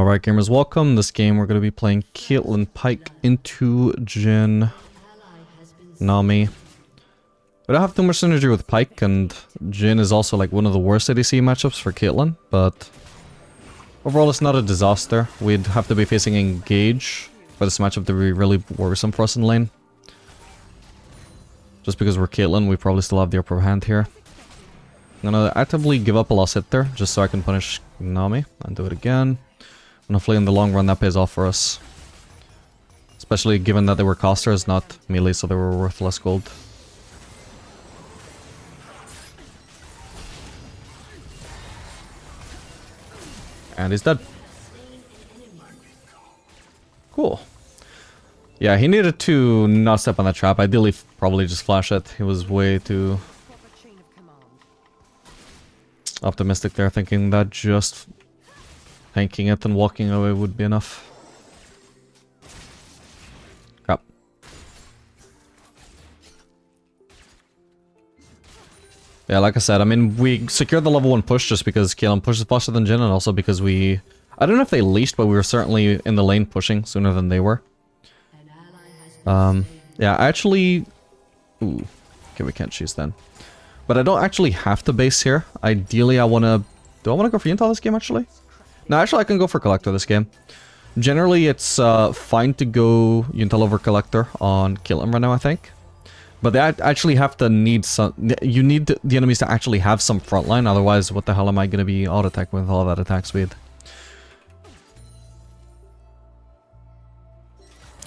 Alright gamers, welcome. This game we're going to be playing Caitlyn Pyke into Jhin Nami. We don't have too much synergy with Pyke, and Jhin is also like one of the worst ADC matchups for Caitlyn, but overall it's not a disaster. We'd have to be facing Engage for this matchup to be really worrisome for us in lane. Just because we're Caitlyn, we probably still have the upper hand here. I'm gonna actively give up a lost hit there, just so I can punish Nami, and do it again. And hopefully in the long run that pays off for us. Especially given that they were casters, not melee, so they were worth less gold. And he's dead. Cool. Yeah, he needed to not step on that trap. Ideally, probably just flash it. He was way too optimistic there, thinking that just tanking it and walking away would be enough. Crap. Yeah, like I said, I mean, we secured the level 1 push just because Caitlyn pushes faster than Jhin, and also because we... I don't know if they leashed, but we were certainly in the lane pushing sooner than they were. Yeah, actually... Ooh. Okay, we can't choose then. But I don't actually have to base here. Ideally, I want to... Do I want to go for Yuntal this game, actually? No, actually, I can go for Collector this game. Generally, it's fine to go Yuntal over Collector on Caitlyn right now, I think. But they actually have to need some... You need the enemies to actually have some frontline, otherwise, what the hell am I going to be auto-attack with all that attack speed?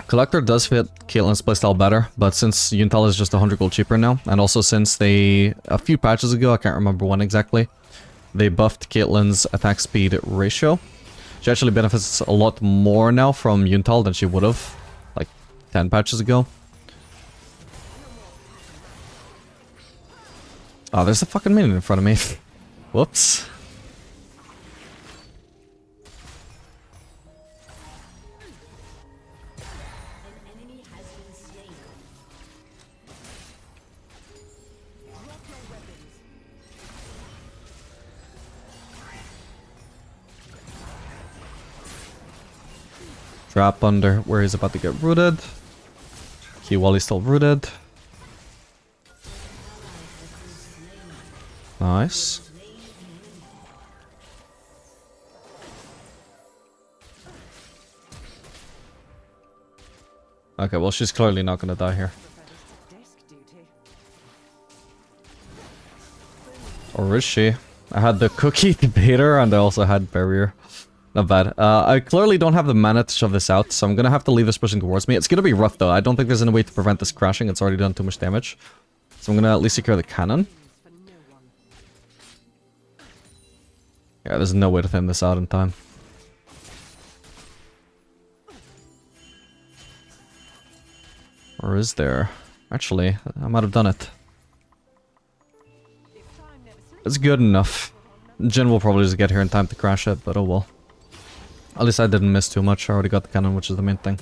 Collector does fit Caitlyn's playstyle better, but since Yuntal is just 100 gold cheaper now, and also since they... A few patches ago, I can't remember when exactly, they buffed Caitlyn's attack speed ratio. She actually benefits a lot more now from Yuntal than she would have, like, 10 patches ago. Oh, there's a fucking minion in front of me. Whoops. Trap under where he's about to get rooted. Key while he's still rooted. Nice. Okay, well, she's clearly not gonna die here. Or is she? I had the cookie debater and I also had barrier. Not bad. I clearly don't have the mana to shove this out, so I'm gonna have to leave this pushing towards me. It's gonna be rough though. I don't think there's any way to prevent this crashing. It's already done too much damage. So I'm gonna at least secure the cannon. Yeah, there's no way to thin this out in time. Or is there? Actually, I might have done it. It's good enough. Jhin will probably just get here in time to crash it, but oh well. At least I didn't miss too much. I already got the cannon, which is the main thing.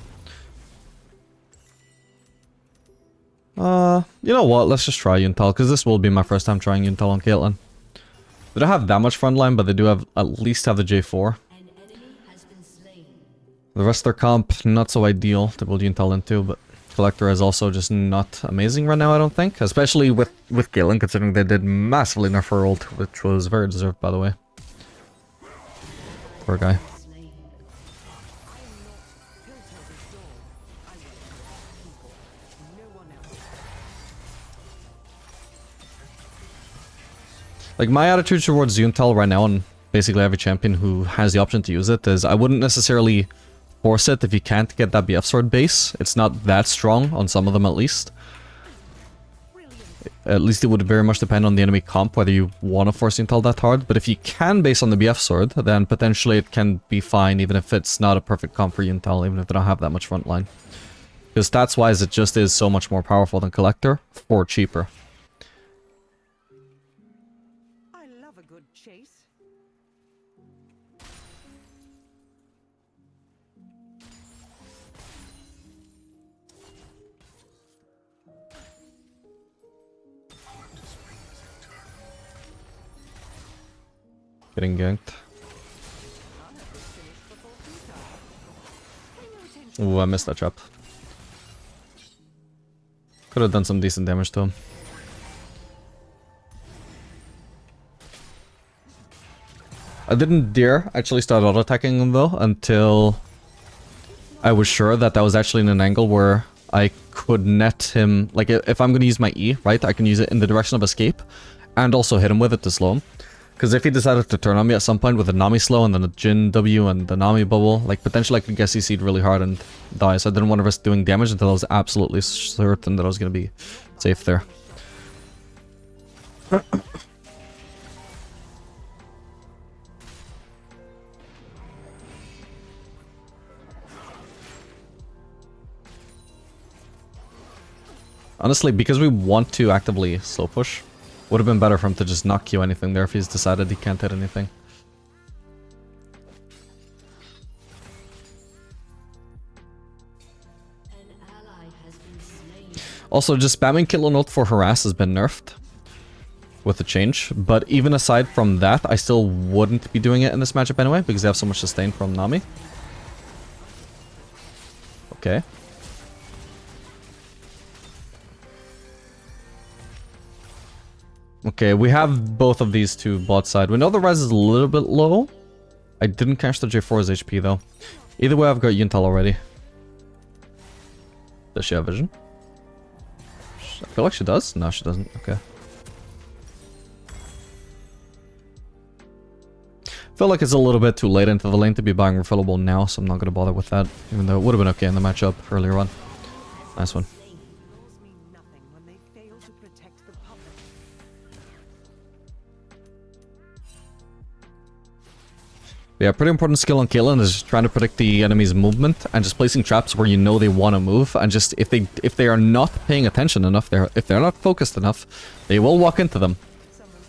You know what? Let's just try Yuntal, because this will be my first time trying Yuntal on Caitlyn. They don't have that much frontline, but they do have at least have the J4. The rest of their comp, not so ideal to build Yuntal into, but Collector is also just not amazing right now, I don't think. Especially with Caitlyn, considering they did massively nerf her ult, which was very deserved, by the way. Poor guy. Like, my attitude towards Yuntal right now, and basically every champion who has the option to use it, is I wouldn't necessarily force it if you can't get that BF sword base. It's not that strong, on some of them at least. At least it would very much depend on the enemy comp, whether you want to force Yuntal that hard. But if you can base on the BF sword, then potentially it can be fine, even if it's not a perfect comp for Yuntal, even if they don't have that much frontline. Because stats-wise, it just is so much more powerful than Collector, for cheaper. Getting ganked. Ooh, I missed that trap. Could have done some decent damage to him. I didn't dare actually start auto-attacking him though until I was sure that that was actually in an angle where I could net him. Like if I'm going to use my E, right, I can use it in the direction of escape and also hit him with it to slow him. Because if he decided to turn on me at some point with a Nami slow and then a Jhin W and the Nami bubble, like potentially I could get CC'd really hard and die. So I didn't want to risk doing damage until I was absolutely certain that I was going to be safe there. Honestly, because we want to actively slow push, would have been better for him to just not Q anything there if he's decided he can't hit anything. Also, just spamming Caitlyn ult for harass has been nerfed with the change, but even aside from that, I still wouldn't be doing it in this matchup anyway, because they have so much sustain from Nami. Okay. Okay, we have both of these to bot side. We know the res is a little bit low. I didn't catch the J4's HP though. Either way, I've got Yuntal already. Does she have vision? I feel like she does. No, she doesn't. Okay. I feel like it's a little bit too late into the lane to be buying refillable now, so I'm not going to bother with that. Even though it would have been okay in the matchup earlier on. Nice one. Yeah, pretty important skill on Caitlyn is trying to predict the enemy's movement and just placing traps where you know they want to move, and just if they are not paying attention enough, if they're not focused enough, they will walk into them.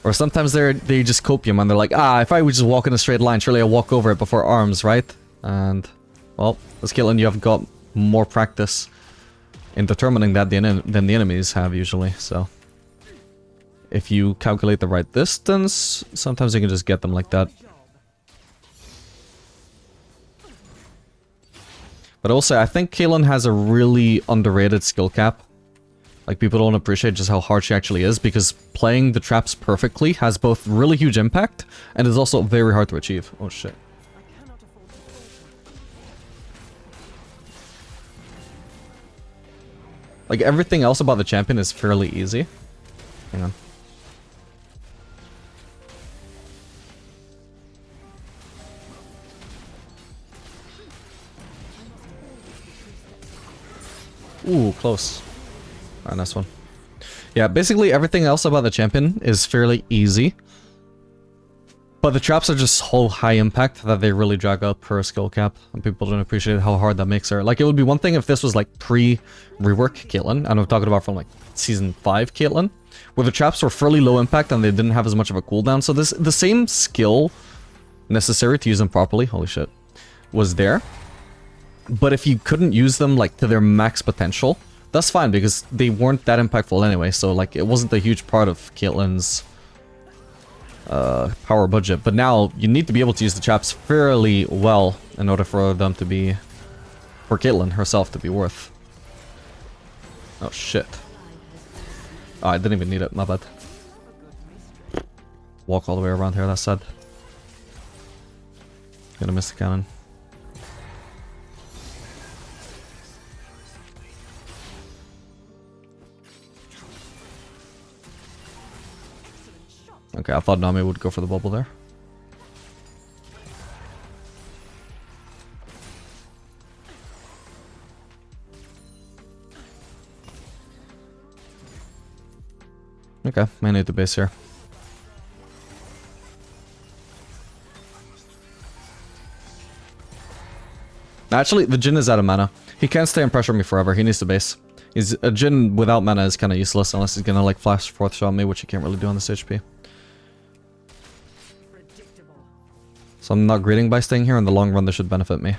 Or sometimes they just copium and they're like, ah, if I would just walk in a straight line, surely I'll walk over it before arms, right? And well, as Caitlyn, you have got more practice in determining that than the enemies have usually. So if you calculate the right distance, sometimes you can just get them like that. But also, I think Caitlyn has a really underrated skill cap. Like, people don't appreciate just how hard she actually is, because playing the traps perfectly has both really huge impact, and is also very hard to achieve. Oh shit. Like, everything else about the champion is fairly easy. Hang on. Ooh, close. Alright, nice one. Yeah, basically everything else about the champion is fairly easy. But the traps are just so high impact that they really drag up her skill cap. And people don't appreciate how hard that makes her. Like, it would be one thing if this was like pre-rework Caitlyn. And I'm talking about from like Season 5 Caitlyn. Where the traps were fairly low impact and they didn't have as much of a cooldown. So the same skill necessary to use them properly, holy shit, was there. But if you couldn't use them like to their max potential, that's fine because they weren't that impactful anyway. So like it wasn't a huge part of Caitlyn's power budget. But now you need to be able to use the traps fairly well in order for them to be, for Caitlyn herself to be worth. Oh shit. Oh, I didn't even need it, my bad. Walk all the way around here, that's sad. Gonna miss the cannon. Okay, I thought Nami would go for the bubble there. Okay, I need the base here. Actually, the Jhin is out of mana. He can't stay and pressure me forever. He needs the base. A Jhin without mana is kind of useless unless he's gonna like flash fourth shot me, which he can't really do on this HP. So I'm not greeting by staying here. In the long run, this should benefit me.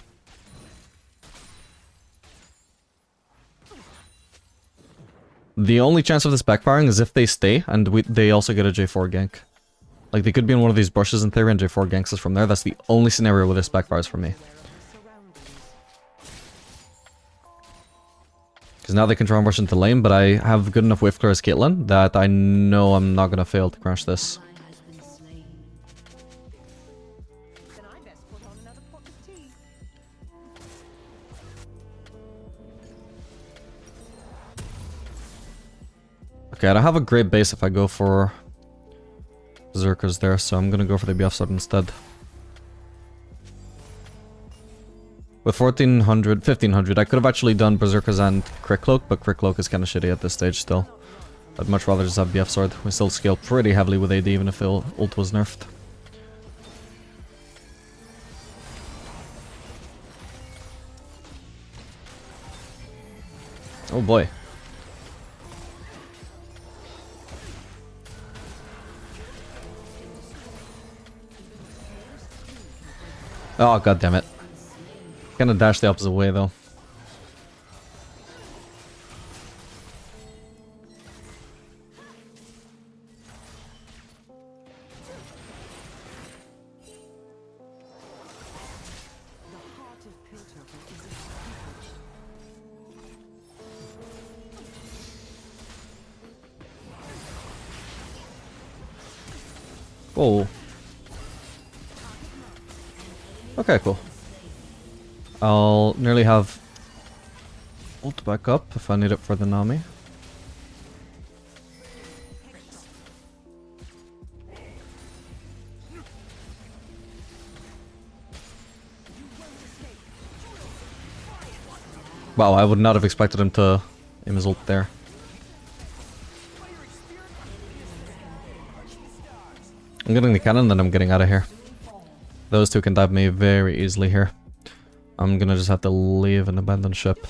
The only chance of this backfiring is if they stay and they also get a J4 gank. Like, they could be in one of these brushes in theory and J4 ganks us from there. That's the only scenario where this backfires for me. Because now they can try and rush into lane, but I have good enough wave clear as Caitlyn that I know I'm not gonna fail to crash this. Okay, I don't have a great base if I go for Berserkers there, so I'm gonna go for the BF sword instead. With 1400, 1500, I could have actually done Berserkers and Crit Cloak, but Crit Cloak is kind of shitty at this stage still. I'd much rather just have BF Sword. We still scale pretty heavily with AD even if the ult was nerfed. Oh boy. Oh, god damn it. Kinda dashed the opposite way though. Whoa. Okay, cool. I'll nearly have ult back up if I need it for the Nami. Wow, I would not have expected him to aim his ult there. I'm getting the cannon, then I'm getting out of here. Those two can dive me very easily here. I'm gonna just have to leave and abandon ship.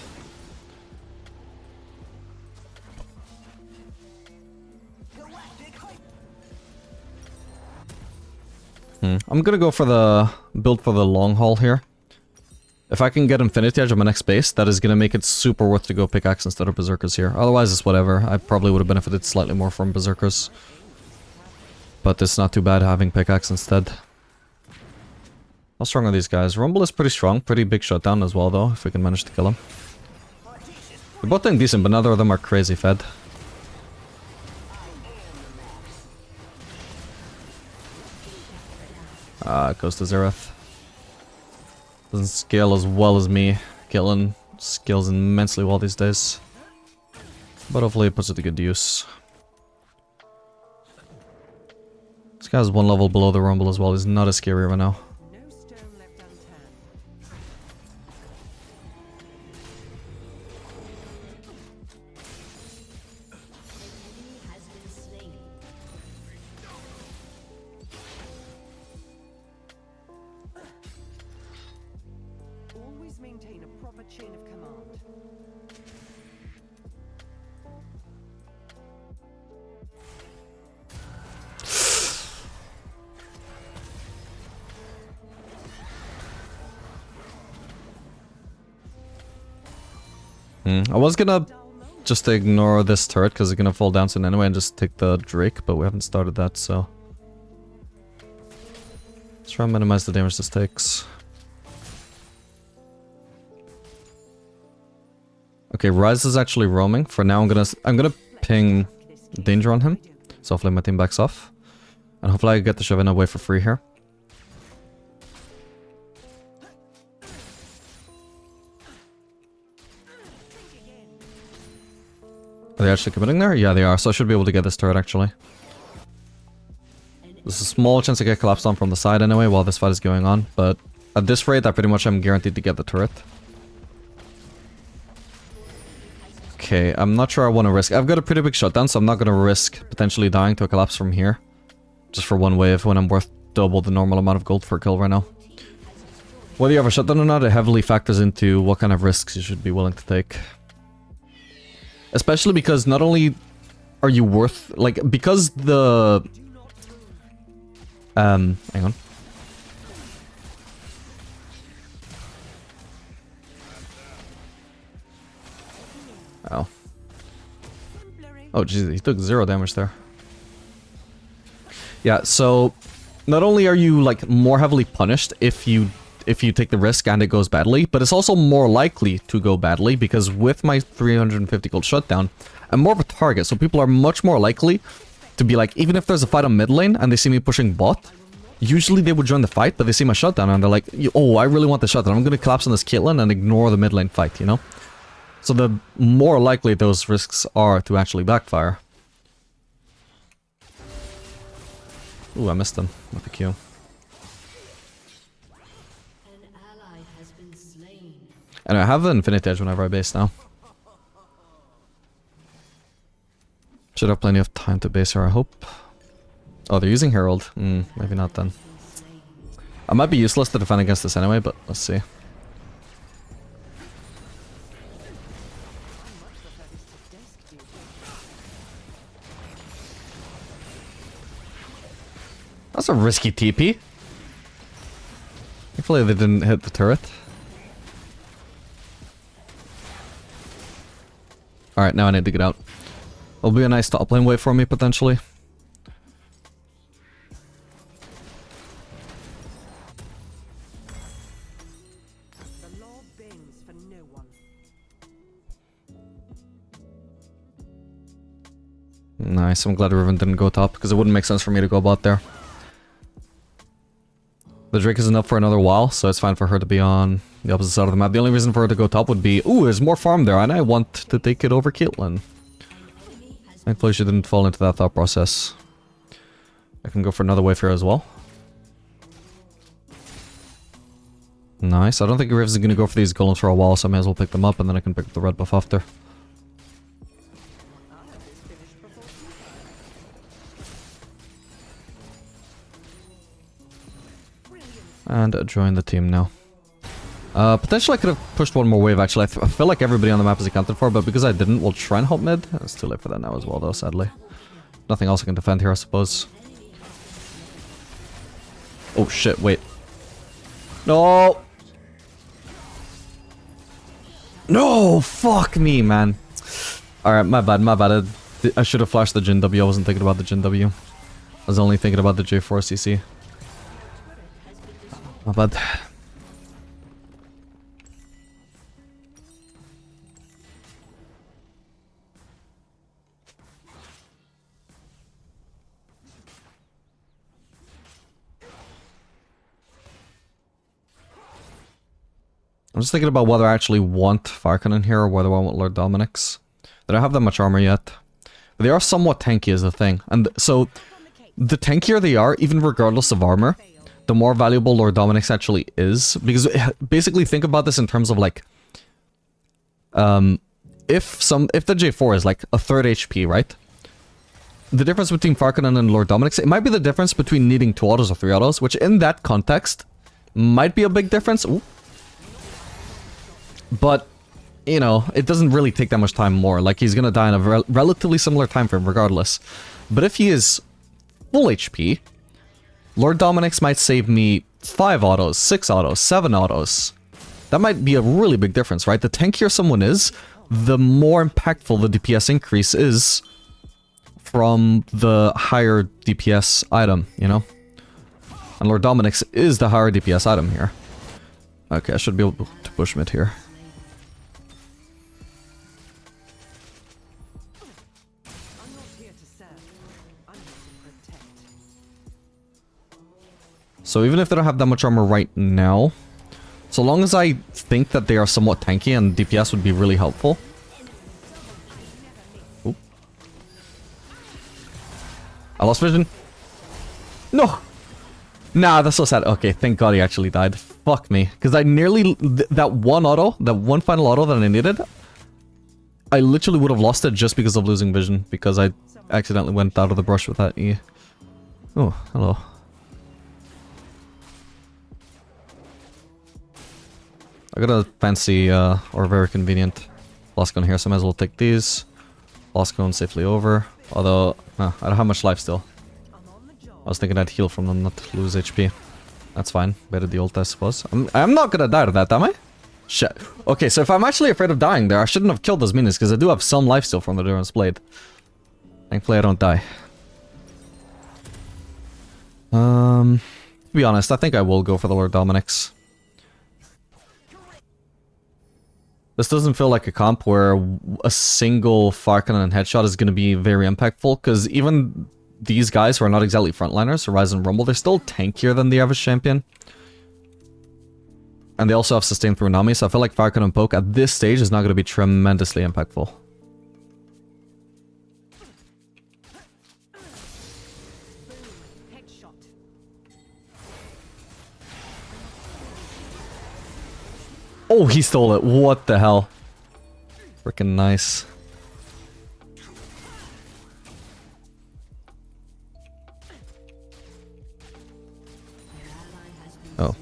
I'm gonna go for the build for the long haul here. If I can get Infinity Edge on my next base, that is gonna make it super worth to go pickaxe instead of Berserkers here. Otherwise, it's whatever. I probably would have benefited slightly more from Berserkers. But it's not too bad having pickaxe instead. How strong are these guys? Rumble is pretty strong. Pretty big shutdown as well, though, if we can manage to kill him. They're both doing decent, but neither of them are crazy fed. It goes to Xerath. Doesn't scale as well as me. Caitlyn scales immensely well these days. But hopefully it puts it to good use. This guy's one level below the Rumble as well. He's not as scary right now. I was gonna just ignore this turret because it's gonna fall down soon anyway and just take the Drake, but we haven't started that, so... Let's try and minimize the damage this takes. Okay, Ryze is actually roaming. For now, I'm gonna ping Danger on him, so hopefully my team backs off. And hopefully I get the Shovin away for free here. Are they actually committing there? Yeah, they are, so I should be able to get this turret, actually. There's a small chance to get collapsed on from the side anyway while this fight is going on, but at this rate, I pretty much am guaranteed to get the turret. Okay, I'm not sure I want to risk. I've got a pretty big shutdown, so I'm not going to risk potentially dying to a collapse from here. Just for one wave when I'm worth double the normal amount of gold for a kill right now. Whether you have a shutdown or not, it heavily factors into what kind of risks you should be willing to take. Especially because not only are you worth... Like, because the... hang on. Oh. Oh, jeez, he took 0 damage there. Yeah, so... Not only are you, like, more heavily punished if if you take the risk and it goes badly, but it's also more likely to go badly because with my 350 gold shutdown, I'm more of a target, so people are much more likely to be like, even if there's a fight on mid lane and they see me pushing bot, usually they would join the fight, but they see my shutdown and they're like, oh, I really want the shutdown. I'm going to collapse on this Caitlyn and ignore the mid lane fight, you know? So the more likely those risks are to actually backfire. Ooh, I missed him with the Q. And I have the Infinity Edge whenever I base now. Should have plenty of time to base here, I hope. Oh, they're using Herald. Maybe not then. I might be useless to defend against this anyway, but let's see. That's a risky TP. Hopefully they didn't hit the turret. Alright, now I need to get out. It'll be a nice top lane wave for me, potentially. The law bends for no one. Nice, I'm glad Riven didn't go top, because it wouldn't make sense for me to go bot there. The Drake isn't up for another while, so it's fine for her to be on the opposite side of the map. The only reason for her to go top would be, ooh, there's more farm there, and I want to take it over Caitlyn. Thankfully she didn't fall into that thought process. I can go for another wave here as well. Nice, I don't think Riven's gonna go for these golems for a while, so I may as well pick them up, and then I can pick up the red buff after. And join the team now. Potentially I could have pushed one more wave actually. I feel like everybody on the map is accounted for, but because I didn't, we'll try and help mid. It's too late for that now as well though, sadly. Nothing else I can defend here, I suppose. Oh shit, wait. No! No! Fuck me, man. Alright, my bad, my bad. I should have flashed the Jhin W. I wasn't thinking about the Jhin W. I was only thinking about the J4 CC. My bad. I'm just thinking about whether I actually want Farcon in here or whether I want Lord Dominic's. They don't have that much armor yet. But they are somewhat tanky is the thing. And so, the tankier they are, even regardless of armor, the more valuable Lord Dominic's actually is. Because basically think about this in terms of like... if the J4 is like a third HP, right? The difference between Farcanon and Lord Dominic's, it might be the difference between needing 2 autos or 3 autos, which in that context might be a big difference. Ooh. But, you know, it doesn't really take that much time more. Like, he's gonna die in a relatively similar time frame regardless. But if he is full HP, Lord Dominic's might save me 5 autos, 6 autos, 7 autos. That might be a really big difference, right? The tankier someone is, the more impactful the DPS increase is from the higher DPS item, you know? And Lord Dominic's is the higher DPS item here. Okay, I should be able to push mid here. So even if they don't have that much armor right now, so long as I think that they are somewhat tanky and DPS would be really helpful. Oop. I lost vision. No! Nah, that's so sad. Okay, thank god he actually died. Fuck me. Because I nearly... that one auto, that one final auto that I needed, I literally would have lost it just because of losing vision. Because I accidentally went out of the brush with that E. Oh, hello. I got a fancy, or very convenient Lost Gun here, so I might as well take these. Lost Gun safely over. Although, I don't have much life still. I was thinking I'd heal from them, not to lose HP. That's fine. Better the ult, I suppose. I'm not gonna die to that, am I? Shit. Okay, so if I'm actually afraid of dying there, I shouldn't have killed those minions, because I do have some life still from the Durance Blade. Thankfully, I don't die. To be honest, I think I will go for the Lord Dominic's. This doesn't feel like a comp where a single fire cannon headshot is going to be very impactful, because even these guys who are not exactly frontliners, Rise and Rumble, they're still tankier than the average champion. And they also have sustain through Nami, so I feel like fire cannon poke at this stage is not going to be tremendously impactful. Oh, he stole it. What the hell? Freaking nice. Oh.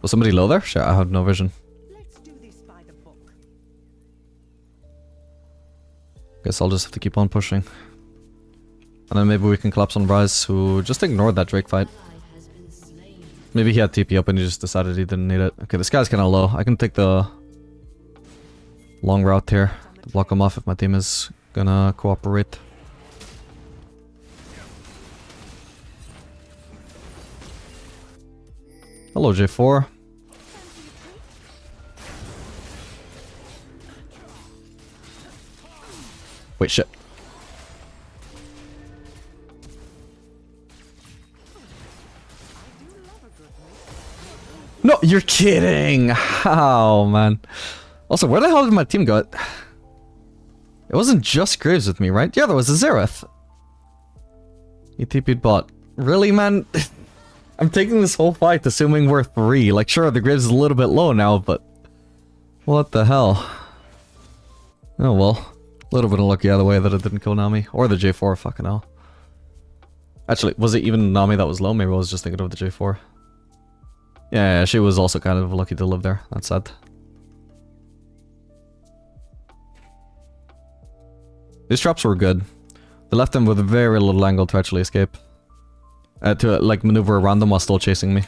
Was somebody low there? Shit, I had no vision. Guess I'll just have to keep on pushing. And then maybe we can collapse on Rise, who just ignored that Drake fight. Maybe he had TP up and he just decided he didn't need it. Okay, this guy's kind of low. I can take the long route here to block him off if my team is gonna cooperate. Hello, J4. Wait, shit. No, you're kidding! How, man? Also, where the hell did my team go? It wasn't just Graves with me, right? Yeah, there was a Xerath. He TP'd bot. Really, man? I'm taking this whole fight assuming we're 3. Like, sure, the Graves is a little bit low now, but... What the hell? Oh, well. A little bit of luck the other way that it didn't kill Nami. Or the J4, fucking hell. Actually, was it even Nami that was low? Maybe I was just thinking of the J4. Yeah, she was also kind of lucky to live there. That's sad. These traps were good. They left him with very little angle to actually escape. To, like, maneuver around them while still chasing me.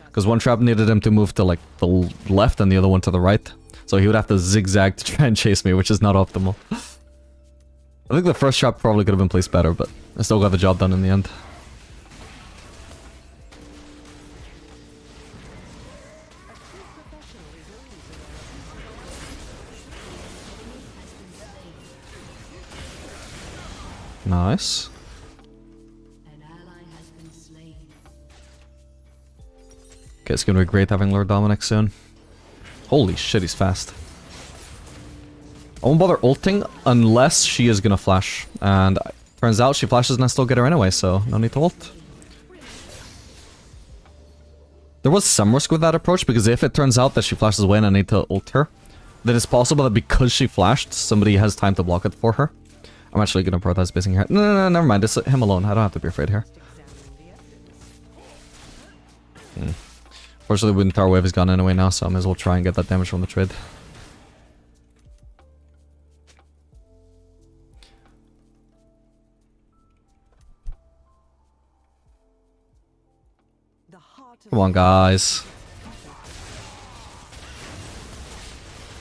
Because one trap needed him to move to, like, the left and the other one to the right. So he would have to zigzag to try and chase me, which is not optimal. I think the first trap probably could have been placed better, but I still got the job done in the end. Nice. Okay, it's gonna be great having Lord Dominic soon. Holy shit, he's fast. I won't bother ulting unless she is gonna flash. And turns out she flashes and I still get her anyway, so no need to ult. There was some risk with that approach, because if it turns out that she flashes away and I need to ult her, then it's possible that because she flashed, somebody has time to block it for her. I'm actually gonna prioritize basing here. No, never mind. It's him alone. I don't have to be afraid here. Fortunately, the entire wave is gone anyway now, so I may as well try and get that damage from the trade. Come on, guys.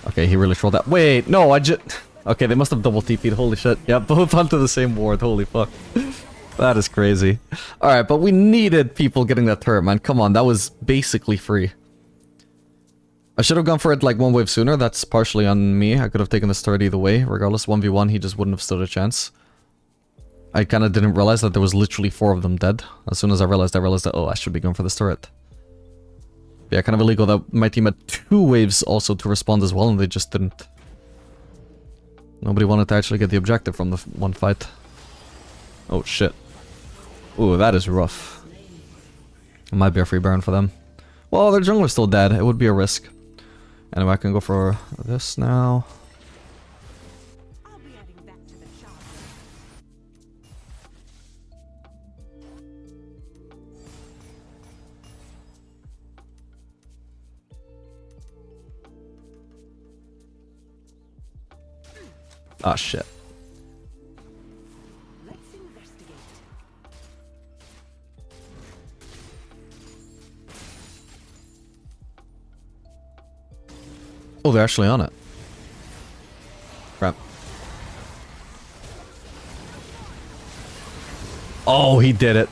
Okay, he really trolled that. Wait, no, I just... Okay, they must have double TP'd, holy shit. Yeah, both onto the same ward, holy fuck. That is crazy. Alright, but we needed people getting that turret, man. Come on, that was basically free. I should have gone for it like one wave sooner, that's partially on me. I could have taken this turret either way. Regardless, 1v1, he just wouldn't have stood a chance. I kind of didn't realize that there was literally 4 of them dead. As soon as I realized that, oh, I should be going for this turret. Yeah, kind of illegal that my team had 2 waves also to respond as well, and they just didn't. Nobody wanted to actually get the objective from the one fight. Oh, shit. Ooh, that is rough. It might be a free Baron for them. Well, their jungler's still dead. It would be a risk. Anyway, I can go for this now. Ah, shit. Oh, they're actually on it. Crap. Oh, he did it.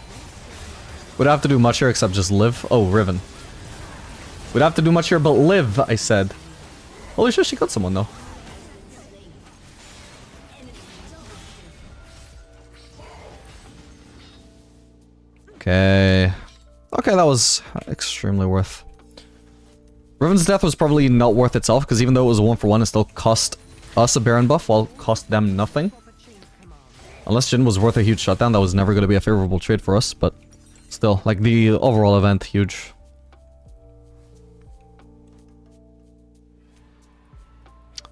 We'd have to do much here except just live. Oh, Riven. We'd have to do much here but live, I said. Holy shit, she got someone though. Okay. Okay, that was extremely worth. Riven's death was probably not worth itself, because even though it was a 1-for-1, it still cost us a Baron buff, while it cost them nothing. Unless Jhin was worth a huge shutdown, that was never going to be a favorable trade for us, but still, like, the overall event, huge.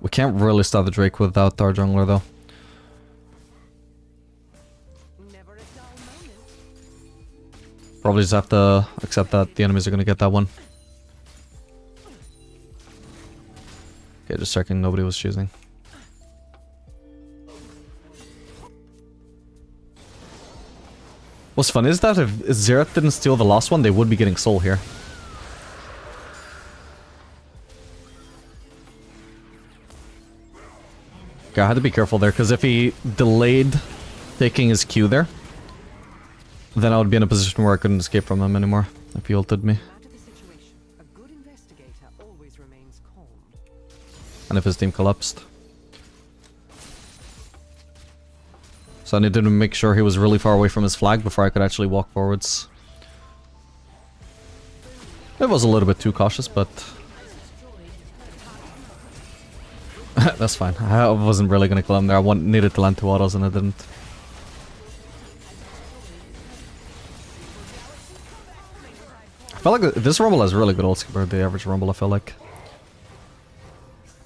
We can't really stop the Drake without our jungler, though. Probably just have to accept that the enemies are going to get that one. Okay, just checking nobody was choosing. What's fun is that if Xayah didn't steal the last one, they would be getting soul here. Okay, I had to be careful there, because if he delayed taking his Q there, then I would be in a position where I couldn't escape from him anymore if he ulted me. And if his team collapsed. So I needed to make sure he was really far away from his flag before I could actually walk forwards. It was a little bit too cautious, but... that's fine. I wasn't really going to kill him there. I needed to land 2 autos and I didn't. I felt like this Rumble has really good ults compared to the average Rumble, I feel like.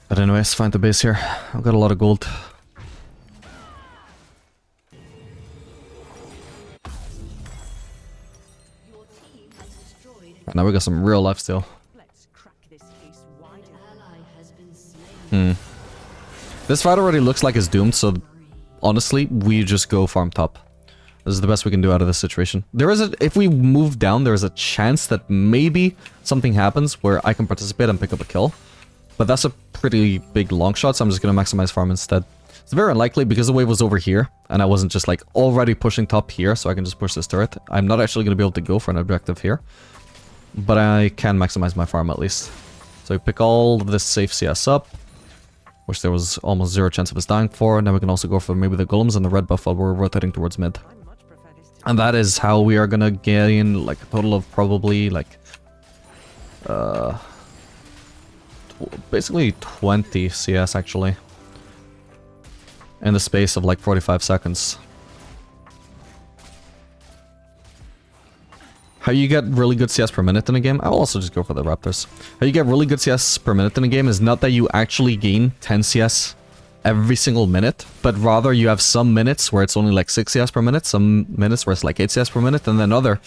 But anyways, find the base here. I've got a lot of gold. Now we got some real life still. This fight already looks like it's doomed, so honestly, we just go farm top. This is the best we can do out of this situation. There is if we move down, there's a chance that maybe something happens where I can participate and pick up a kill. But that's a pretty big long shot, so I'm just going to maximize farm instead. It's very unlikely because the wave was over here, and I wasn't just like already pushing top here, so I can just push this turret. I'm not actually going to be able to go for an objective here. But I can maximize my farm at least. So we pick all this safe CS up, which there was almost 0 chance of us dying for, and then we can also go for maybe the golems and the red buff while we're rotating towards mid. And that is how we are going to gain like a total of probably like... basically 20 CS actually. In the space of like 45 seconds. How you get really good CS per minute in a game, I'll also just go for the Raptors. How you get really good CS per minute in a game is not that you actually gain 10 CS every single minute, but rather you have some minutes where it's only like 6 CS per minute, some minutes where it's like 8 CS per minute, and then other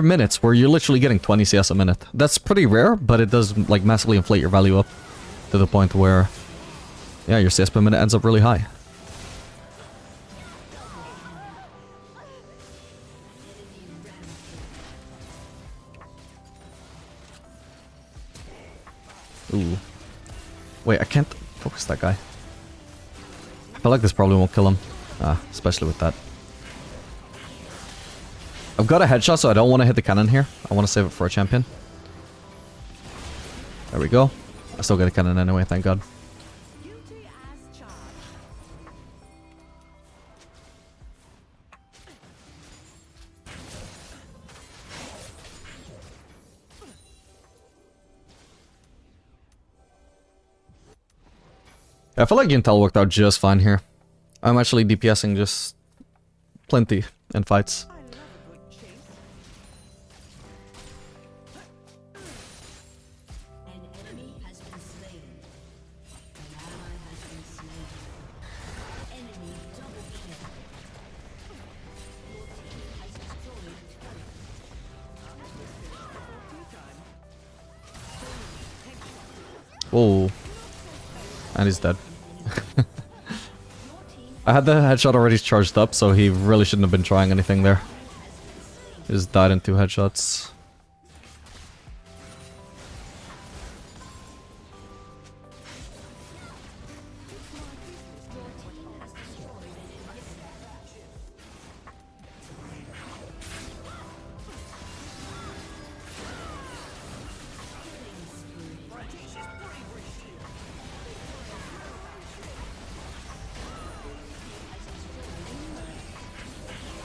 minutes where you're literally getting 20 CS a minute. That's pretty rare, but it does like massively inflate your value up to the point where, yeah, your CS per minute ends up really high. Ooh. Wait, I can't focus that guy. I feel like this probably won't kill him. Especially with that. I've got a headshot, so I don't want to hit the cannon here. I want to save it for a champion. There we go. I still get a cannon anyway, thank god. I feel like Intel worked out just fine here. I'm actually DPSing just plenty in fights. Oh, and he's dead. I had the headshot already charged up, so he really shouldn't have been trying anything there. He just died in 2 headshots.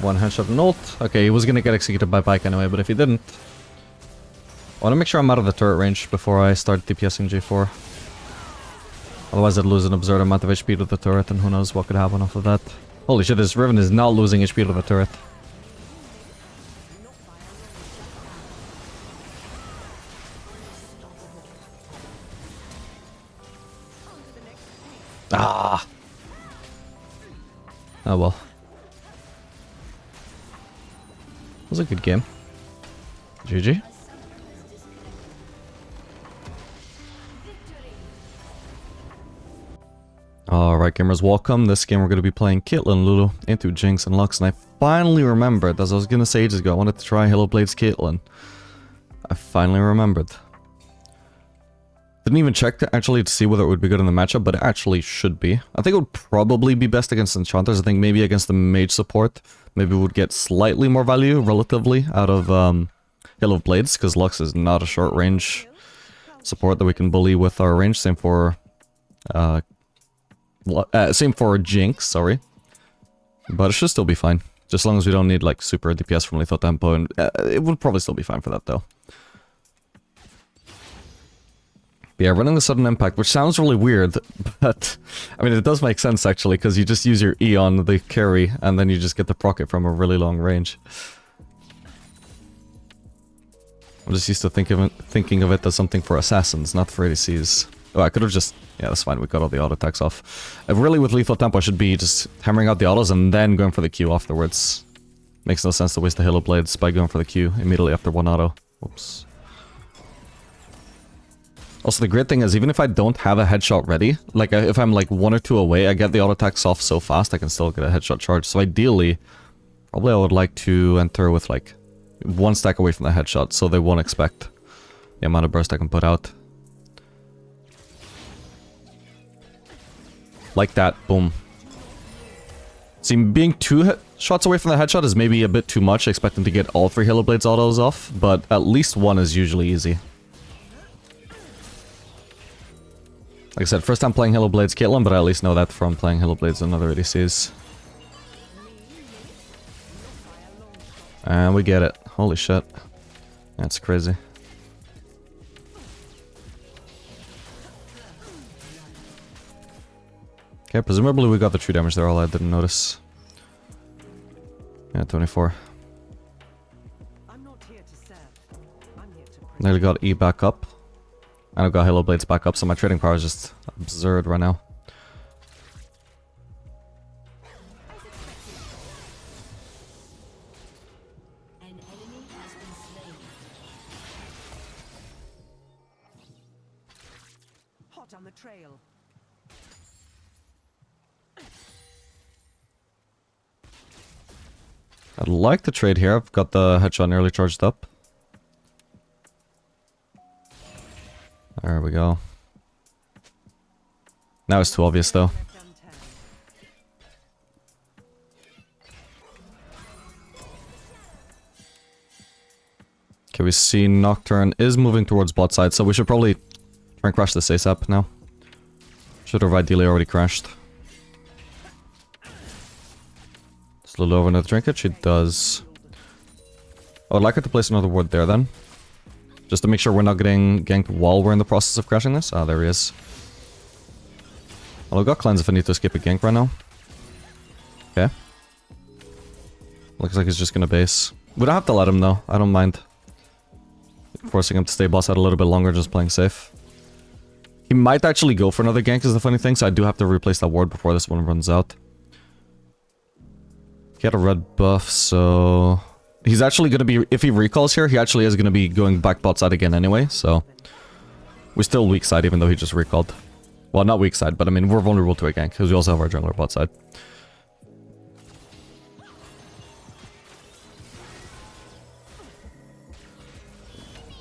One headshot and ult. Okay, he was gonna get executed by Pike anyway, but if he didn't... I wanna make sure I'm out of the turret range before I start DPSing J4. Otherwise I'd lose an absurd amount of HP to the turret, and who knows what could happen off of that. Holy shit, this Riven is not losing HP to the turret. Ah! Oh well. It was a good game. GG. Alright gamers, welcome. This game we're going to be playing Caitlyn, Lulu, into Jinx and Lux, and I finally remembered, as I was going to say ages ago, I wanted to try Halo Blade's Caitlyn. I finally remembered. Didn't even check to see whether it would be good in the matchup, but it actually should be. I think it would probably be best against enchanters. I think maybe against the mage support, maybe we would get slightly more value, relatively, out of Halo Blades, because Lux is not a short range support that we can bully with our range. Same for Jinx, sorry. But it should still be fine. Just as long as we don't need like super DPS from lethal tempo, and it would probably still be fine for that though. But yeah, running the sudden impact, which sounds really weird, but I mean it does make sense actually, because you just use your E on the carry and then you just get the proc from a really long range. I'm just used to thinking of it as something for assassins, not for ADCs. Oh, I could have just... Yeah, that's fine, we got all the auto attacks off. Really, with lethal tempo, I should be just hammering out the autos and then going for the Q afterwards. Makes no sense to waste the Halo Blades by going for the Q immediately after one auto. Whoops. Also, the great thing is, even if I don't have a headshot ready, like, if I'm like 1 or 2 away, I get the auto attacks off so fast, I can still get a headshot charge. So ideally, probably I would like to enter with like 1 stack away from the headshot, so they won't expect the amount of burst I can put out. Like that, boom. See, being 2 shots away from the headshot is maybe a bit too much, expecting to get all 3 Halo Blades autos off, but at least 1 is usually easy. Like I said, first time playing Halo Blades Caitlyn, but I at least know that from playing Halo Blades and other ADCs. And we get it. Holy shit. That's crazy. Okay, presumably we got the true damage there, all I didn't notice. Yeah, 24. I'm not here to serve. I'm here to Nearly got E back up. And I've got Halo Blades back up, so my trading power is just absurd right now. An enemy has been slain. hot on the trail. I'd like to trade here. I've got the headshot nearly charged up. There we go. Now it's too obvious though. Okay, we see Nocturne is moving towards bot side, so we should probably try and crash this ASAP now. Should have ideally already crashed. Slowly over another trinket, she does. I would like her to place another ward there then. Just to make sure we're not getting ganked while we're in the process of crashing this. Ah, there he is. Well, I've got cleanse if I need to escape a gank right now. Okay. Looks like he's just gonna base. We don't have to let him though, I don't mind. Forcing him to stay boss out a little bit longer, just playing safe. He might actually go for another gank is the funny thing, so I do have to replace that ward before this one runs out. He had a red buff, so... He's actually going to be... If he recalls here, he actually is going to be going back bot side again anyway, so... We're still weak side, even though he just recalled. Well, not weak side, but I mean, we're vulnerable to a gank, because we also have our jungler bot side.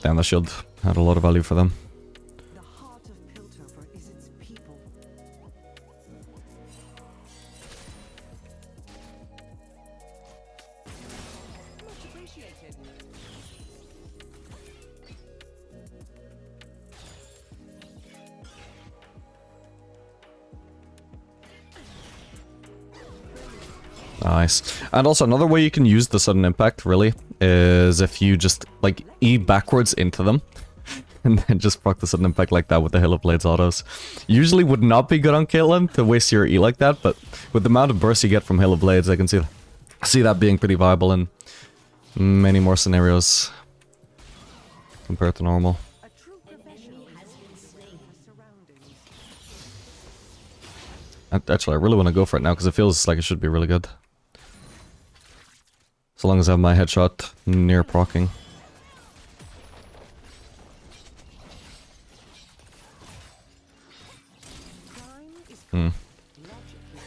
Damn, that shield had a lot of value for them. The heart of Piltover is its people. Much appreciated. Nice. And also another way you can use the sudden impact, really, is if you just, like, E backwards into them. And then just proc the sudden impact like that with the Hail of Blades autos. Usually would not be good on Caitlyn to waste your E like that, but with the amount of burst you get from Hail of Blades, I can see that being pretty viable in many more scenarios compared to normal. A true professional has been slain. Surroundings. Actually, I really want to go for it now because it feels like it should be really good. So long as I have my headshot near proccing.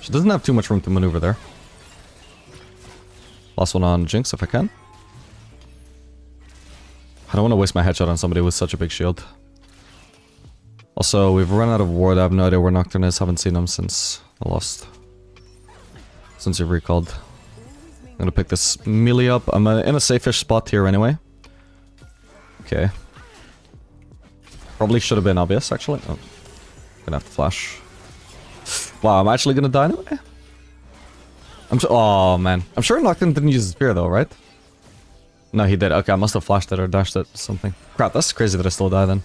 She doesn't have too much room to maneuver there. Last one on Jinx if I can. I don't want to waste my headshot on somebody with such a big shield. Also, we've run out of ward. I have no idea where Nocturne is. Haven't seen him since I lost. Since you've recalled. I'm gonna pick this melee up. I'm in a safe-ish spot here anyway. Okay. Probably should have been obvious, actually. Oh. Gonna have to flash. Wow, I'm actually gonna die anyway? Oh, man. I'm sure Nocturne didn't use his spear, though, right? No, he did. Okay, I must have flashed it or dashed it or something. Crap, that's crazy that I still die then.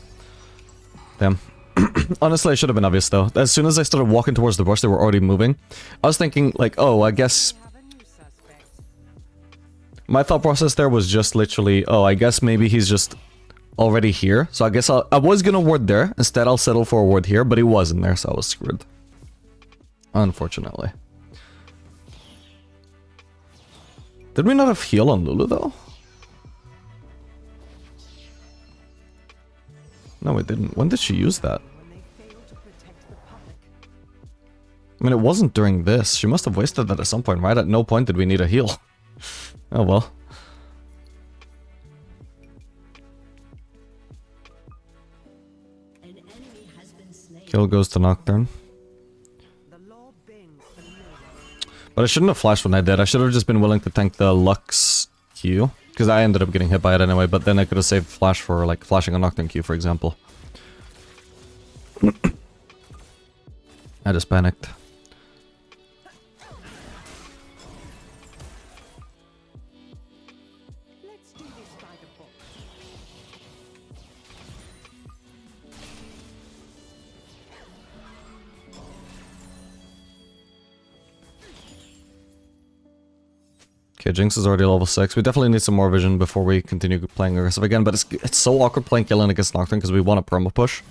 Damn. Honestly, I should have been obvious, though. As soon as I started walking towards the bush, they were already moving. I was thinking, like, oh, I guess... Have a new suspect. My thought process there was just literally, oh, I guess maybe he's just already here. So I guess I was gonna ward there. Instead, I'll settle for a ward here, but he wasn't there, so I was screwed. Unfortunately. Did we not have heal on Lulu, though? No, we didn't. When did she use that? When they fail to protect the public. I mean, it wasn't during this. She must have wasted that at some point, right? At no point did we need a heal. Oh, well. An enemy has been slain. Kill goes to Nocturne. The law bends the mirror. But I shouldn't have flashed when I did. I should have just been willing to tank the Lux Q. Because I ended up getting hit by it anyway, but then I could have saved flash for, like, flashing a Nocturne Q, for example. I just panicked. Let's do this by the book. Okay, Jinx is already level 6. We definitely need some more vision before we continue playing aggressive again, but it's so awkward playing Caitlyn against Nocturne because we want a perma push.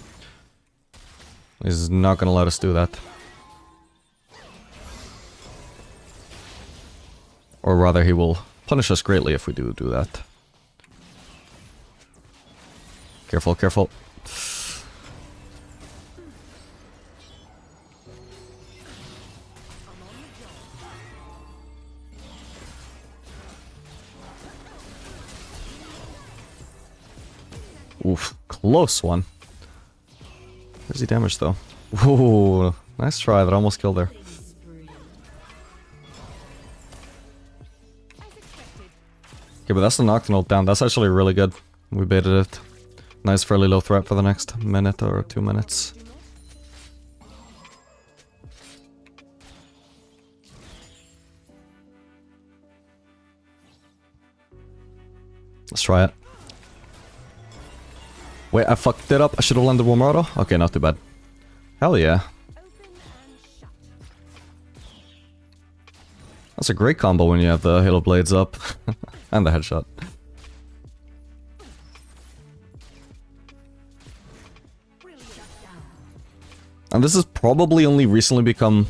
He's not gonna let us do that. Or rather, he will punish us greatly if we do that. Careful, careful. Oof, close one. Where's he damaged though? Ooh, nice try, that almost killed her. Okay, but that's the Nocturne ult down. That's actually really good. We baited it. Nice, fairly low threat for the next minute or 2 minutes. Let's try it. Wait, I fucked it up. I should have landed one more auto. Okay, not too bad. Hell yeah. That's a great combo when you have the Halo Blades up. And the headshot. And this has probably only recently become...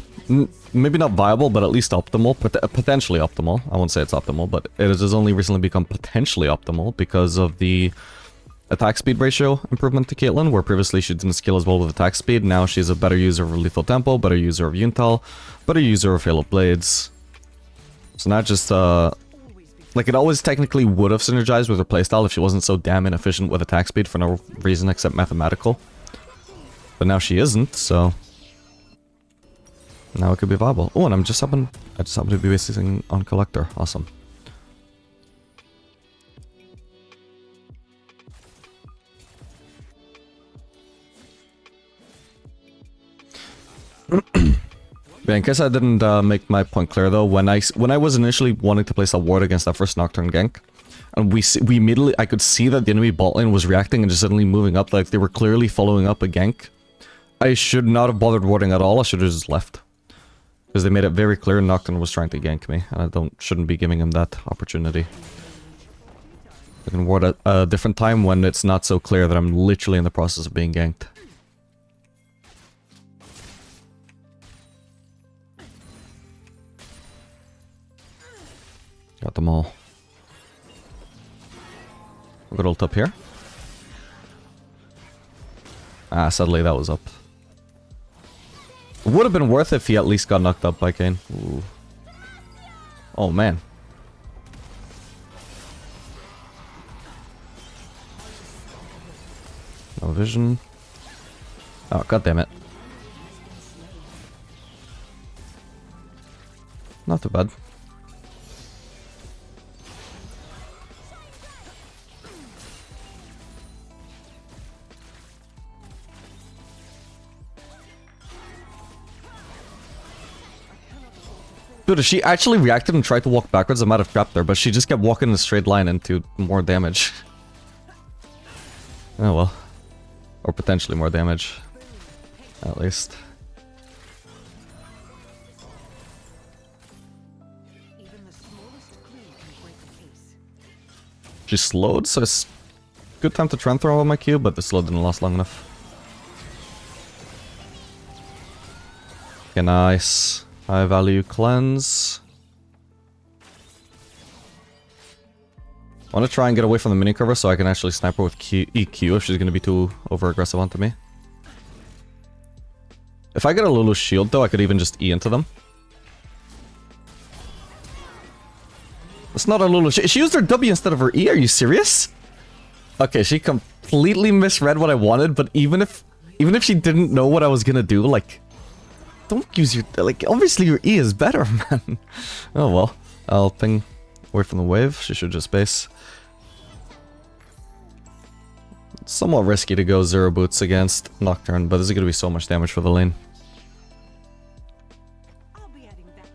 maybe not viable, but at least optimal. Potentially optimal. I won't say it's optimal, but it has only recently become potentially optimal because of the attack speed ratio improvement to Caitlyn, where previously she didn't scale as well with attack speed. Now she's a better user of lethal tempo, better user of Yuntal, better user of Halo Blades. So not just, like, it always technically would have synergized with her playstyle if she wasn't so damn inefficient with attack speed for no reason except mathematical. But now she isn't, so... now it could be viable. Oh, and I just happen to be basing on Collector. Awesome. Yeah, in case I didn't make my point clear though, when I was initially wanting to place a ward against that first Nocturne gank, and we immediately, I could see that the enemy bot lane was reacting and just suddenly moving up, like they were clearly following up a gank. I should not have bothered warding at all, I should have just left. Because they made it very clear Nocturne was trying to gank me, and I shouldn't be giving him that opportunity. I can ward at a different time when it's not so clear that I'm literally in the process of being ganked. Got them all. Good ult up here. Ah, sadly that was up. Would have been worth it if he at least got knocked up by Kane. Ooh. Oh man. No vision. Oh, god damn it. Not too bad. Dude, if she actually reacted and tried to walk backwards, I might have trapped her, but she just kept walking in a straight line into more damage. Oh well. Or potentially more damage. At least. She slowed, so it's good time to trend throw on my Q, but the slow didn't last long enough. Okay, nice. High value cleanse. I want to try and get away from the mini cover so I can actually snipe her with EQ if she's going to be too over aggressive onto me. If I get a Lulu shield though, I could even just E into them. It's not a Lulu. She used her W instead of her E. Are you serious? Okay, she completely misread what I wanted, but even if she didn't know what I was gonna do, like, don't use your, like, obviously your E is better, man. Oh well, I'll ping away from the wave. She should just base. It's somewhat risky to go 0 boots against Nocturne, but this is gonna be so much damage for the lane.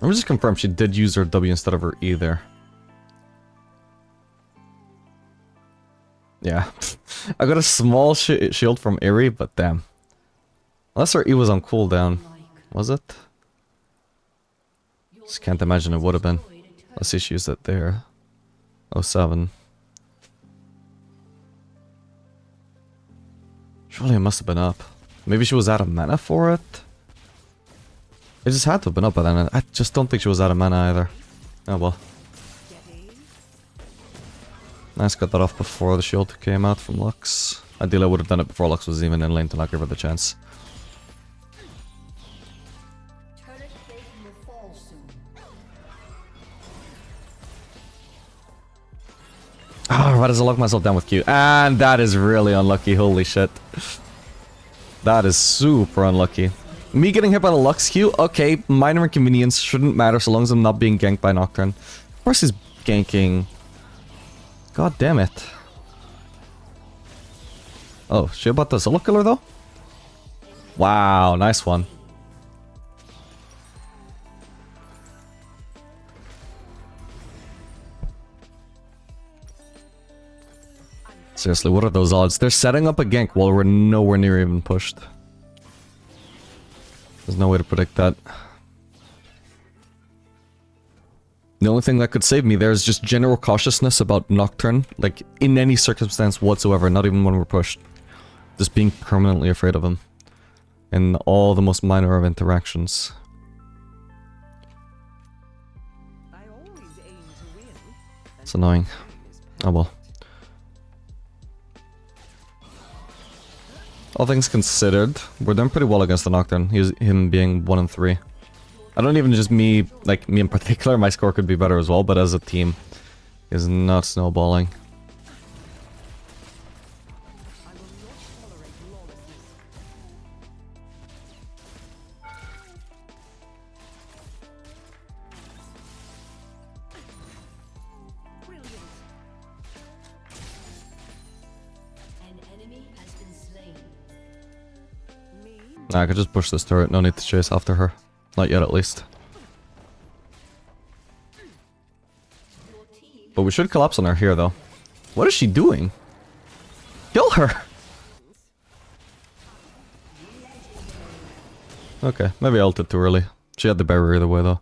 Let me just confirm she did use her W instead of her E there. Yeah, I got a small shield from Eerie, but damn. Unless her E was on cooldown. Was it? Just can't imagine it would have been. Let's see, she used it there. 07. Surely it must have been up. Maybe she was out of mana for it? It just had to have been up by then. I just don't think she was out of mana either. Oh well. Nice, got that off before the shield came out from Lux. Ideally I would have done it before Lux was even in lane to not give her the chance. Ah, why does I lock myself down with Q? And that is really unlucky, holy shit. That is super unlucky. Me getting hit by the Lux Q? Okay, minor inconvenience, shouldn't matter so long as I'm not being ganked by Nocturne. Of course he's ganking. God damn it. Oh, she about the solo killer though? Wow, nice one. Seriously, what are those odds? They're setting up a gank while we're nowhere near even pushed. There's no way to predict that. The only thing that could save me there is just general cautiousness about Nocturne, like in any circumstance whatsoever, not even when we're pushed. Just being permanently afraid of him. In all the most minor of interactions. It's annoying. Oh well. All things considered, we're doing pretty well against the Nocturne, him being 1 and 3. I don't even just me, like me in particular, my score could be better as well, but as a team, is not snowballing. I could just push this turret, no need to chase after her. Not yet, at least. But we should collapse on her here, though. What is she doing? Kill her! Okay, maybe I ulted too early. She had the barrier either way, though.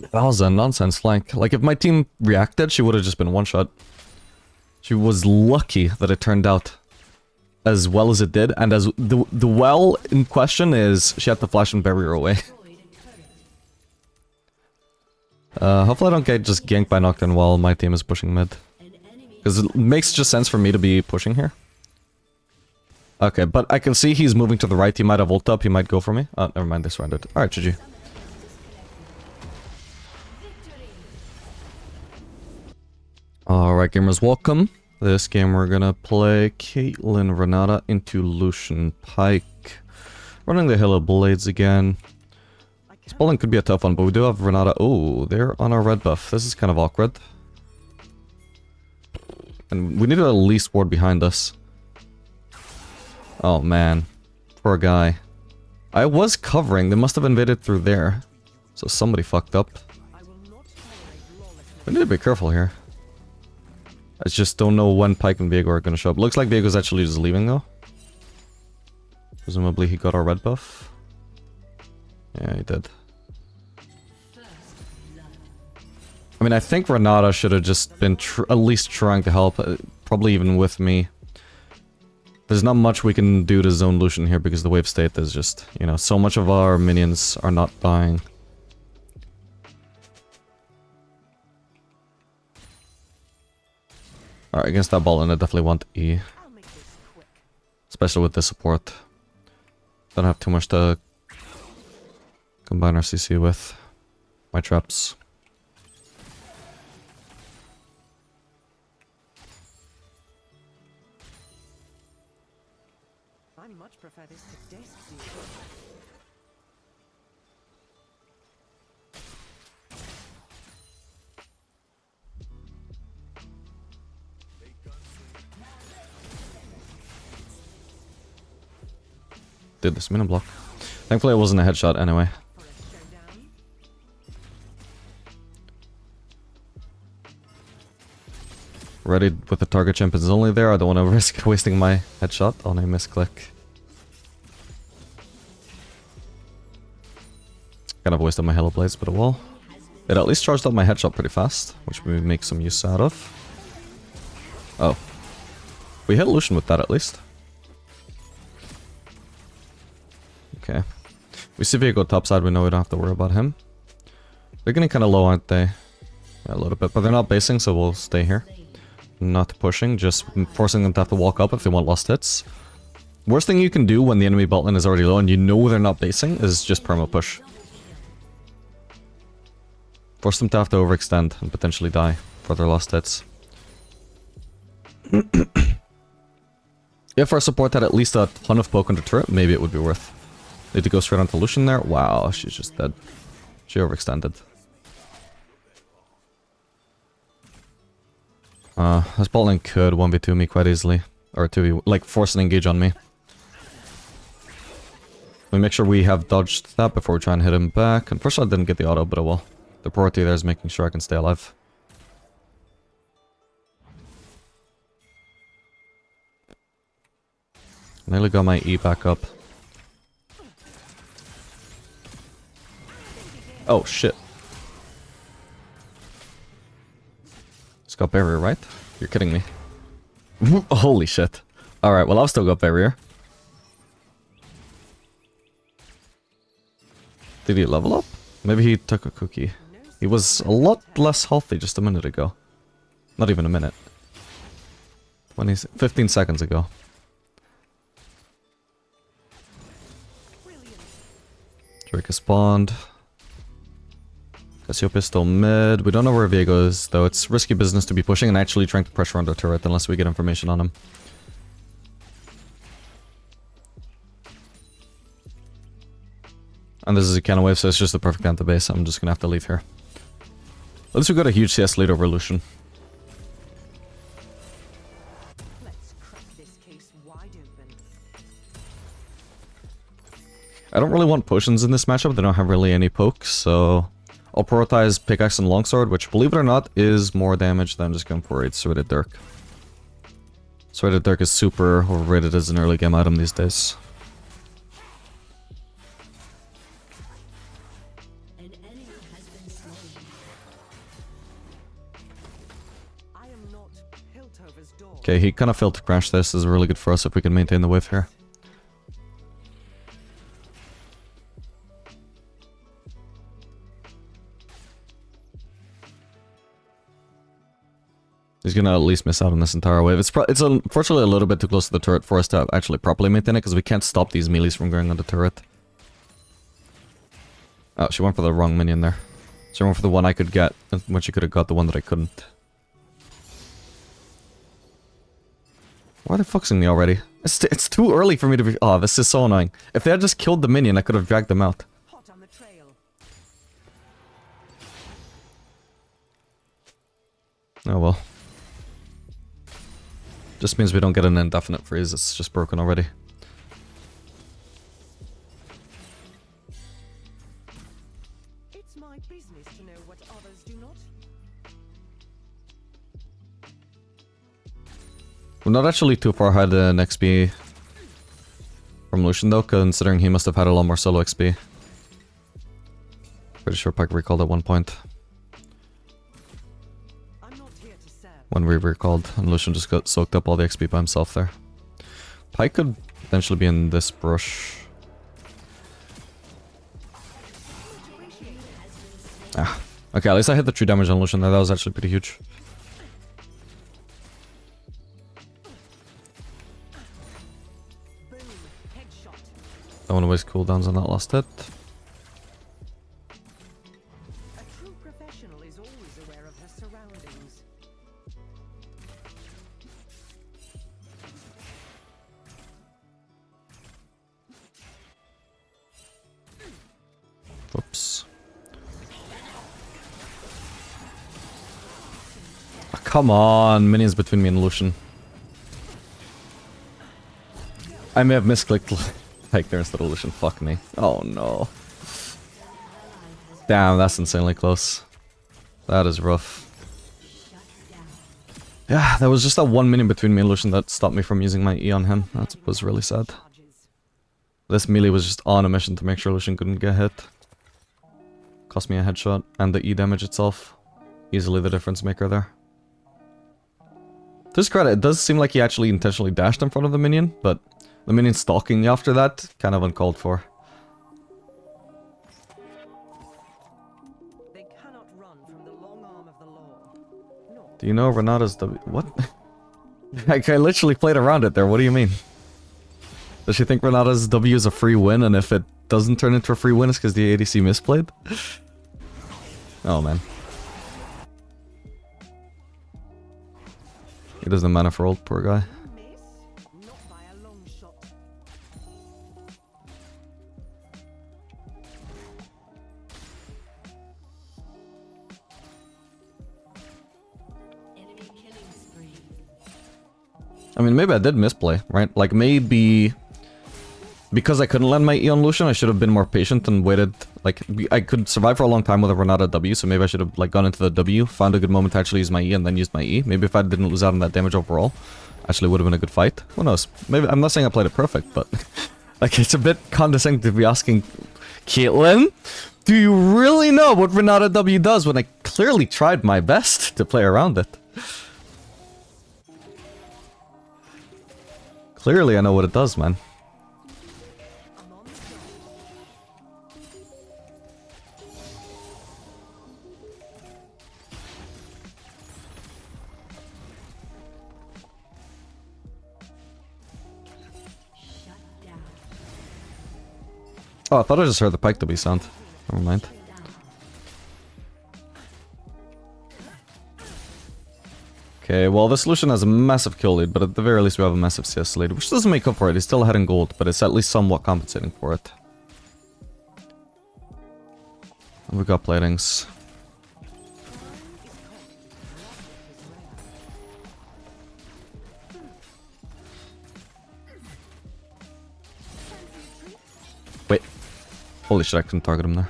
That was a nonsense flank. Like, if my team reacted, she would have just been one-shot. She was lucky that it turned out as well as it did, and as the well in question is she had to flash and barrier away. Hopefully I don't get just ganked by Nocturne while my team is pushing mid. Because it makes just sense for me to be pushing here. Okay, but I can see he's moving to the right. He might have ult up. He might go for me. Oh, never mind. They surrendered. Alright, GG. Alright, gamers, welcome. This game we're gonna play Caitlyn Renata into Lucian Pike. Running the Hill of Blades again. Spelling could be a tough one, but we do have Renata. Oh, they're on our red buff. This is kind of awkward. And we need to at least ward behind us. Oh man. Poor guy. I was covering. They must have invaded through there. So somebody fucked up. We need to be careful here. I just don't know when Pike and Viego are gonna show up. Looks like Viego's actually just leaving though. Presumably he got our red buff. Yeah, he did. I mean, I think Renata should have just been at least trying to help, probably even with me. There's not much we can do to zone Lucian here because the wave state is just, you know, so much of our minions are not dying. Alright, against that ball, and I definitely want E. Especially with the support. Don't have too much to combine our CC with. My traps. I much prefer this to desk view. Did this minute block. Thankfully it wasn't a headshot anyway. Ready with the target champions only there. I don't want to risk wasting my headshot on a misclick. Kind of wasted my Hello Blades, but well. It at least charged up my headshot pretty fast, which we make some use out of. Oh. We hit Lucian with that at least. Okay. We see Viego topside, we know we don't have to worry about him. They're getting kind of low, aren't they? Yeah, a little bit, but they're not basing, so we'll stay here. Not pushing, just forcing them to have to walk up if they want lost hits. Worst thing you can do when the enemy bot lane is already low and you know they're not basing is just perma push. Force them to have to overextend and potentially die for their lost hits. If our support had at least a ton of poke on the turret, maybe it would be worth. Need to go straight onto Lucian there. Wow, she's just dead. She overextended. This bot lane could 1v2 me quite easily. Or 2v, like, force an engage on me. We make sure we have dodged that before we try and hit him back. Unfortunately, I didn't get the auto, but I will. The priority there is making sure I can stay alive. Nearly got my E back up. Oh, shit. It's got barrier, right? You're kidding me. Holy shit. Alright, well, I've still got barrier. Did he level up? Maybe he took a cookie. He was a lot less healthy just a minute ago. Not even a minute. 15 seconds ago. Drake has spawned. Cassiopeia is still mid. We don't know where Viego is, though. It's risky business to be pushing and actually trying to pressure on the turret unless we get information on him. And this is a cannon wave, so it's just the perfect anti-base. I'm just gonna have to leave here. At least we got a huge CS lead over Lucian. Let's crack this case wide open. I don't really want potions in this matchup, they don't have really any pokes, so I'll prioritize Pickaxe and Longsword, which, believe it or not, is more damage than just going for a Serrated Dirk. Serrated Dirk is super overrated as an early game item these days. An enemy has been slain. I am not Piltover's door. Okay, he kind of failed to crash this. This is really good for us if we can maintain the wave here. He's gonna at least miss out on this entire wave. It's unfortunately a little bit too close to the turret for us to actually properly maintain it, because we can't stop these melees from going on the turret. Oh, she went for the wrong minion there. She went for the one I could get, when she could have got the one that I couldn't. Why are they focusing me already? It's too early for me to be... Oh, this is so annoying. If they had just killed the minion, I could have dragged them out. Hot on the trail. Oh well. Just means we don't get an indefinite freeze, it's just broken already. It's my business to know what others do not. We're not actually too far ahead in XP from Lucian though, considering he must have had a lot more solo XP. Pretty sure Pike recalled at one point. I'm not here to serve. When we recalled, and Lucian just got soaked up all the XP by himself there. Pike could potentially be in this brush. Ah. Okay, at least I hit the true damage on Lucian there, that was actually pretty huge. Boom. Headshot. Don't want to waste cooldowns on that last hit. A true professional is always aware of her surroundings. Oops. Oh, come on, minions between me and Lucian. I may have misclicked like there instead of Lucian. Fuck me. Oh no. Damn, that's insanely close. That is rough. Yeah, there was just that one minion between me and Lucian that stopped me from using my E on him. That was really sad. Charges. This melee was just on a mission to make sure Lucian couldn't get hit. Cost me a headshot, and the E damage itself. Easily the difference maker there. To his credit, it does seem like he actually intentionally dashed in front of the minion, but the minion stalking you after that, kind of uncalled for. They cannot run from the long arm of the law. No. Do you know Renata's W? What? Like, I literally played around it there, what do you mean? Does she think Renata's W is a free win, and if it doesn't turn into a free win, it's because the ADC misplayed? Oh man. He doesn't mana for ult, poor guy. Miss? Not by a long shot. Enemy killing spree. I mean, maybe I did misplay, right? Like, maybe... Because I couldn't land my E on Lucian, I should have been more patient and waited. Like, I could survive for a long time with a Renata W, so maybe I should have, like, gone into the W, found a good moment to actually use my E, and then used my E. Maybe if I didn't lose out on that damage overall, actually would have been a good fight. Who knows? Maybe, I'm not saying I played it perfect, but... like, it's a bit condescending to be asking... Caitlyn, do you really know what Renata W does when I clearly tried my best to play around it? Clearly I know what it does, man. I'm on the job. Shut down. Oh, I thought I just heard the Pike to be sound. Never mind. Okay, well, this Lucian has a massive kill lead, but at the very least we have a massive CS lead, which doesn't make up for it. He's still ahead in gold, but it's at least somewhat compensating for it. And we got platings. Crime is Corki. Love is rare. Wait, Holy shit, I couldn't target him there.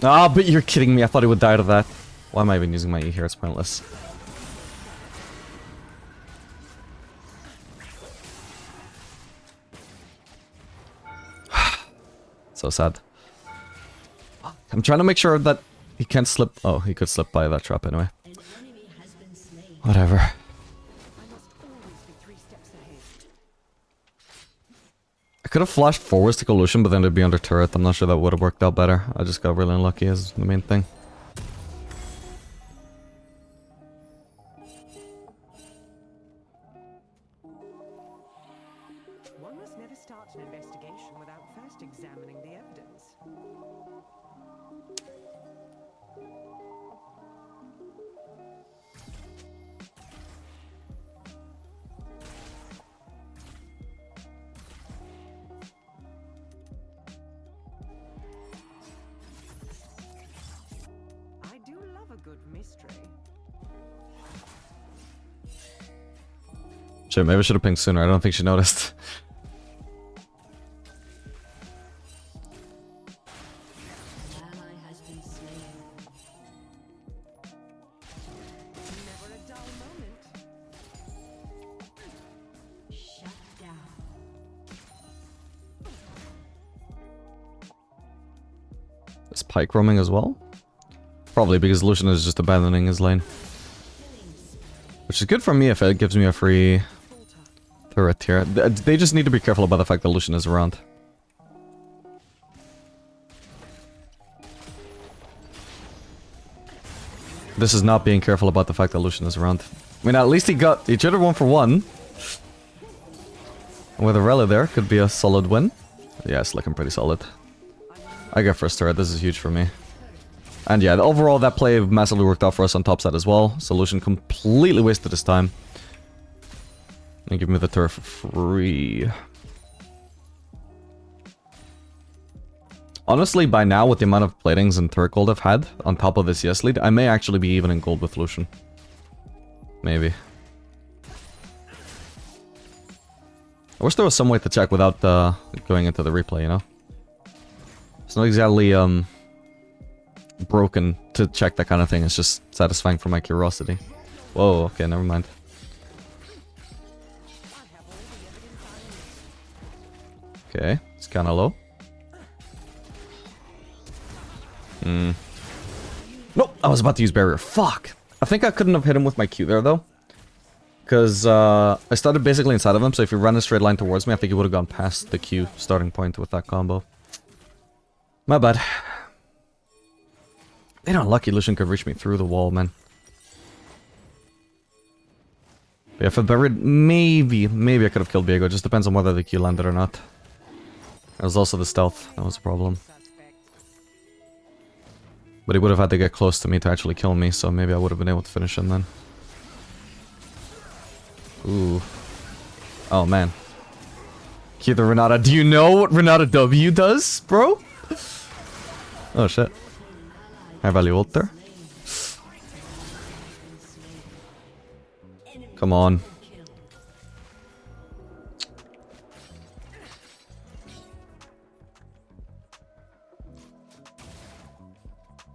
Ah, but you're kidding me. I thought he would die to that. Why am I even using my E here? It's pointless. So sad. I'm trying to make sure that he can't slip. Oh, he could slip by that trap anyway. An enemy has been slain. Whatever. I must always be 3 steps ahead. I could have flashed forwards to go Lucian, but then it'd be under turret. I'm not sure that would have worked out better. I just got really unlucky is the main thing. One must never start an investigation without first examining the evidence. I do love a good mystery. Shit, maybe I should have pinged sooner. I don't think she noticed. Ally has been slain. Never a dull moment. Shut down. Is Pike roaming as well? Probably because Lucian is just abandoning his lane. Which is good for me if it gives me a free turret here. They just need to be careful about the fact that Lucian is around. This is not being careful about the fact that Lucian is around. I mean, at least he got each other 1-for-1. And with a rally there, could be a solid win. Yeah, it's looking pretty solid. I get first turret, this is huge for me. And yeah, overall that play massively worked out for us on top side as well. So Lucian completely wasted his time. And give me the turret for free. Honestly, by now, with the amount of platings and turret gold I've had, on top of this yes lead, I may actually be even in gold with Lucian. Maybe. I wish there was some way to check without going into the replay, you know? It's not exactly broken to check that kind of thing, it's just satisfying for my curiosity. Whoa, okay, never mind. Okay, it's kinda low. Nope, I was about to use barrier. Fuck! I think I couldn't have hit him with my Q there, though. Because I started basically inside of him, so if he ran a straight line towards me, I think he would have gone past the Q starting point with that combo. My bad. Ain't unlucky Lucian could reach me through the wall, man. But yeah, if I buried, maybe I could have killed Viego. It just depends on whether the Q landed or not. There was also the stealth, that was a problem. But he would have had to get close to me to actually kill me, so maybe I would have been able to finish him then. Ooh. Oh, man. Cue the Renata. Do you know what Renata W does, bro? Oh, shit. High value ult there. Come on.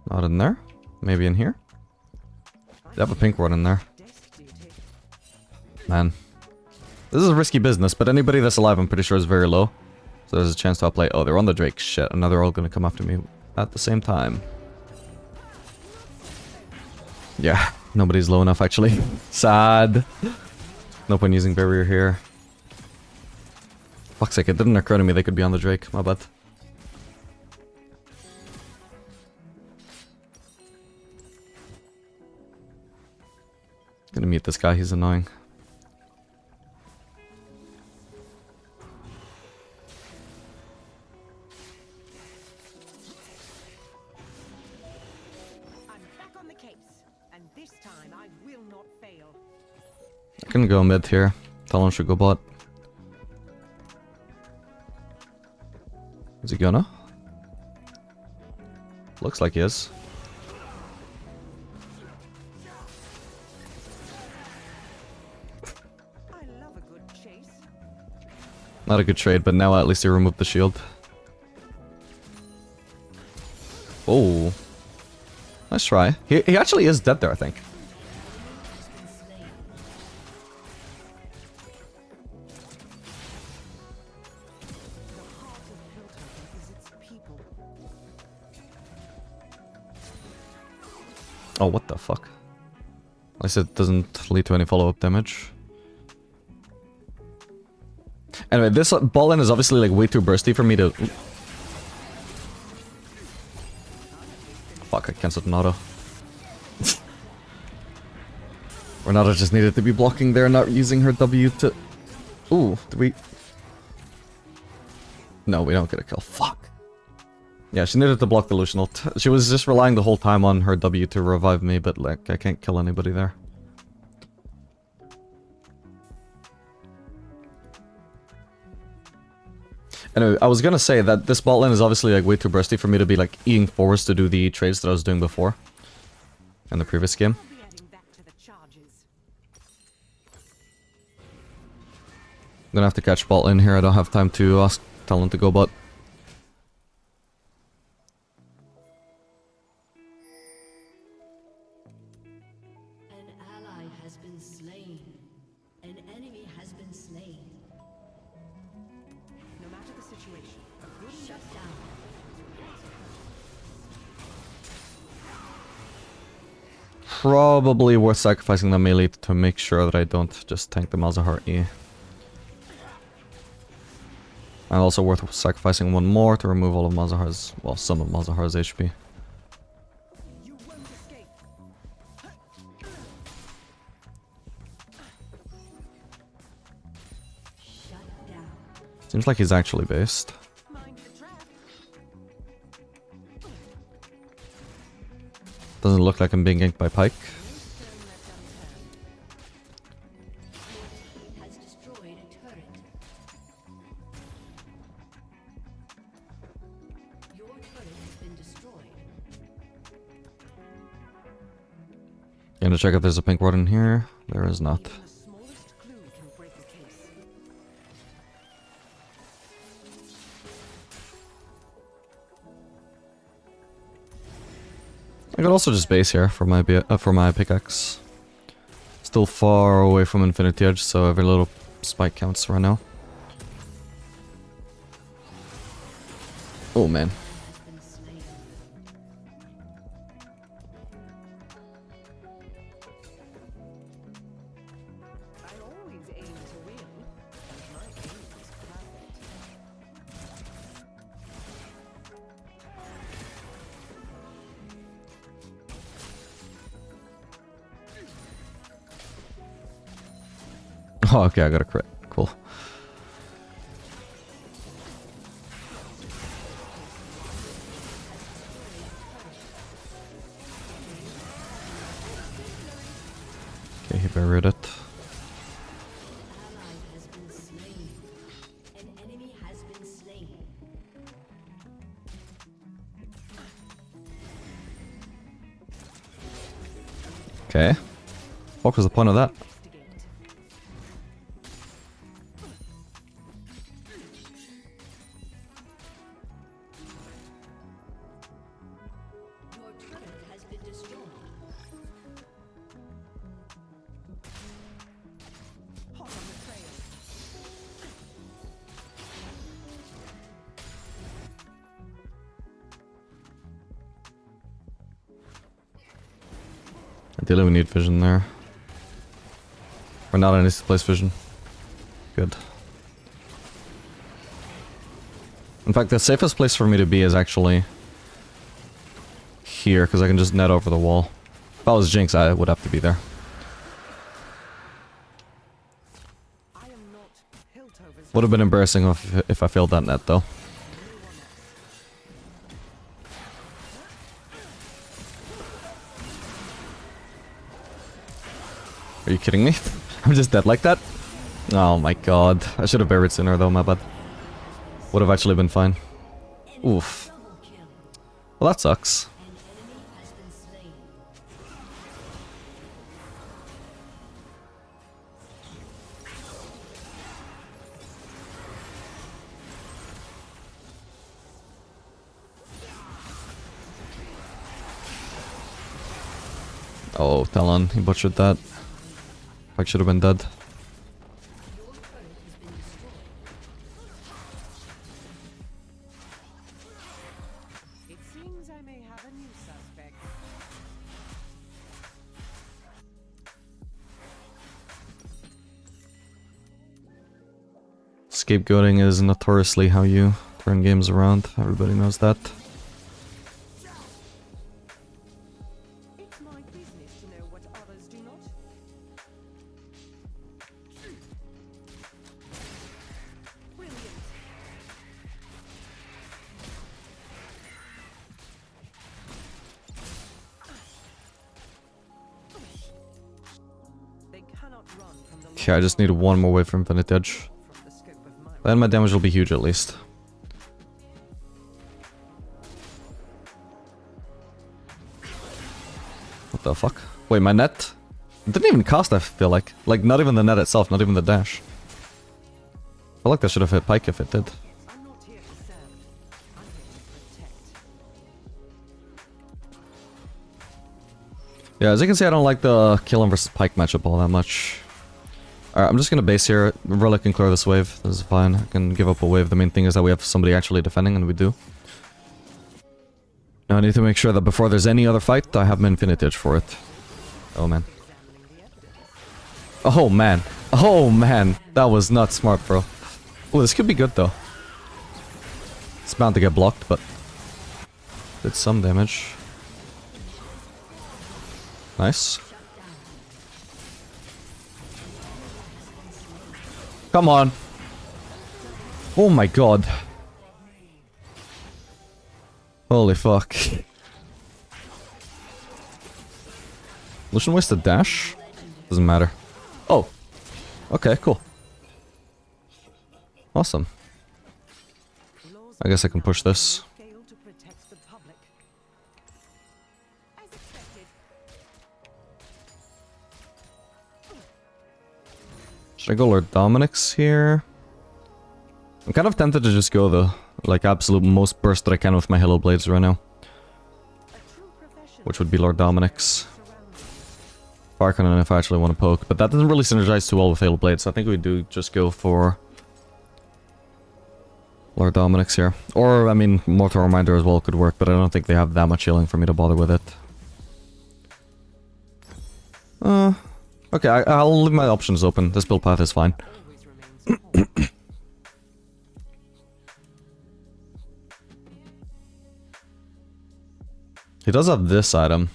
Not in there. Maybe in here. They have a pink ward in there. Man. This is a risky business, but anybody that's alive I'm pretty sure is very low. So there's a chance to outplay. Oh, they're on the Drake. Shit, and now they're all gonna come after me at the same time. Yeah, nobody's low enough actually. Sad. No point using barrier here. Fuck's sake, it didn't occur to me they could be on the Drake. My bad. Gonna meet this guy, he's annoying. I'm back on the case, and this time I will not fail. I can go mid here. Talon should go bot. Is he gonna? Looks like he is. I love a good chase. Not a good trade, but now at least he removed the shield. Oh. Nice try. He actually is dead there, I think. Oh, what the fuck? At least it doesn't lead to any follow-up damage. Anyway, this bot lane is obviously like way too bursty for me to... Fuck, I cancelled an auto. Renata just needed to be blocking there, not using her W to... Ooh, do we... No, we don't get a kill. Fuck. Yeah, she needed to block the Lucian ult. She was just relying the whole time on her W to revive me, but like, I can't kill anybody there. Anyway, I was gonna say that this bot lane is obviously like way too bursty for me to be like eating forwards to do the trades that I was doing before. In the previous game. I'm gonna have to catch bot lane here, I don't have time to ask Talon to go bot. An ally has been slain. An enemy has been slain. No matter the situation, a good Shut down. Probably worth sacrificing the melee to make sure that I don't just tank the Malzahar E. And also worth sacrificing one more to remove all of Malzahar's, well, some of Malzahar's HP. You won't escape. Shut down. Seems like he's actually based. Mind the trap. Doesn't look like I'm being ganked by Pyke. Has destroyed a turret. Your turret has been destroyed. Gonna check if there's a pink ward in here. There is not. Even the smallest clue can break a case. I could also just base here for my pickaxe. Still far away from Infinity Edge, so every little spike counts right now. Oh man. Has been slain. I always aim to win, and my aim is perfect. Oh, okay, I got a crit. Cool. Okay, he buried it. Ally has been slain. An enemy has been slain. Okay. What was the point of that? Investigate. Your turret has been destroyed. Hot on the trail. Ideally we need vision there. Or not, I need to place vision. Good. In fact, the safest place for me to be is actually here, because I can just net over the wall. If I was Jinx, I would have to be there. I am not Piltover's. Would have been embarrassing if I failed that net, though. Are you kidding me? I'm just dead like that? Oh my god. I should have buried sooner though, my bad. Would have actually been fine. Oof. Double kill. Well, that sucks. An enemy has been slain. Oh, Talon, he butchered that. I should have been dead. It seems I may have a new suspect. Scapegoating is notoriously how you turn games around. Everybody knows that. It's my business to know what others do not. Brilliant. They cannot run from the Okay, I just need one more wave for Infinite Edge. from the scope of my Then my damage will be huge at least. What the fuck? Wait, my net? It didn't even cast, I feel like. Like, not even the net itself, not even the dash. I feel like that should have hit Pike if it did. I'm not here to serve. I'm here to protect. Yeah, as you can see, I don't like the Kill'em versus Pike matchup all that much. Alright, I'm just gonna base here. Relic can clear this wave. This is fine. I can give up a wave. The main thing is that we have somebody actually defending, and we do. Now I need to make sure that before there's any other fight, I have my Infinite Edge for it. Oh man. Oh man. Oh man. That was not smart, bro. Oh, this could be good though. It's bound to get blocked, but did some damage. Nice. Come on. Oh my god. Holy fuck. Lucian wasted dash? Doesn't matter. Oh. Okay, cool. Awesome. I guess I can push this. Fail to protect the public. As expected. Should I go Lord Dominic's here? I'm kind of tempted to just go the, like, absolute most burst that I can with my Halo Blades right now. A true professional Which would be Lord Dominic's. surroundings. Arcane if I actually want to poke. But that doesn't really synergize too well with Halo Blades, so I think we do just go for Lord Dominic's here. Or, I mean, Mortal Reminder as well could work, but I don't think they have that much healing for me to bother with it. Okay, I'll leave my options open. This build path is fine. Always remains whole. He does have this item.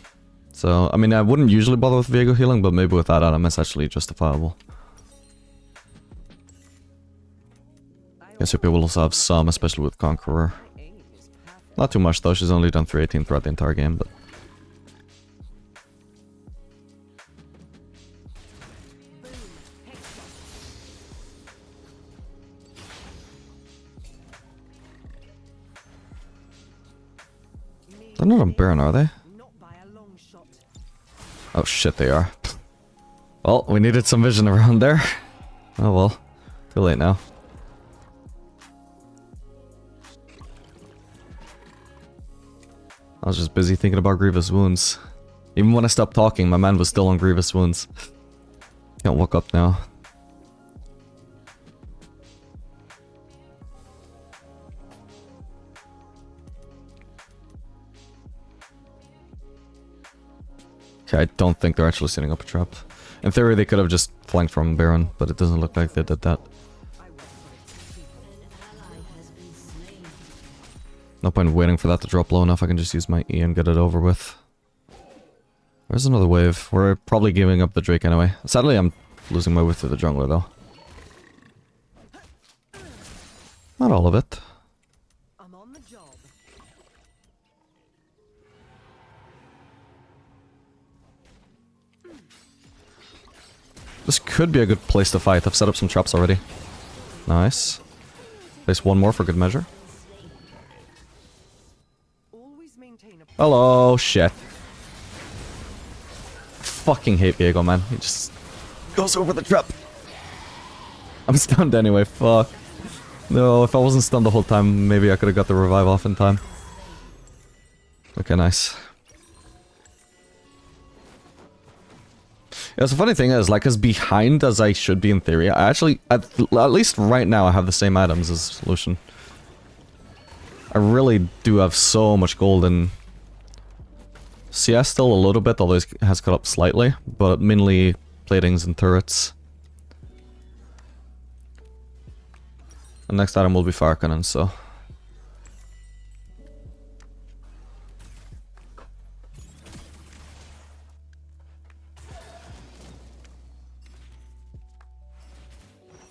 So, I mean, I wouldn't usually bother with Viego healing, but maybe with that item it's actually justifiable. Guess Yuppie will also have some, especially with Conqueror. Aim is perfect. Not too much though, she's only done 318 throughout the entire game, but... They're not on Baron, are they? Not by a long shot. Oh shit, they are. Well, we needed some vision around there. Oh well. Too late now. I was just busy thinking about Grievous Wounds. Even when I stopped talking, my mind was still on Grievous Wounds. Can't walk up now. Okay, I don't think they're actually setting up a trap. In theory, they could have just flanked from Baron, but it doesn't look like they did that. I went for it. An ally has been slain. No point in waiting for that to drop low enough. I can just use my E and get it over with. There's another wave. We're probably giving up the Drake anyway. Sadly, I'm losing my way through the jungler, though. Not all of it. I'm on the job. This could be a good place to fight. I've set up some traps already. Nice. Place one more for good measure. Always maintain a Hello, shit. Fucking hate Viego, man. He just goes over the trap. I'm stunned anyway, fuck. No, if I wasn't stunned the whole time, maybe I could have got the revive off in time. Okay, nice. Yeah, so the funny thing is, like, as behind as I should be in theory, I actually, at least right now, I have the same items as Lucian. I really do have so much gold, and CS still a little bit, although it has cut up slightly, but mainly platings and turrets. The next item will be fire cannon, so...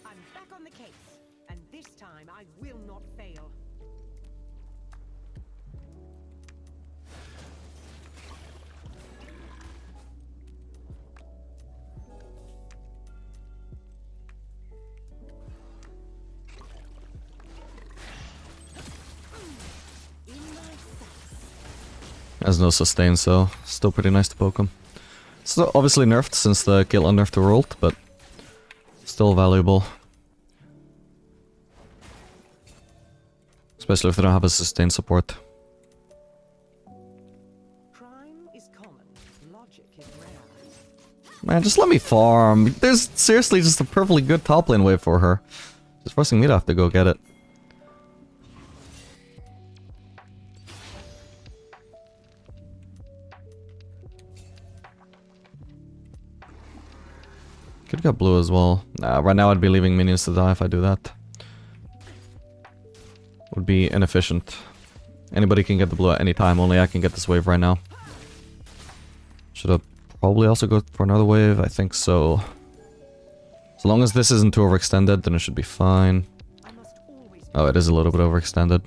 I'm back on the case, and this time I will not fail. Has no sustain, so still pretty nice to poke him. Still obviously nerfed since the Caitlyn nerfed her ult, but still valuable. Especially if they don't have a sustain support. Crime is common, logic is rare. Man, just let me farm. There's seriously just a perfectly good top lane wave for her. Just forcing me to have to go get it. Could get blue as well. Nah, right now I'd be leaving minions to die if I do that. Would be inefficient. Anybody can get the blue at any time, only I can get this wave right now. Should have probably also go for another wave, I think so. As long as this isn't too overextended, then it should be fine. Oh, it is a little bit overextended.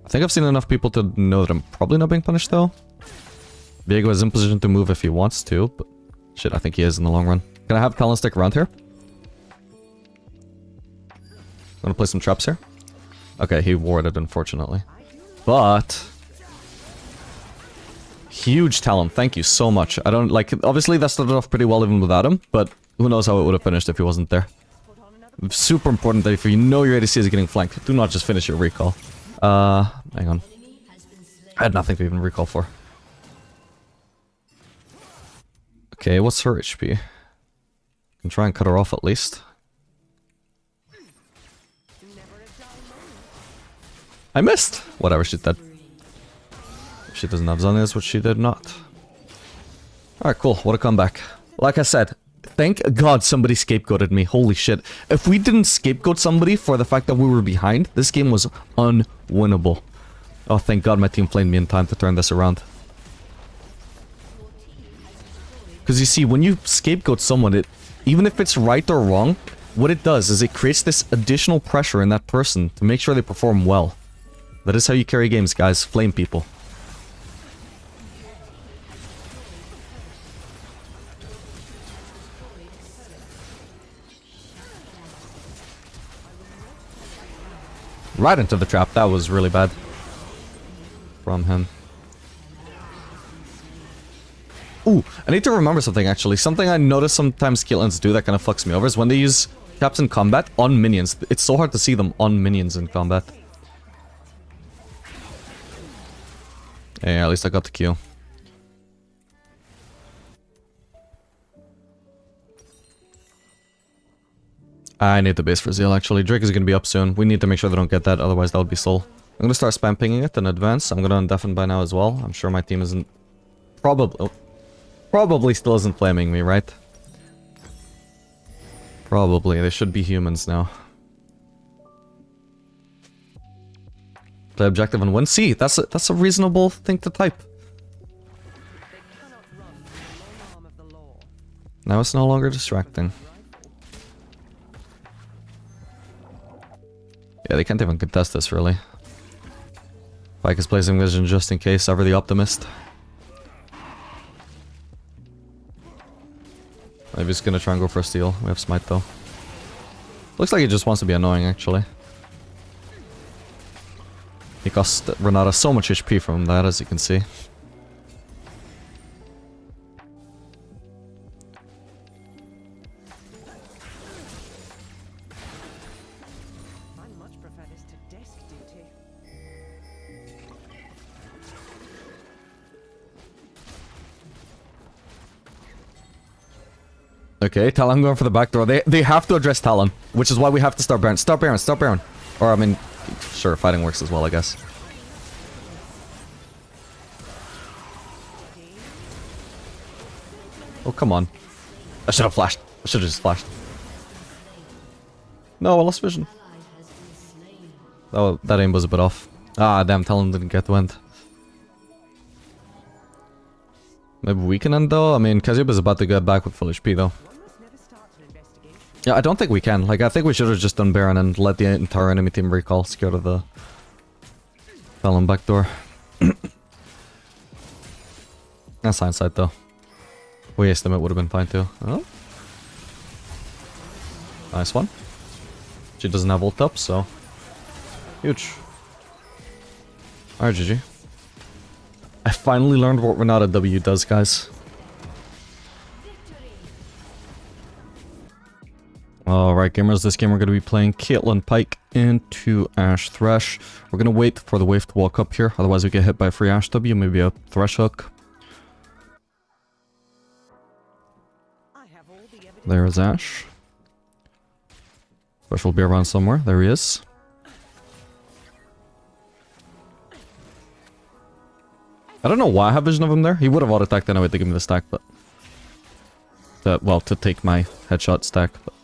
I think I've seen enough people to know that I'm probably not being punished though. Viego is in position to move if he wants to, but shit, I think he is in the long run. Can I have Talon stick around here? I'm gonna play some traps here. Okay, he warded, unfortunately. But... huge Talon, thank you so much. I don't, like, obviously that started off pretty well even without him, but who knows how it would have finished if he wasn't there. Super important that if you know your ADC is getting flanked, do not just finish your recall. Hang on. I had nothing to even recall for. Okay, what's her HP? Can try and cut her off at least. I missed! Whatever, she did. She doesn't have Xayah's, which she did not. Alright, cool. What a comeback. Like I said, thank God somebody scapegoated me. Holy shit. If we didn't scapegoat somebody for the fact that we were behind, this game was unwinnable. Oh, thank God my team flamed me in time to turn this around. Because you see, when you scapegoat someone, even if it's right or wrong, what it does is it creates this additional pressure in that person to make sure they perform well. That is how you carry games, guys. Flame people. Right into the trap. That was really bad. From him. Ooh, I need to remember something actually. Something I notice sometimes Caitlyn's do that kind of fucks me over is when they use traps in combat on minions. It's so hard to see them on minions in combat. Yeah, at least I got the Q. I need the base for Zeal actually. Drake is going to be up soon. We need to make sure they don't get that, otherwise that would be soul. I'm going to start spam pinging it in advance. I'm going to undeafen by now as well. I'm sure my team isn't... Probably still isn't flaming me, right? Probably. They should be humans now. Play objective and win. See, that's a reasonable thing to type. Now it's no longer distracting. Yeah, they can't even contest this, really. Pyke is placing vision just in case, ever the optimist. Maybe he's gonna try and go for a steal. We have smite, though. Looks like he just wants to be annoying, actually. He cost Renata so much HP from that, as you can see. Okay, Talon going for the back door. They have to address Talon, which is why we have to start Baron. Start Baron, start Baron. Or, I mean, sure, fighting works as well, I guess. Oh, come on. I should have flashed. I should have just flashed. No, I lost vision. Oh, that aim was a bit off. Ah, damn, Talon didn't get the wind. Maybe we can end though? I mean, Kazuba's about to get back with full HP though. Yeah, I don't think we can. Like, I think we should have just done Baron and let the entire enemy team recall, scared of the Talon backdoor. That's hindsight though. We estimate would have been fine too. Oh. Nice one. She doesn't have ult up, so... Huge. Alright, GG. I finally learned what Renata W does, guys. Alright, gamers, this game we're going to be playing Caitlyn Pyke into Ashe Thresh. We're going to wait for the wave to walk up here, otherwise we get hit by a free Ashe W, maybe a Thresh hook. There is Ashe. Thresh will be around somewhere, there he is. I don't know why I have vision of him there. He would have auto-attacked anyway to give me the stack, but... well, to take my headshot stack, but...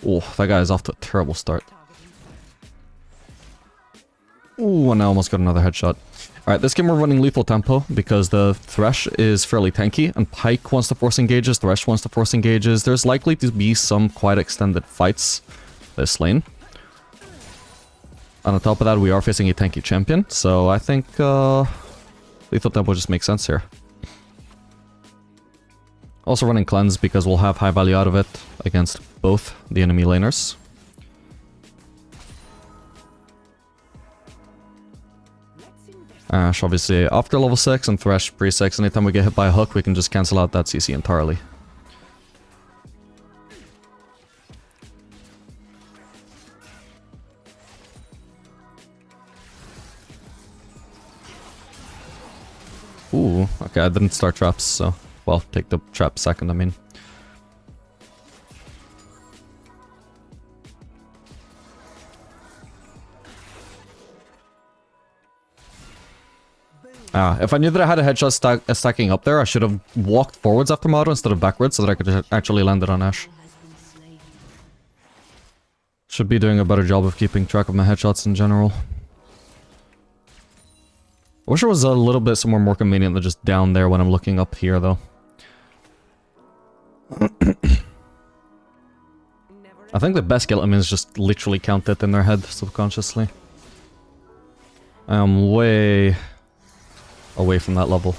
Oh, that guy is off to a terrible start. Ooh, and I almost got another headshot. Alright, this game we're running lethal tempo, because the Thresh is fairly tanky, and Pyke wants to force engages, Thresh wants to force engages. There's likely to be some quite extended fights this lane. And on top of that, we are facing a tanky champion, so I think lethal tempo just makes sense here. Also running cleanse because we'll have high value out of it against both the enemy laners. Ashe obviously after level 6 and Thresh pre-6. Anytime we get hit by a hook, we can just cancel out that CC entirely. Ooh, okay, I didn't start traps, so... Well, take the trap second, I mean. If I knew that I had a headshot stacking up there, I should have walked forwards after Mado instead of backwards so that I could actually land it on Ashe. Should be doing a better job of keeping track of my headshots in general. I wish it was a little bit somewhere more convenient than just down there when I'm looking up here, though. I think the best Caitlyn is just literally count it in their head subconsciously. I am way away from that level.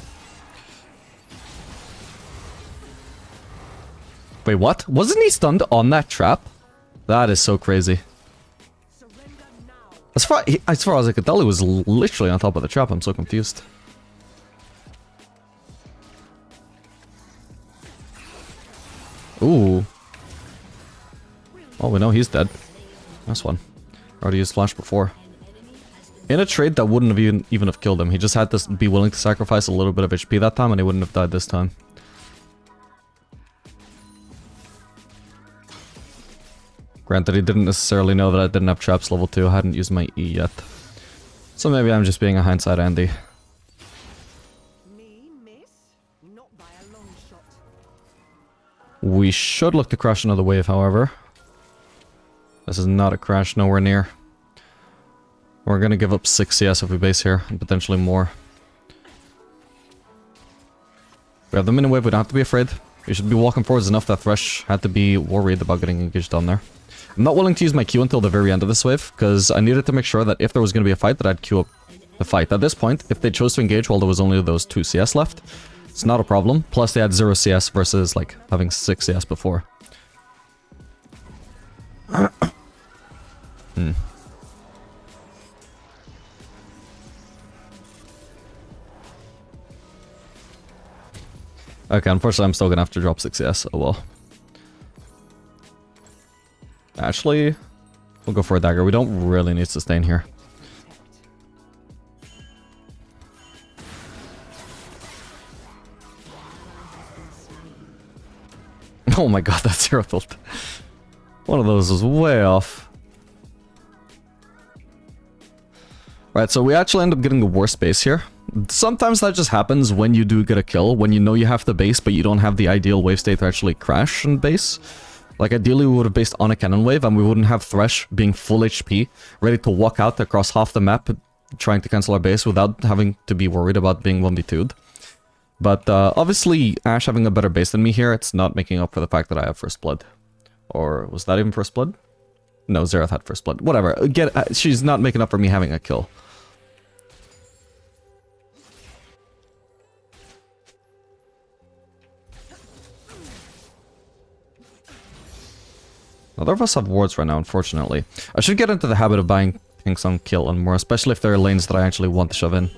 Wait, what? Wasn't he stunned on that trap? That is so crazy. As far as I could tell, he was literally on top of the trap. I'm so confused. Ooh. Oh, we know he's dead. Nice one. Already used flash before. In a trade that wouldn't have even have killed him. He just had to be willing to sacrifice a little bit of HP that time and he wouldn't have died this time. Granted, he didn't necessarily know that I didn't have traps level 2. I hadn't used my E yet. So maybe I'm just being a hindsight Andy. We should look to crash another wave, however. This is not a crash, nowhere near. We're gonna give up 6 CS if we base here, and potentially more. We have the mini wave, we don't have to be afraid. We should be walking forwards enough that Thresh had to be worried about getting engaged down there. I'm not willing to use my Q until the very end of this wave, because I needed to make sure that if there was going to be a fight, that I'd queue up the fight. At this point, if they chose to engage while there was only those 2 CS left, it's not a problem. Plus, they had 0 CS versus, like, having 6 CS before. Okay, unfortunately, I'm still gonna have to drop 6 CS. Oh well. Actually, we'll go for a dagger. We don't really need sustain here. Oh my god, that's zero ult. One of those was way off. Right, so we actually end up getting the worst base here. Sometimes that just happens when you do get a kill, when you know you have the base, but you don't have the ideal wave state to actually crash and base. Like, ideally, we would have based on a cannon wave, and we wouldn't have Thresh being full HP, ready to walk out across half the map, trying to cancel our base without having to be worried about being 1v2'd. But, obviously, Ashe having a better base than me here, it's not making up for the fact that I have First Blood. Or, was that even First Blood? No, Xayah had First Blood. Whatever, she's not making up for me having a kill. Neither of us have wards right now, unfortunately. I should get into the habit of buying things on kill and more, especially if there are lanes that I actually want to shove in.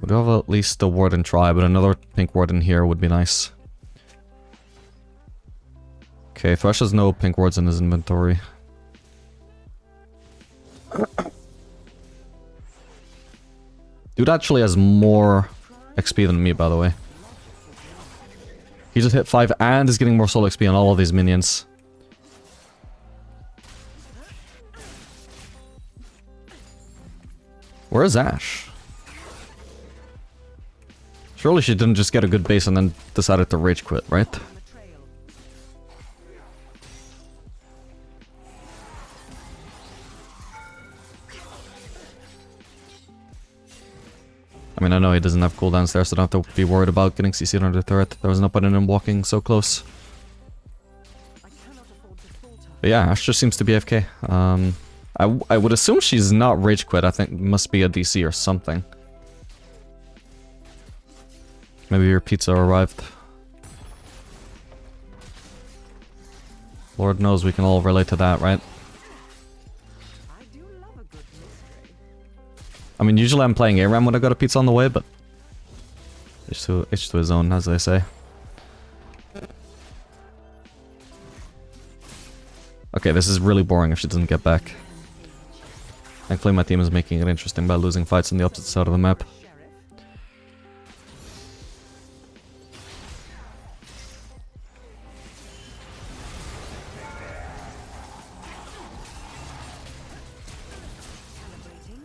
We do have at least a ward in try, but another pink ward in here would be nice. Okay, Thresh has no pink wards in his inventory. Dude actually has more XP than me, by the way. He just hit 5 and is getting more soul XP on all of these minions. Where is Ashe? Surely she didn't just get a good base and then decided to rage quit, right? I mean, I know he doesn't have cooldowns there, so I don't have to be worried about getting CC'd under the turret. There was no point in him walking so close. But yeah, Ashe just seems to be AFK. I would assume she's not rage quit. I think it must be a DC or something. Maybe your pizza arrived. Lord knows we can all relate to that, right? I mean, usually I'm playing ARAM when I got a pizza on the way, but each to his own, as they say. Okay, this is really boring if she doesn't get back. Thankfully my team is making it interesting by losing fights on the opposite side of the map.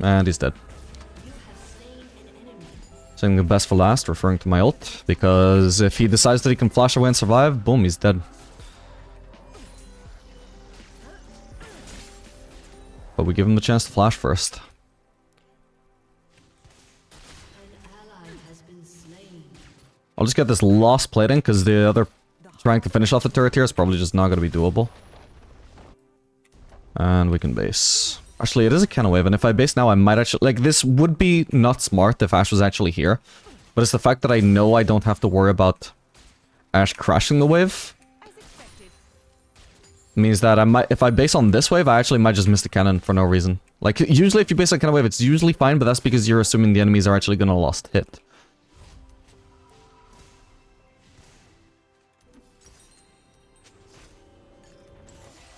And he's dead. Saying the best for last, referring to my ult, because if he decides that he can flash away and survive, boom, he's dead. But we give him the chance to flash first. I'll just get this lost plating, because the other trying to finish off the turret here is probably just not going to be doable. And we can base. Actually, it is a cannon wave, and if I base now, I might actually... Like, this would be not smart if Ashe was actually here. But it's the fact that I know I don't have to worry about Ashe crashing the wave. Means that I might... If I base on this wave, I actually might just miss the cannon for no reason. Like, usually if you base on cannon wave, it's usually fine, but that's because you're assuming the enemies are actually gonna lost hit.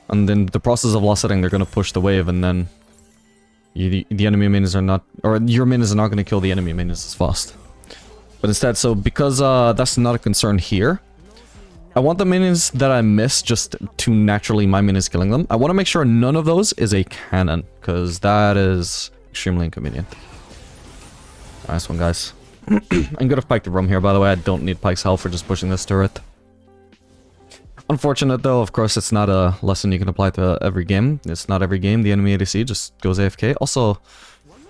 And in the process of lost hitting, they're gonna push the wave, and then the enemy minions are not... Or your minions are not gonna kill the enemy minions as fast. But instead, so because that's not a concern here, I want the minions that I miss just to naturally my minions killing them. I want to make sure none of those is a cannon, because that is extremely inconvenient. Nice one, guys. I'm gonna Pike the room here, by the way. I don't need Pike's help for just pushing this turret. Unfortunate though, of course, it's not a lesson you can apply to every game. It's not every game the enemy ADC just goes AFK. Also,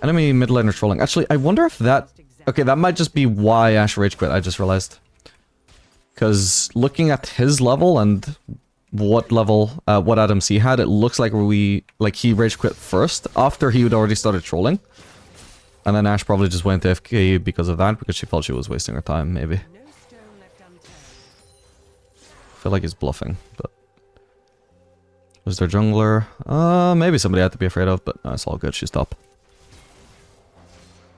enemy mid laner trolling. Actually, I wonder if that... Okay, that might just be why Ashe rage quit, I just realized. Because looking at his level and what level, what Adams he had, it looks like he rage quit first, after he had already started trolling. And then Ashe probably just went AFK because of that, because she felt she was wasting her time, maybe. I feel like he's bluffing, but... Was there jungler? Maybe somebody I had to be afraid of, but no, it's all good, she's top.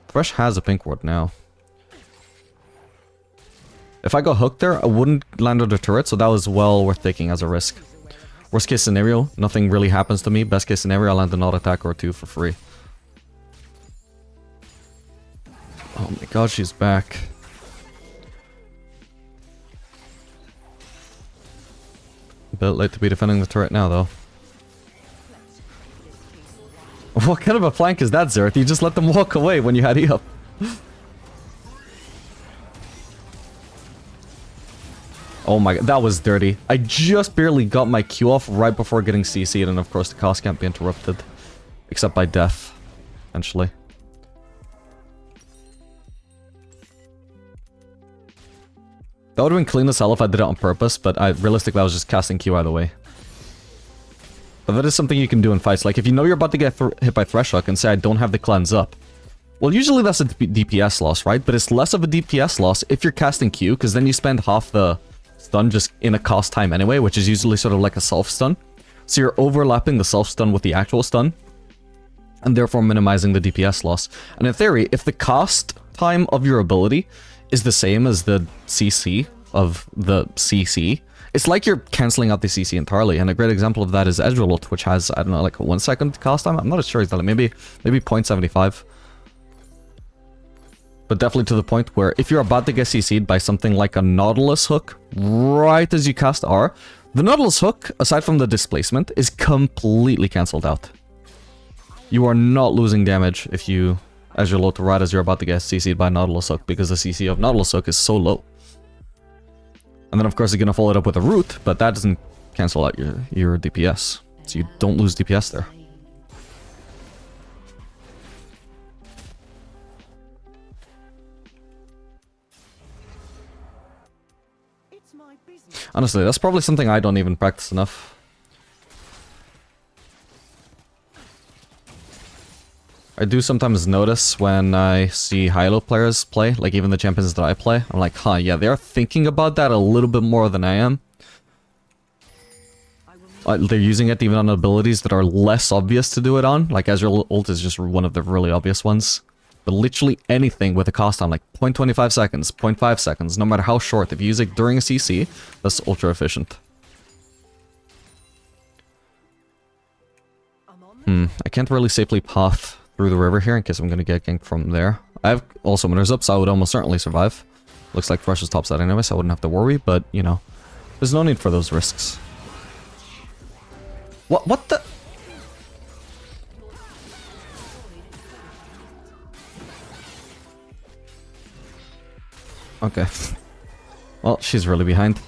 Thresh has a pink ward now. If I got hooked there, I wouldn't land on the turret, so that was well worth taking as a risk. Worst case scenario, nothing really happens to me. Best case scenario, I land an auto attack or two for free. Oh my god, she's back. bit late to be defending the turret now, though. What kind of a flank is that, Xerath? You just let them walk away when you had E up. Oh my god, that was dirty. I just barely got my Q off right before getting CC'd, and of course the cost can't be interrupted. Except by death, eventually. That would have been clean as hell if I did it on purpose, but realistically I was just casting Q either way. But that is something you can do in fights. Like, if you know you're about to get hit by Thresh Hook and say, I don't have the cleanse up. Well, usually that's a DPS loss, right? But it's less of a DPS loss if you're casting Q, because then you spend half the stun just in a cost time anyway, which is usually sort of like a self-stun. So you're overlapping the self-stun with the actual stun, and therefore minimizing the DPS loss. And in theory, if the cost time of your ability is the same as the CC of the CC, it's like you're cancelling out the CC entirely, and a great example of that is Ezreal, which has, I don't know, like a 1 second cost time? I'm not sure exactly, maybe 0.75. But definitely to the point where if you're about to get CC'd by something like a Nautilus hook, right as you cast R, the Nautilus hook, aside from the displacement, is completely cancelled out. You are not losing damage if you Ezreal right as you're about to get CC'd by Nautilus hook, because the CC of Nautilus hook is so low. And then of course you're gonna follow it up with a root, but that doesn't cancel out your DPS. So you don't lose DPS there. Honestly, that's probably something I don't even practice enough. I do sometimes notice when I see high-low players play, like even the champions that I play, I'm like, huh, yeah, they're thinking about that a little bit more than I am. They're using it even on abilities that are less obvious to do it on, like Ezreal ult is just one of the really obvious ones. But literally anything with a cost on like 0.25 seconds, 0.5 seconds, no matter how short, if you use it during a CC, that's ultra efficient. I can't really safely path through the river here in case I'm going to get ganked from there. I have all summoners up, so I would almost certainly survive. Looks like Thresh is topside anyway, so I wouldn't have to worry, but, you know, there's no need for those risks. What the? Okay. Well, she's really behind.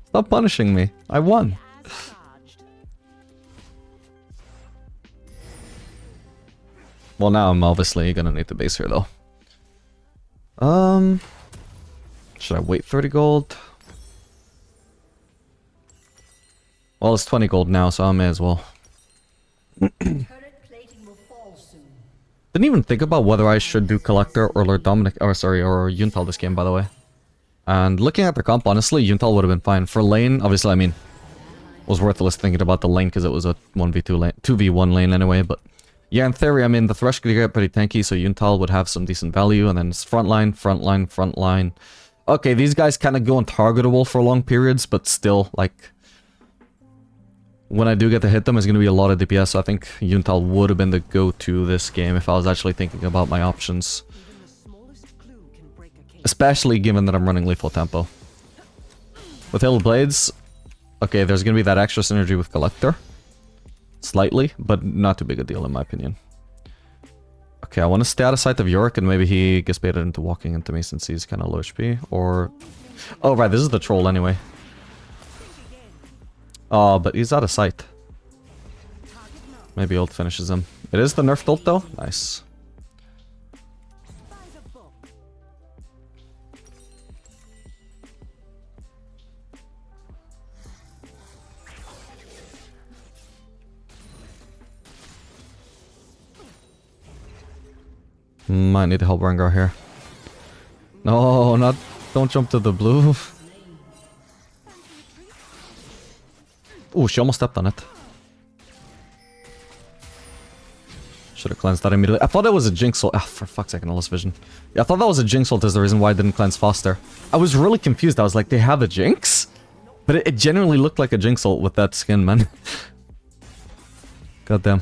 Stop punishing me. I won. Well, now I'm obviously gonna need the base here, though. Should I wait 30 gold? Well, it's 20 gold now, so I may as well. Didn't even think about whether I should do Collector or Lord Dominic, or sorry, or Yuntal this game, by the way. And looking at their comp, honestly, Yuntal would have been fine. For lane, obviously, I mean, it was worthless thinking about the lane because it was a 1v2 lane, 2v1 lane anyway, but yeah, in theory, I mean, the Thresh could get pretty tanky, so Yuntal would have some decent value, and then it's front line, front line, front line. Okay, these guys kind of go untargetable for long periods, but still, like, when I do get to hit them, it's going to be a lot of DPS, so I think Yuntal would have been the go-to this game if I was actually thinking about my options. Especially given that I'm running lethal tempo. With Hill Blades, okay, there's going to be that extra synergy with Collector. Slightly, but not too big a deal in my opinion. Okay, I want to stay out of sight of Yorick, and maybe he gets baited into walking into me since he's kind of low HP, or... Oh, right, this is the troll anyway. Oh, but he's out of sight. Maybe ult finishes him. It is the nerfed ult though? Nice. Might need to help Rengar here. No, not... Don't jump to the blue. Ooh, she almost stepped on it. Should have cleansed that immediately. I thought it was a Jinx ult. Ah, for fuck's sake, I lost vision. Yeah, I thought that was a Jinx ult is the reason why I didn't cleanse faster. I was really confused. I was like, they have a Jinx? But it genuinely looked like a Jinx ult with that skin, man. Goddamn.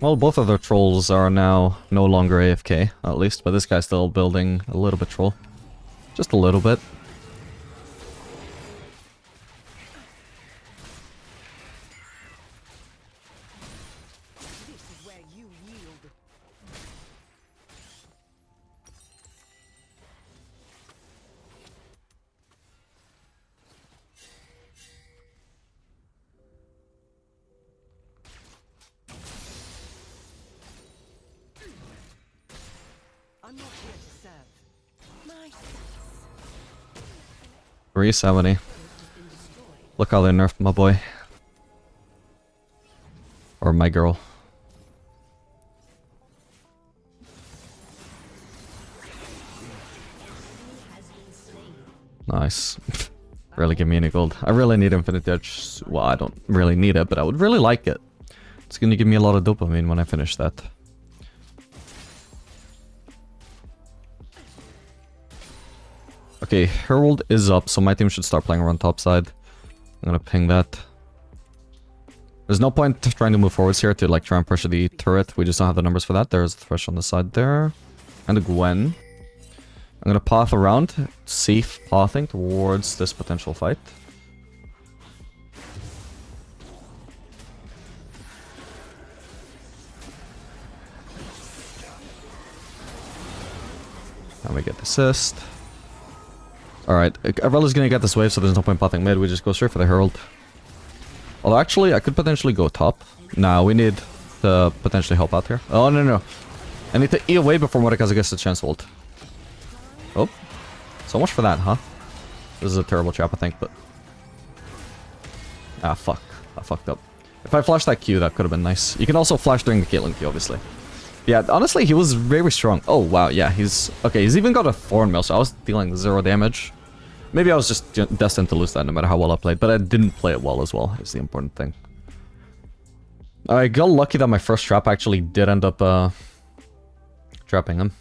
Well, both of their trolls are now no longer AFK, at least, but this guy's still building a little bit troll. Just a little bit. This is where you yield. I'm not here to serve. My 370. Look how they nerfed my boy. Or my girl. Nice. Really give me any gold. I really need Infinite Edge. Well, I don't really need it, but I would really like it. It's gonna give me a lot of dopamine when I finish that. Okay, Herald is up, so my team should start playing around top side. I'm gonna ping that. There's no point trying to move forwards here to like try and pressure the turret. We just don't have the numbers for that. There's a Thresh on the side there. And a Gwen. I'm gonna path around, safe pathing towards this potential fight. And we get the assist. Alright, Arella's gonna get this wave, so there's no point pathing mid. We just go straight for the Herald. Although actually, I could potentially go top. Nah, we need to potentially help out here. Oh, no. I need to E away before Mordekaiser gets the chance to ult. Oh. So much for that, huh? This is a terrible trap, I think, but... Ah, fuck. I fucked up. If I flashed that Q, that could have been nice. You can also flash during the Caitlyn Q, obviously. Yeah, honestly, he was very strong. Oh, wow, yeah, he's... Okay, he's even got a Thorn Mail, so I was dealing 0 damage. Maybe I was just destined to lose that no matter how well I played, but I didn't play it well as well, is the important thing. I got lucky that my first trap actually did end up, trapping him.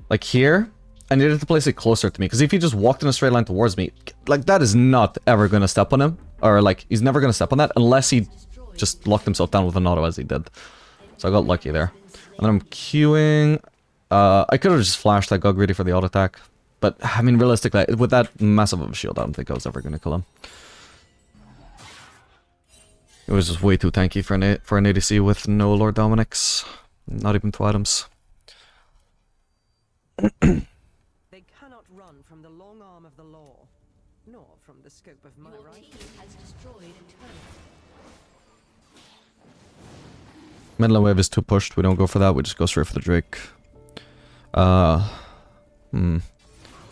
Like here, I needed to place it closer to me, because if he just walked in a straight line towards me, like, that is not ever going to step on him. Or, like, he's never going to step on that, unless he just locked himself down with an auto as he did. So I got lucky there. And then I'm queuing. I could have just flashed that, got greedy for the auto attack. But, I mean, realistically, with that massive of a shield, I don't think I was ever going to kill him. It was just way too tanky for an ADC with no Lord Dominic's. Not even 2 items. They cannot run from the long arm of the law, nor from the scope of my right. Mid lane wave is too pushed. We don't go for that. We just go straight for the Drake.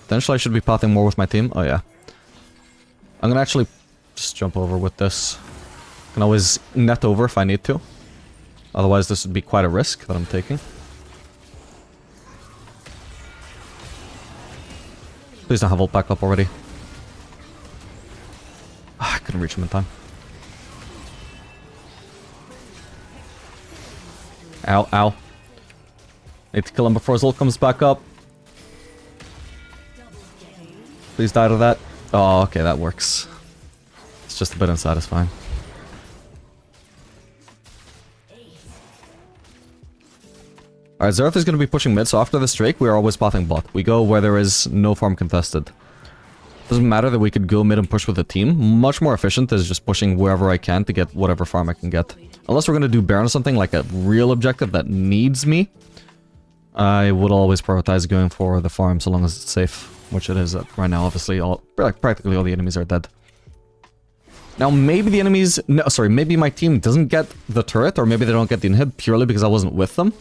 Potentially I should be pathing more with my team. Oh yeah. I'm gonna actually just jump over with this. Can always net over if I need to. Otherwise this would be quite a risk that I'm taking. Please don't have ult back up already. I couldn't reach him in time. Ow, ow. Need to kill him before his ult comes back up. Please die to that. Oh, okay, that works. It's just a bit unsatisfying. Alright, Xerath is going to be pushing mid, so after this Drake, we are always pathing bot. We go where there is no farm contested. Doesn't matter that we could go mid and push with a team. Much more efficient is just pushing wherever I can to get whatever farm I can get. Unless we're going to do Baron or something, like a real objective that needs me, I would always prioritize going for the farm so long as it's safe. Which it is right now, obviously. Practically all the enemies are dead. Now, maybe the enemies... No, sorry, maybe my team doesn't get the turret, or maybe they don't get the inhib purely because I wasn't with them.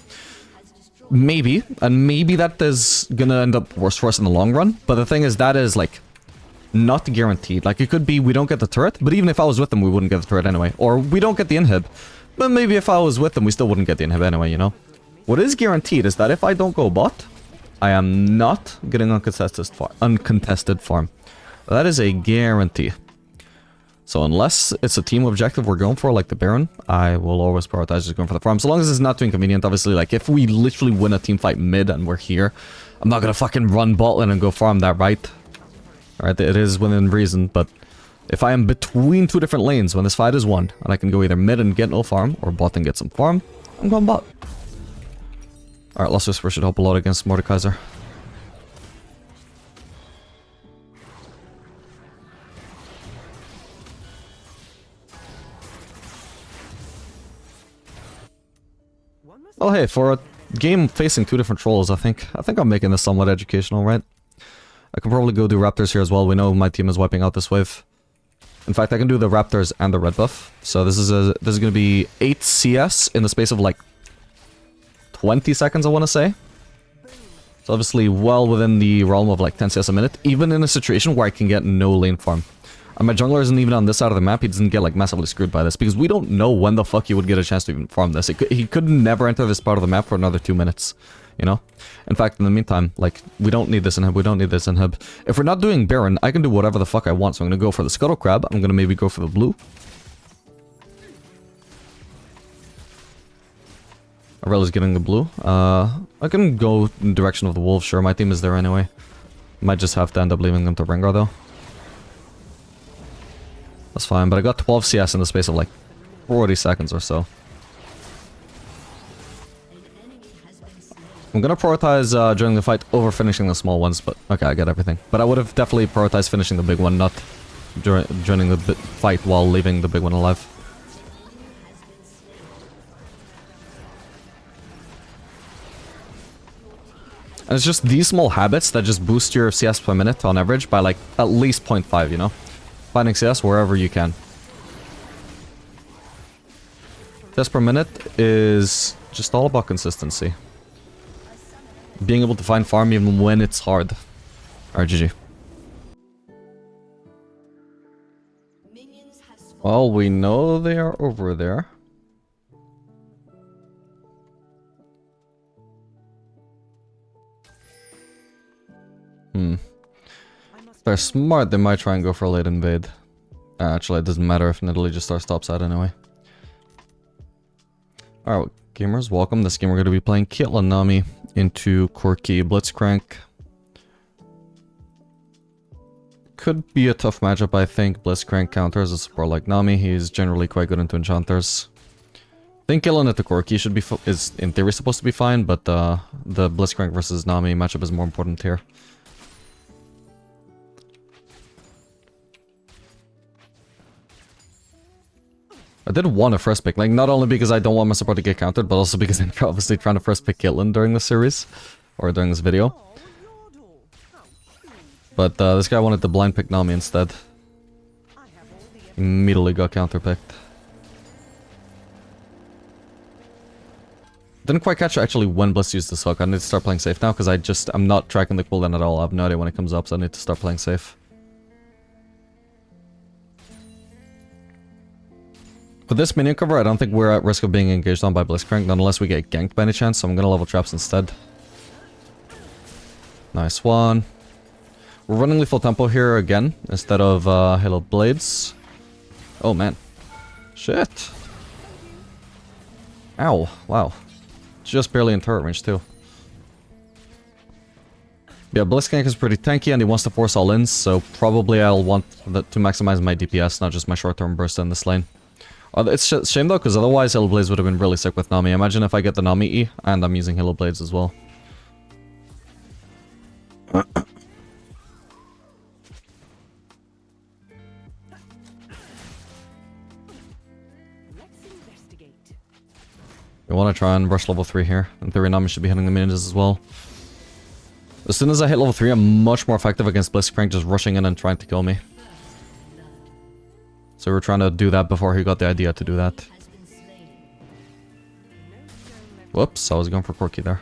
Maybe. And maybe that is gonna end up worse for us in the long run. But the thing is, that is, like, not guaranteed. Like, it could be we don't get the turret, but even if I was with them, we wouldn't get the turret anyway. Or we don't get the inhib, but maybe if I was with them, we still wouldn't get the inhib anyway, you know? What is guaranteed is that if I don't go bot, I am not getting uncontested farm. That is a guarantee. So unless it's a team objective we're going for, like the Baron, I will always prioritize just going for the farm. So long as it's not too inconvenient, obviously. Like, if we literally win a team fight mid and we're here, I'm not gonna fucking run bot lane and go farm that, right? Alright, it is within reason, but If I am between two different lanes when this fight is won, and I can go either mid and get no farm, or bot and get some farm, I'm going bot. Alright, Lost Whisper should help a lot against Mordekaiser. Well, hey, for a game facing two different trolls, I think I'm making this somewhat educational, right? I can probably go do Raptors here as well. We know my team is wiping out this wave. In fact, I can do the Raptors and the red buff. So this is going to be 8 CS in the space of like 20 seconds, I want to say. So obviously well within the realm of like 10 CS a minute, even in a situation where I can get no lane farm. And my jungler isn't even on this side of the map, he doesn't get like massively screwed by this, because we don't know when the fuck he would get a chance to even farm this. He could never enter this part of the map for another 2 minutes, you know? In fact, in the meantime, like, we don't need this inhib, we don't need this inhib. If we're not doing Baron, I can do whatever the fuck I want, so I'm gonna go for the Scuttle Crab, I'm gonna maybe go for the blue. Aurelia's getting the blue. I can go in the direction of the wolves, sure, my team is there anyway. Might just have to end up leaving them to Rengar though. That's fine, but I got 12 CS in the space of like 40 seconds or so. I'm gonna prioritize during the fight over finishing the small ones, but okay, I get everything. But I would have definitely prioritized finishing the big one, not joining the fight while leaving the big one alive. And it's just these small habits that just boost your CS per minute on average by like at least 0.5, you know? Finding CS wherever you can. CS per minute is just all about consistency. Being able to find farm even when it's hard. Alright, GG. Well, we know they are over there. If they're smart, they might try and go for a late invade. Actually, it doesn't matter if Nidalee just starts topside anyway. Alright, gamers, welcome. This game we're going to be playing Caitlyn Nami into Corki Blitzcrank. Could be a tough matchup, I think. Blitzcrank counters a support like Nami. He's generally quite good into enchanters. I think Caitlyn into Corki should be is in theory supposed to be fine, but the Blitzcrank versus Nami matchup is more important here. I did want a first pick, like not only because I don't want my support to get countered, but also because I'm obviously trying to first pick Caitlyn during this series, or during this video. But this guy wanted to blind pick Nami instead. Immediately got counterpicked. Didn't quite catch actually when Bliss used this hook. I need to start playing safe now because I'm not tracking the cooldown at all. I have no idea when it comes up, so I need to start playing safe. With this minion cover, I don't think we're at risk of being engaged on by Blitzcrank, not unless we get ganked by any chance, so I'm gonna level traps instead. Nice one. We're running lethal tempo here again, instead of Halo Blades. Oh man. Shit. Ow, wow. Just barely in turret range too. Yeah, Blitzcrank is pretty tanky and he wants to force all in, so probably I'll want to maximize my DPS, not just my short-term burst in this lane. It's a shame though, because otherwise Halo Blades would have been really sick with Nami. Imagine if I get the Nami E, and I'm using Halo Blades as well. We want to try and rush level 3 here. In theory, Nami should be hitting the minions as well. As soon as I hit level 3, I'm much more effective against Blitzcrank just rushing in and trying to kill me. So we're trying to do that before he got the idea to do that. Whoops, I was going for Corki there.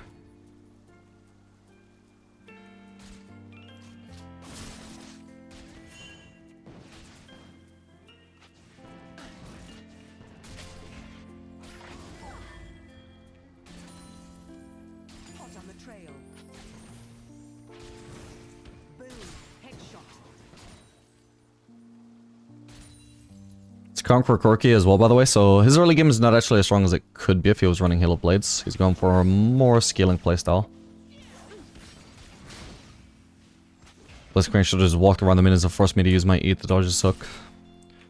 Conquer Corki as well, by the way, so his early game is not actually as strong as it could be if he was running Halo Blades. He's going for a more scaling playstyle. Blitzcrank should have just walked around the minions and forced me to use my E to dodge his hook.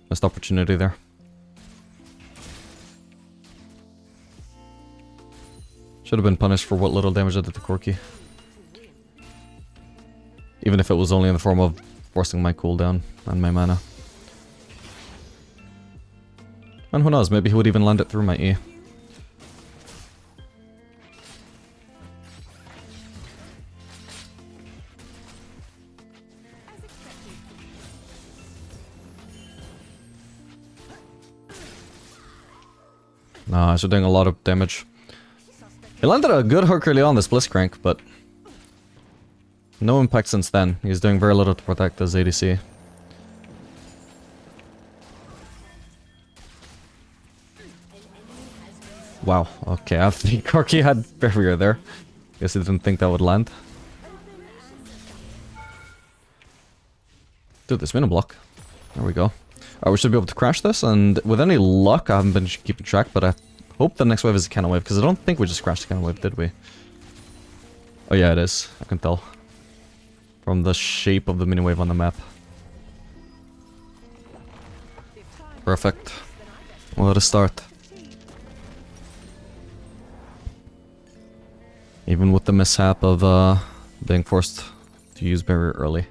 Missed opportunity there. Should have been punished for what little damage I did to Corki. Even if it was only in the form of forcing my cooldown and my mana. And who knows, maybe he would even land it through my E. Nah, so doing a lot of damage. He landed a good hook early on this Blitzcrank, but no impact since then. He's doing very little to protect his ADC. Wow, okay, I think Corki had barrier there. Guess he didn't think that would land. Dude, this minion block. There we go. We should be able to crash this, and with any luck, I haven't been keeping track, but I hope the next wave is a cannon wave, because I don't think we just crashed the cannon wave, did we? Oh yeah, it is. I can tell. From the shape of the mini wave on the map. Perfect. We'll let it start. Even with the mishap of being forced to use barrier early.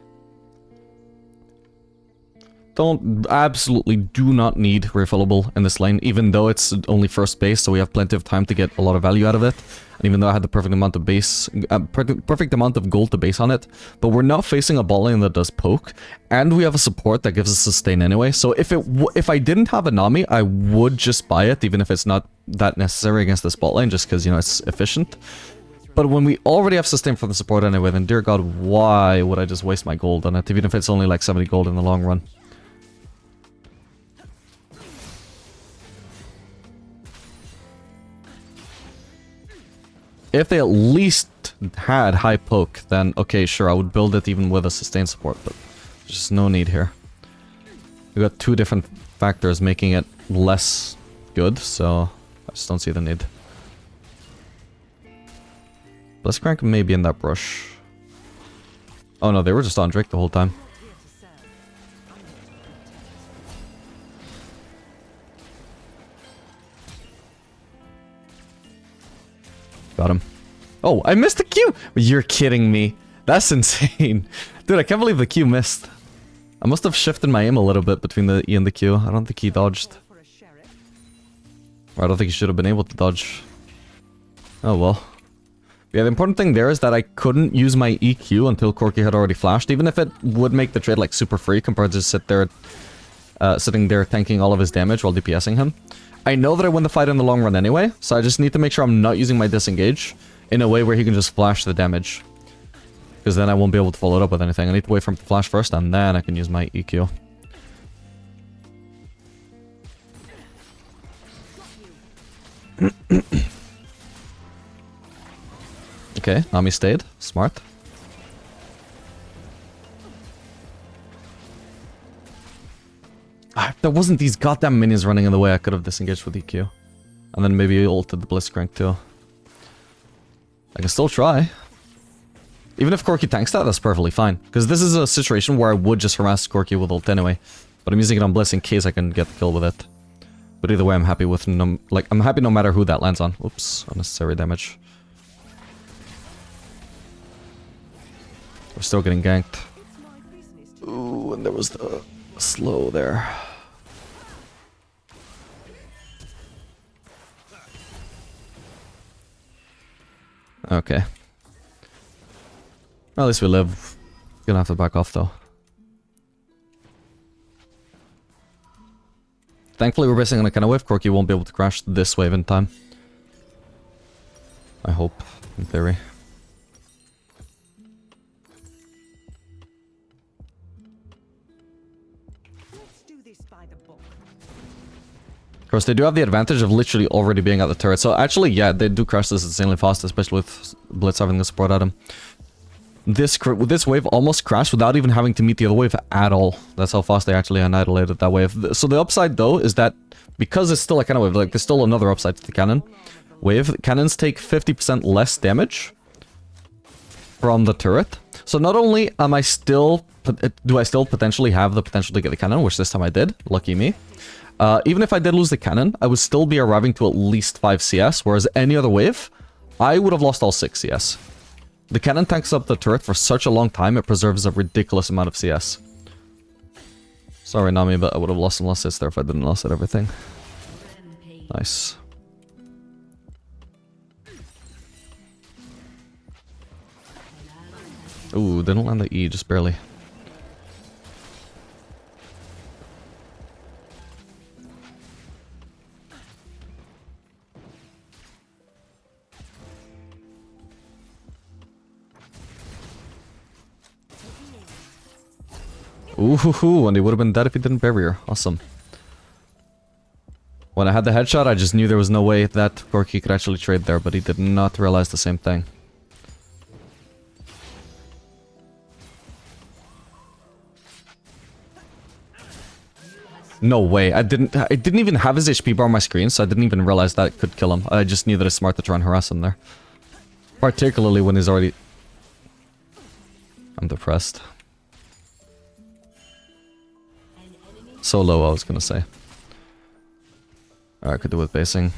Absolutely do not need refillable in this lane, even though it's only first base, so we have plenty of time to get a lot of value out of it. And even though I had the perfect amount of base, perfect amount of gold to base on it, but we're not facing a bot lane that does poke, and we have a support that gives us sustain anyway. So if I didn't have a Nami, I would just buy it, even if it's not that necessary against this bot lane, just because, you know, it's efficient. But when we already have sustain for the support anyway, then dear god, why would I just waste my gold on it, even if it's only like 70 gold in the long run? If they at least had high poke, then okay, sure, I would build it even with a sustain support, but there's just no need here. We got two different factors making it less good, so I just don't see the need. Blitzcrank may be in that brush. Oh no, they were just on Drake the whole time. Got him. Oh, I missed the Q! You're kidding me. That's insane. Dude, I can't believe the Q missed. I must have shifted my aim a little bit between the E and the Q. I don't think he dodged. Or I don't think he should have been able to dodge. Oh well. Yeah, the important thing there is that I couldn't use my EQ until Corki had already flashed, even if it would make the trade like super free compared to sitting there tanking all of his damage while DPSing him. I know that I win the fight in the long run anyway, so I just need to make sure I'm not using my disengage in a way where he can just flash the damage. Because then I won't be able to follow it up with anything. I need to wait for him to flash first, and then I can use my EQ. Okay, Nami stayed. Smart. Ah, if there wasn't these goddamn minions running in the way, I could have disengaged with EQ. And then maybe ulted the Blitzcrank too. I can still try. Even if Corki tanks that, that's perfectly fine. Because this is a situation where I would just harass Corki with ult anyway. But I'm using it on Blitz in case I can get the kill with it. But either way, I'm happy with I'm happy no matter who that lands on. Oops, unnecessary damage. We're still getting ganked. Ooh, and there was the slow there. Okay. Well, at least we live. Gonna have to back off though. Thankfully we're basing on a kind of wave. Corki won't be able to crash this wave in time. I hope, in theory. Of course, they do have the advantage of literally already being at the turret. So actually, yeah, they do crash this insanely fast, especially with Blitz having the support at him. This wave almost crashed without even having to meet the other wave at all. That's how fast they actually annihilated that wave. So the upside, though, is that because it's still a cannon wave, like, there's still another upside to the cannon wave. Cannons take 50% less damage from the turret, So not only am I still... do I still potentially have the potential to get the cannon, which this time I did, lucky me. Even if I did lose the cannon, I would still be arriving to at least 5 CS, whereas any other wave, I would have lost all 6 CS. The cannon tanks up the turret for such a long time, it preserves a ridiculous amount of CS. Sorry, Nami, but I would have lost some losses there if I didn't lost at everything. Nice. Ooh, didn't land the E, just barely. Ooh, and he would have been dead if he didn't barrier. Awesome. When I had the headshot, I just knew there was no way that Corki could actually trade there, but he did not realize the same thing. No way. I didn't even have his HP bar on my screen, so I didn't even realize that could kill him. I just knew that it's smart to try and harass him there. Particularly when he's already... I'm depressed. So low, I was gonna say. Alright, could do with basing.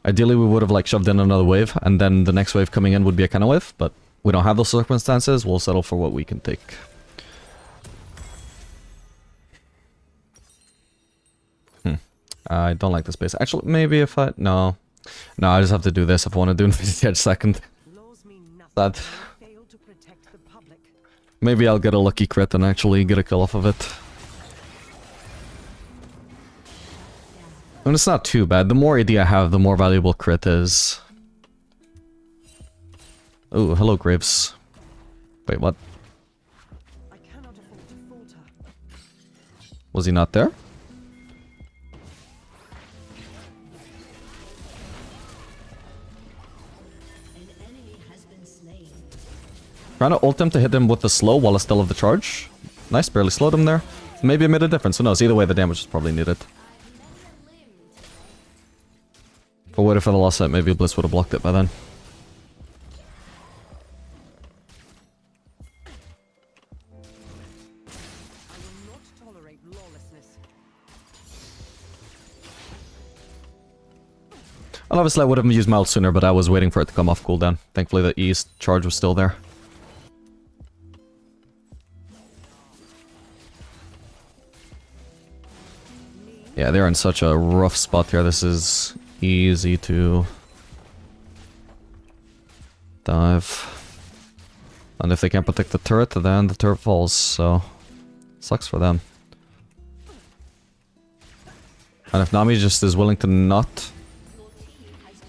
Ideally, we would have like shoved in another wave, and then the next wave coming in would be a cannon wave, but we don't have those circumstances. We'll settle for what we can take. I don't like this base. Actually, maybe if I... No. No, I just have to do this if I want to do Infinity Edge second. Sad. Maybe I'll get a lucky crit and actually get a kill off of it. I mean, it's not too bad. The more AD I have, the more valuable crit is. Oh, hello, Graves. Wait, what? Was he not there? Trying to ult him to hit him with the slow while I still have the charge. Nice, barely slowed him there. Maybe it made a difference, who knows. Either way, the damage is probably needed. But what if I lost that? Maybe Blitz would have blocked it by then. And obviously I would have used my ult sooner, but I was waiting for it to come off cooldown. Thankfully the E's charge was still there. Yeah, they're in such a rough spot here. This is easy to dive. And if they can't protect the turret, then the turret falls, so sucks for them. And if Nami just is willing to not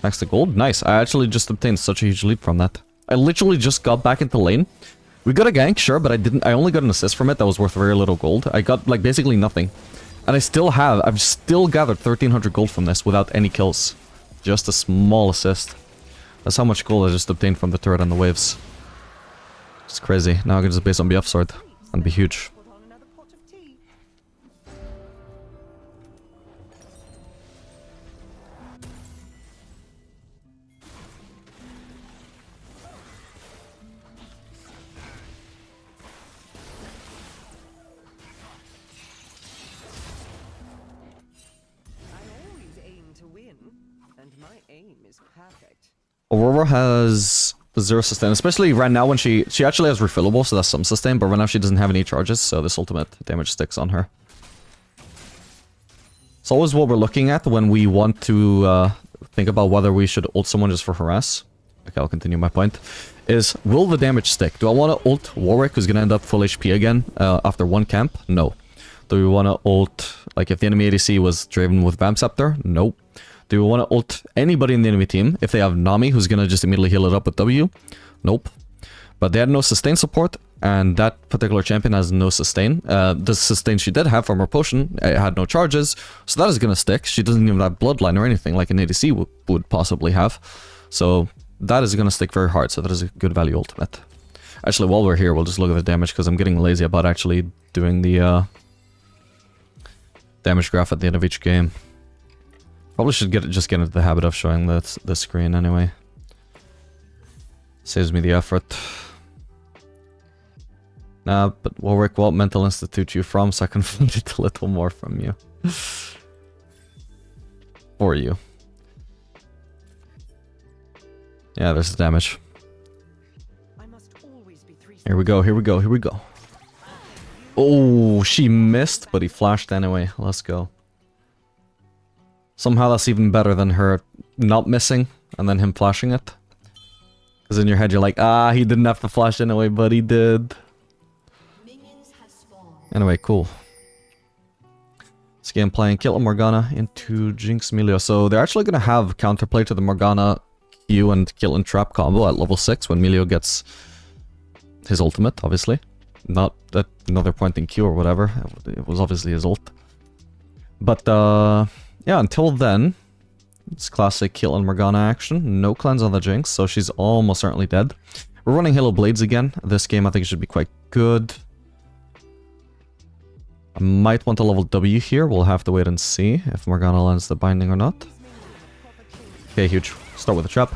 max the gold, nice. I actually just obtained such a huge lead from that. I literally just got back into lane. We got a gank, sure, but I only got an assist from it that was worth very little gold. I got like basically nothing. And I've still gathered 1300 gold from this without any kills. Just a small assist. That's how much gold I just obtained from the turret and the waves. It's crazy. Now I can just base on BF sword and be huge. Aurora has 0 sustain, especially right now when she actually has refillable, so that's some sustain, but right now she doesn't have any charges, so this ultimate damage sticks on her. It's always what we're looking at when we want to think about whether we should ult someone just for harass. Okay, I'll continue my point. Is, will the damage stick? Do I want to ult Warwick, who's going to end up full HP again after one camp? No. Do we want to ult, like if the enemy ADC was Draven with Vamp Scepter? Nope. Do we want to ult anybody in the enemy team if they have Nami, who's going to just immediately heal it up with W? Nope. But they had no sustain support, and that particular champion has no sustain. The sustain she did have from her potion, it had no charges, so that is going to stick. She doesn't even have bloodline or anything like an ADC would possibly have. So that is going to stick very hard, so that is a good value ultimate. Actually, while we're here, we'll just look at the damage, because I'm getting lazy about actually doing the damage graph at the end of each game. Probably should just get into the habit of showing the screen anyway. Saves me the effort. Nah, but Warwick, what mental institute you from so I can find it a little more from you. For you. Yeah, there's the damage. I must always be three Here we go, here we go, here we go. Oh, she missed, but he flashed anyway. Let's go. Somehow that's even better than her not missing and then him flashing it. Because in your head you're like, ah, he didn't have to flash anyway, but he did. Minions have spawned. Anyway, cool. This game playing Caitlyn Morgana into Jinx Melio. So they're actually going to have counterplay to the Morgana Q and Caitlyn trap combo at level 6 when Melio gets his ultimate, obviously. Not at another point in Q or whatever. It was obviously his ult. But, yeah, until then, it's classic Caitlyn Morgana action. No cleanse on the Jinx, so she's almost certainly dead. We're running Halo Blades again. This game I think should be quite good. I might want a level W here. We'll have to wait and see if Morgana lands the binding or not. Okay, huge. Start with a trap.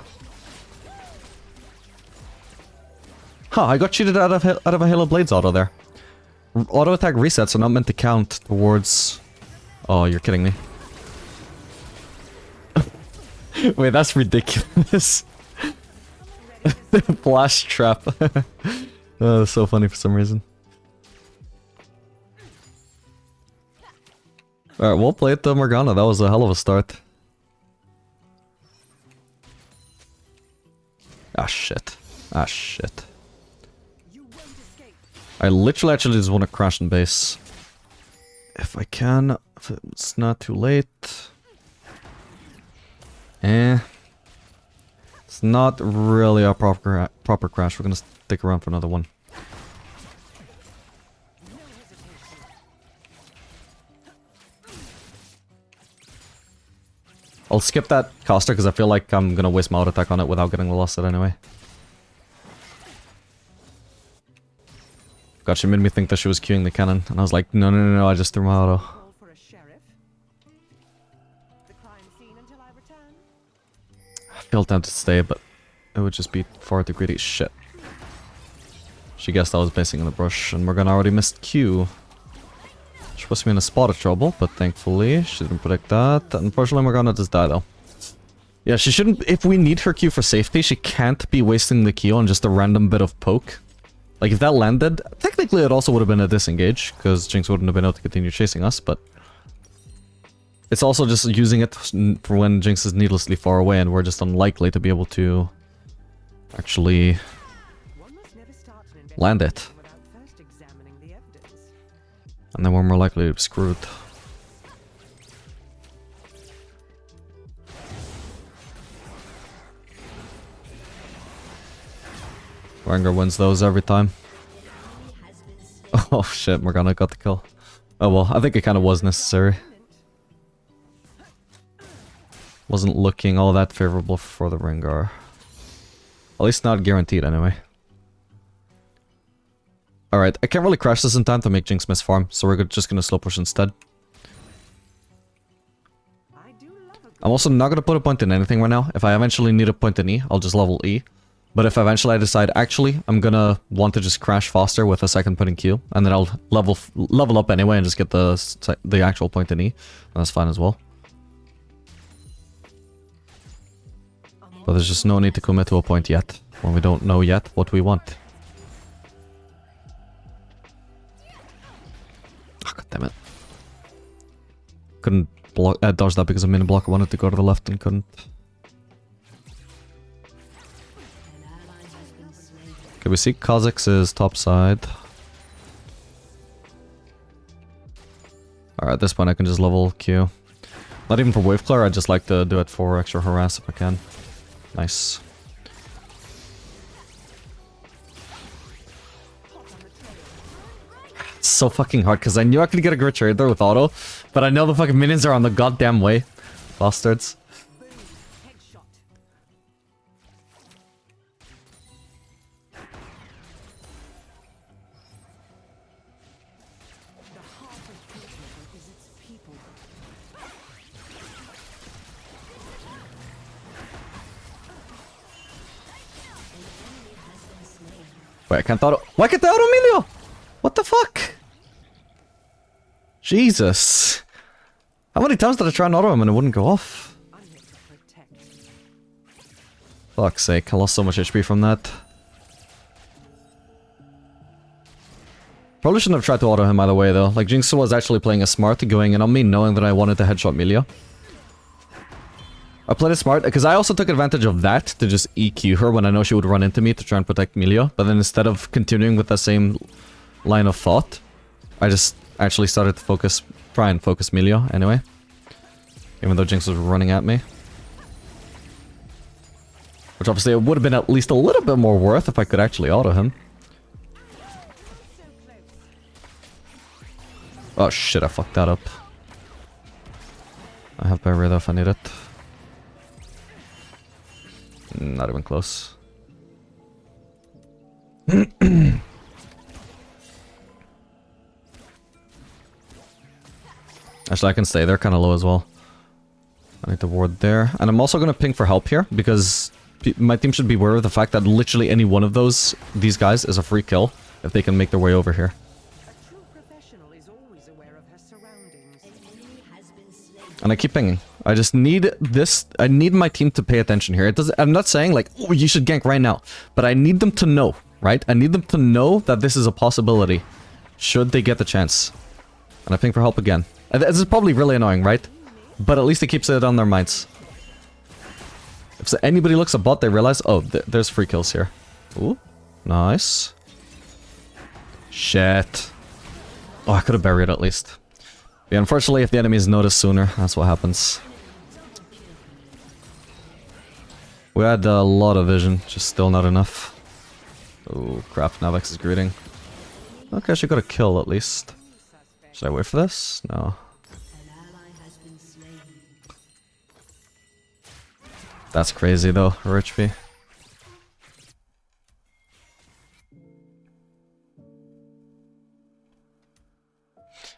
Huh, I got cheated out of a Halo Blades auto there. Auto attack resets are not meant to count towards... Oh, you're kidding me. Wait, that's ridiculous. Blast trap. Oh, that's so funny for some reason. Alright, we'll play it to Morgana. That was a hell of a start. Ah, shit. Ah, shit. I literally actually just want to crash and base. If I can, if it's not too late. It's not really a proper crash. We're gonna stick around for another one. I'll skip that caster because I feel like I'm gonna waste my auto attack on it without getting the lost set anyway. God, she made me think that she was queuing the cannon, and I was like, no, no, no, no, I just threw my auto. for a sheriff. The crime scene until I return. I feel tempted to stay, but it would just be far too greedy. Shit. She guessed I was basing in the brush, and Morgana already missed Q. She puts me in a spot of trouble, but thankfully she didn't predict that. Unfortunately, Morgana just died though. Yeah, she shouldn't. If we need her Q for safety, she can't be wasting the Q on just a random bit of poke. Like, if that landed, technically it also would have been a disengage, because Jinx wouldn't have been able to continue chasing us, but... It's also just using it for when Jinx is needlessly far away, and we're just unlikely to be able to... actually... land it. And then we're more likely to be screwed. Rengar wins those every time. Oh shit, Morgana got the kill. Oh well, I think it kind of was necessary. Wasn't looking all that favorable for the Rengar. At least not guaranteed anyway. Alright, I can't really crash this in time to make Jinx miss farm, so we're just gonna slow push instead. I'm also not gonna put a point in anything right now. If I eventually need a point in E, I'll just level E. But if eventually I decide, actually, I'm gonna want to just crash faster with a second point in Q, and then I'll level up anyway and just get the actual point in E, and that's fine as well. But there's just no need to commit to a point yet, when we don't know yet what we want. Oh, God damn it. Couldn't dodge that because a mini block wanted to go to the left and couldn't. Okay, we see Kha'Zix is top side. Alright, at this point I can just level Q. Not even for wave clear, I just like to do it for extra harass if I can. Nice. It's so fucking hard because I knew I could get a great trade there with auto, but I know the fucking minions are on the goddamn way. Bastards. Wait, I can't auto. Why can't I auto Emilio? What the fuck? Jesus. How many times did I try and auto him and it wouldn't go off? I'm here to protect. Fuck's sake, I lost so much HP from that. Probably shouldn't have tried to auto him either way though. Like, Jinx was actually playing a smart, going in on me, knowing that I wanted to headshot Emilio. I played it smart, because I also took advantage of that to just EQ her when I know she would run into me to try and protect Emilio. But then instead of continuing with the same line of thought, I just actually started to try and focus Emilio anyway. Even though Jinx was running at me. Which obviously it would have been at least a little bit more worth if I could actually auto him. Oh shit, I fucked that up. I have barrier though if I need it. Not even close. Actually, I can stay there kind of low as well. I need to ward there. And I'm also going to ping for help here, because my team should be aware of the fact that literally any one of these guys is a free kill if they can make their way over here. A true professional is always aware of her surroundings. An enemy has been slain. And I keep pinging. I just need this. I need my team to pay attention here. I'm not saying like, oh, you should gank right now. But I need them to know, right? I need them to know that this is a possibility. Should they get the chance. And I ping for help again. This is probably really annoying, right? But at least it keeps it on their minds. If anybody looks at bot, they realize, oh, there's free kills here. Ooh, nice. Shit. Oh, I could have buried at least. Yeah, unfortunately, if the enemies notice sooner, that's what happens. We had a lot of vision, just still not enough. Oh, crap, now Vex is greeting. Okay, she got a kill at least. Should I wait for this? No. An ally has been slain. That's crazy though, her HP.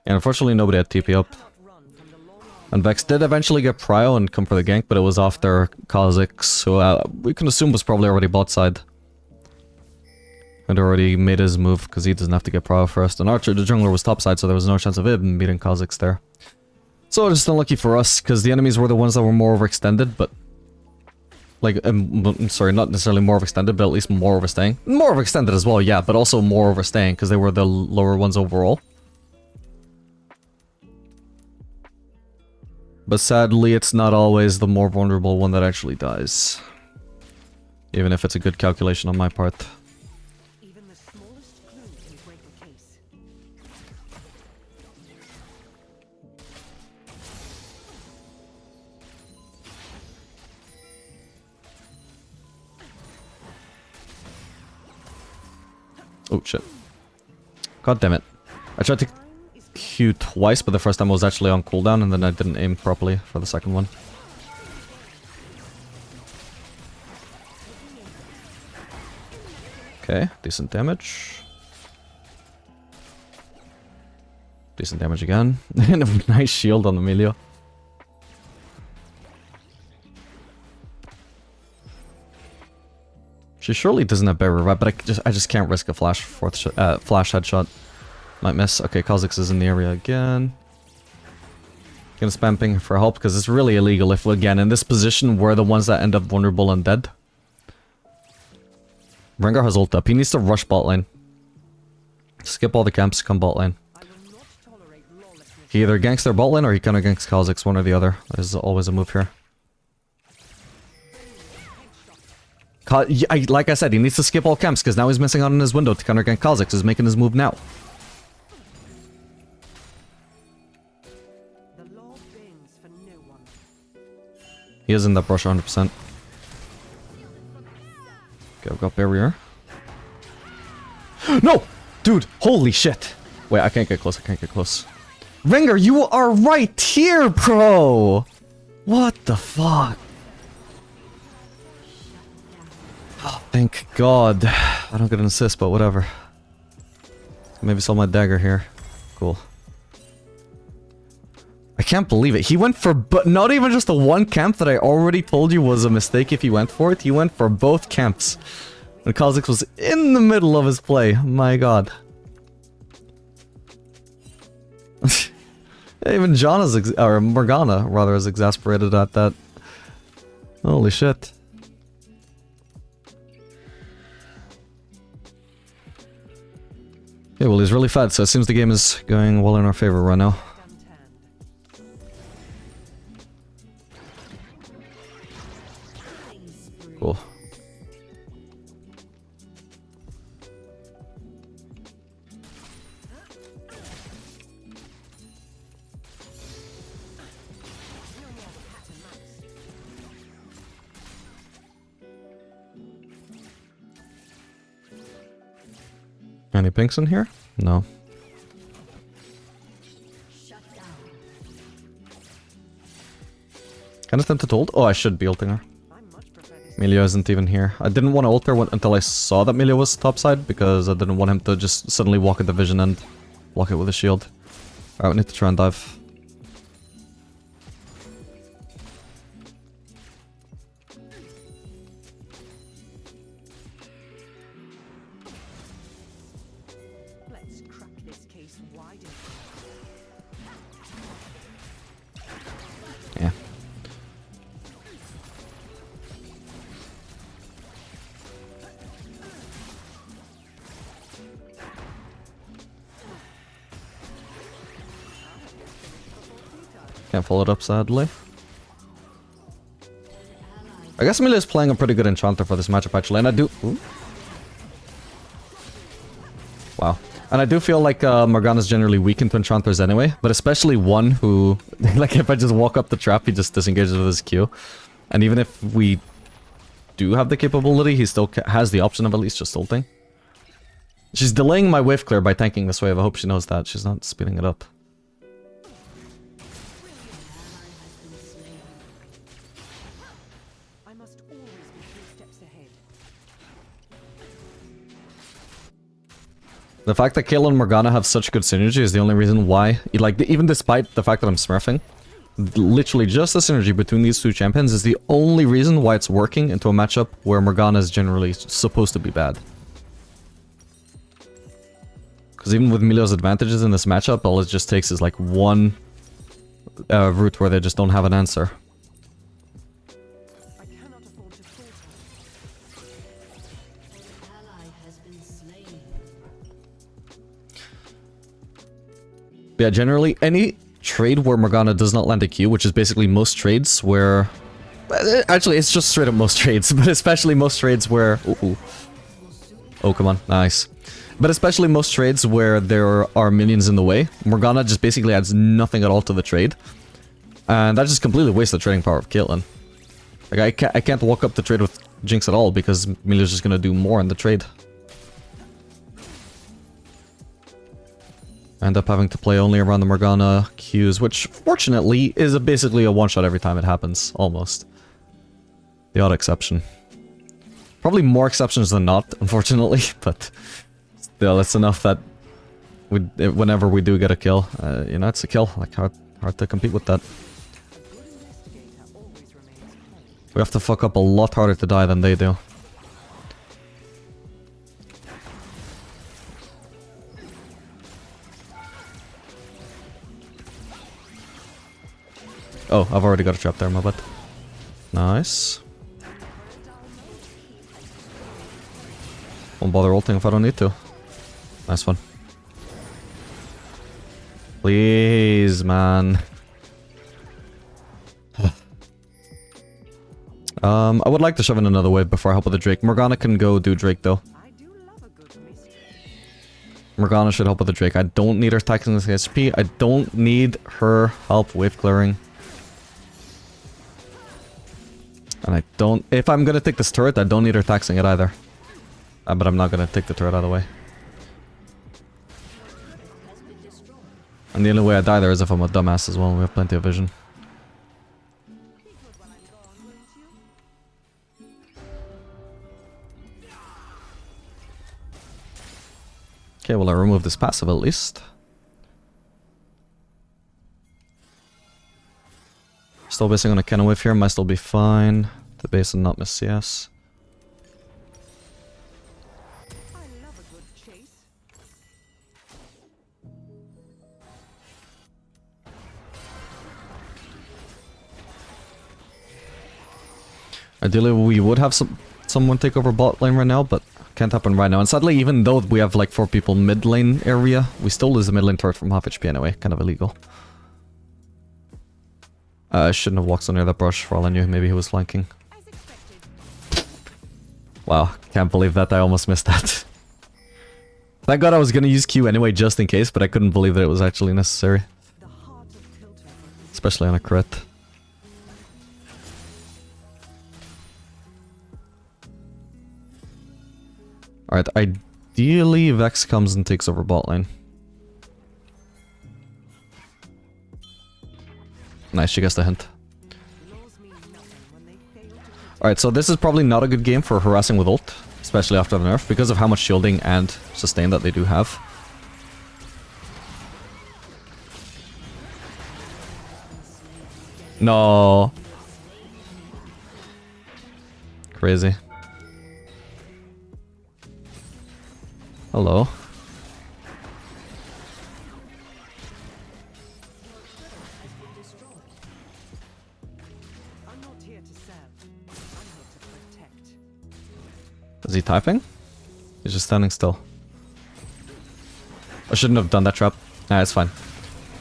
And unfortunately nobody had TP up. And Vex did eventually get prio and come for the gank, but it was off their Kha'Zix, who we can assume was probably already bot side. Had already made his move because he doesn't have to get prio first. And Archer, the jungler, was topside, so there was no chance of him beating Kha'Zix there. So just unlucky for us, because the enemies were the ones that were more overextended, but... Like, sorry, not necessarily more overextended, but at least more overstaying. More overextended as well, yeah, but also more overstaying, because they were the lower ones overall. But sadly, it's not always the more vulnerable one that actually dies. Even if it's a good calculation on my part. Even the smallest clue can break a case. Oh shit. God damn it. I tried to Q twice, but the first time I was actually on cooldown, and then I didn't aim properly for the second one. Okay, decent damage. Decent damage again. And a nice shield on Emilio. She surely doesn't have barrier, right? But I just can't risk a flash flash headshot. Might miss. Okay, Kha'Zix is in the area again. Gonna spam ping for help because it's really illegal if, again, in this position, we're the ones that end up vulnerable and dead. Rengar has ult up. He needs to rush bot lane. Skip all the camps, come bot lane. He either ganks their bot lane or he kinda ganks Kha'Zix, one or the other. There's always a move here. Like I said, he needs to skip all camps because now he's missing out on his window to counter gank Kha'Zix. He's making his move now. He is in that brush 100%. Okay, I've got barrier. No! Dude, holy shit! Wait, I can't get close, I can't get close. Rengar, you are right here, bro! What the fuck? Oh, thank God. I don't get an assist, but whatever. Maybe saw my dagger here. Cool. I can't believe it. He went for not even just the one camp that I already told you was a mistake if he went for it. He went for both camps. And Kha'Zix was in the middle of his play. My god. Even John is or Morgana rather is exasperated at that. Holy shit. Yeah, well, he's really fat, so it seems the game is going well in our favor right now. Cool. Any pinks in here? No. Kind of tempted to ult. Oh, I should be ulting her. Milio isn't even here. I didn't want to ult her until I saw that Milio was topside, because I didn't want him to just suddenly walk at the vision and block it with a shield. Alright, we need to try and dive. Let's crack this case wide. Yeah. Can't follow it up, sadly. I guess Milio's playing a pretty good enchanter for this matchup, actually, and I do... Ooh. Wow. And I do feel like Morgana's generally weak into enchanters anyway, but especially one who... like, if I just walk up the trap, he just disengages with his Q. And even if we do have the capability, he still has the option of at least just ulting. She's delaying my wave clear by tanking this wave. I hope she knows that. She's not speeding it up. I must always be 3 steps ahead. The fact that Caitlyn and Morgana have such good synergy is the only reason why, like, even despite the fact that I'm smurfing, literally just the synergy between these two champions is the only reason why it's working into a matchup where Morgana is generally supposed to be bad. Because even with Milio's advantages in this matchup, all it just takes is like one route where they just don't have an answer. I cannot afford to falter. An ally has been slain. Yeah, generally, any trade where Morgana does not land a Q, which is basically most trades where... Actually, it's just straight up most trades, but especially most trades where... Ooh. Oh, come on. Nice. But especially most trades where there are minions in the way, Morgana just basically adds nothing at all to the trade. And that just completely wastes the trading power of Caitlyn. Like, I can't walk up the trade with Jinx at all, because Milio's just gonna do more in the trade. I end up having to play only around the Morgana Qs, which fortunately is basically a one-shot every time it happens, almost. The odd exception. Probably more exceptions than not, unfortunately, but still, it's enough that whenever we do get a kill, you know, it's a kill. Like, hard to compete with that. A good investigator always remains calm. We have to fuck up a lot harder to die than they do. Oh, I've already got a trap there, my bad. Nice. Won't bother ulting if I don't need to. Nice one. Please, man. I would like to shove in another wave before I help with the Drake. Morgana can go do Drake, though. I do love a good mystery. Morgana should help with the Drake. I don't need her taxing this HP. I don't need her help wave clearing. And I don't... If I'm gonna take this turret, I don't need her taxing it either. But I'm not gonna take the turret out of the way. And the only way I die there is if I'm a dumbass as well. We have plenty of vision. Be good while I'm gone, won't you? Okay, well I remove this passive at least. Still basing on a cannon wave here, might still be fine. The base and not miss CS. Ideally, we would have someone take over bot lane right now, but can't happen right now. And sadly, even though we have like 4 people mid lane area, we still lose the mid lane turret from half HP anyway. Kind of illegal. I shouldn't have walked so near that brush for all I knew. Maybe he was flanking. Wow, can't believe that. I almost missed that. Thank God I was gonna use Q anyway just in case, but I couldn't believe that it was actually necessary. Especially on a crit. Alright, ideally Vex comes and takes over bot lane. Nice, she gets the hint. Alright, so this is probably not a good game for harassing with ult, especially after the nerf, because of how much shielding and sustain that they do have. No. Crazy. Hello. Is he typing? He's just standing still. I shouldn't have done that trap. Nah, it's fine.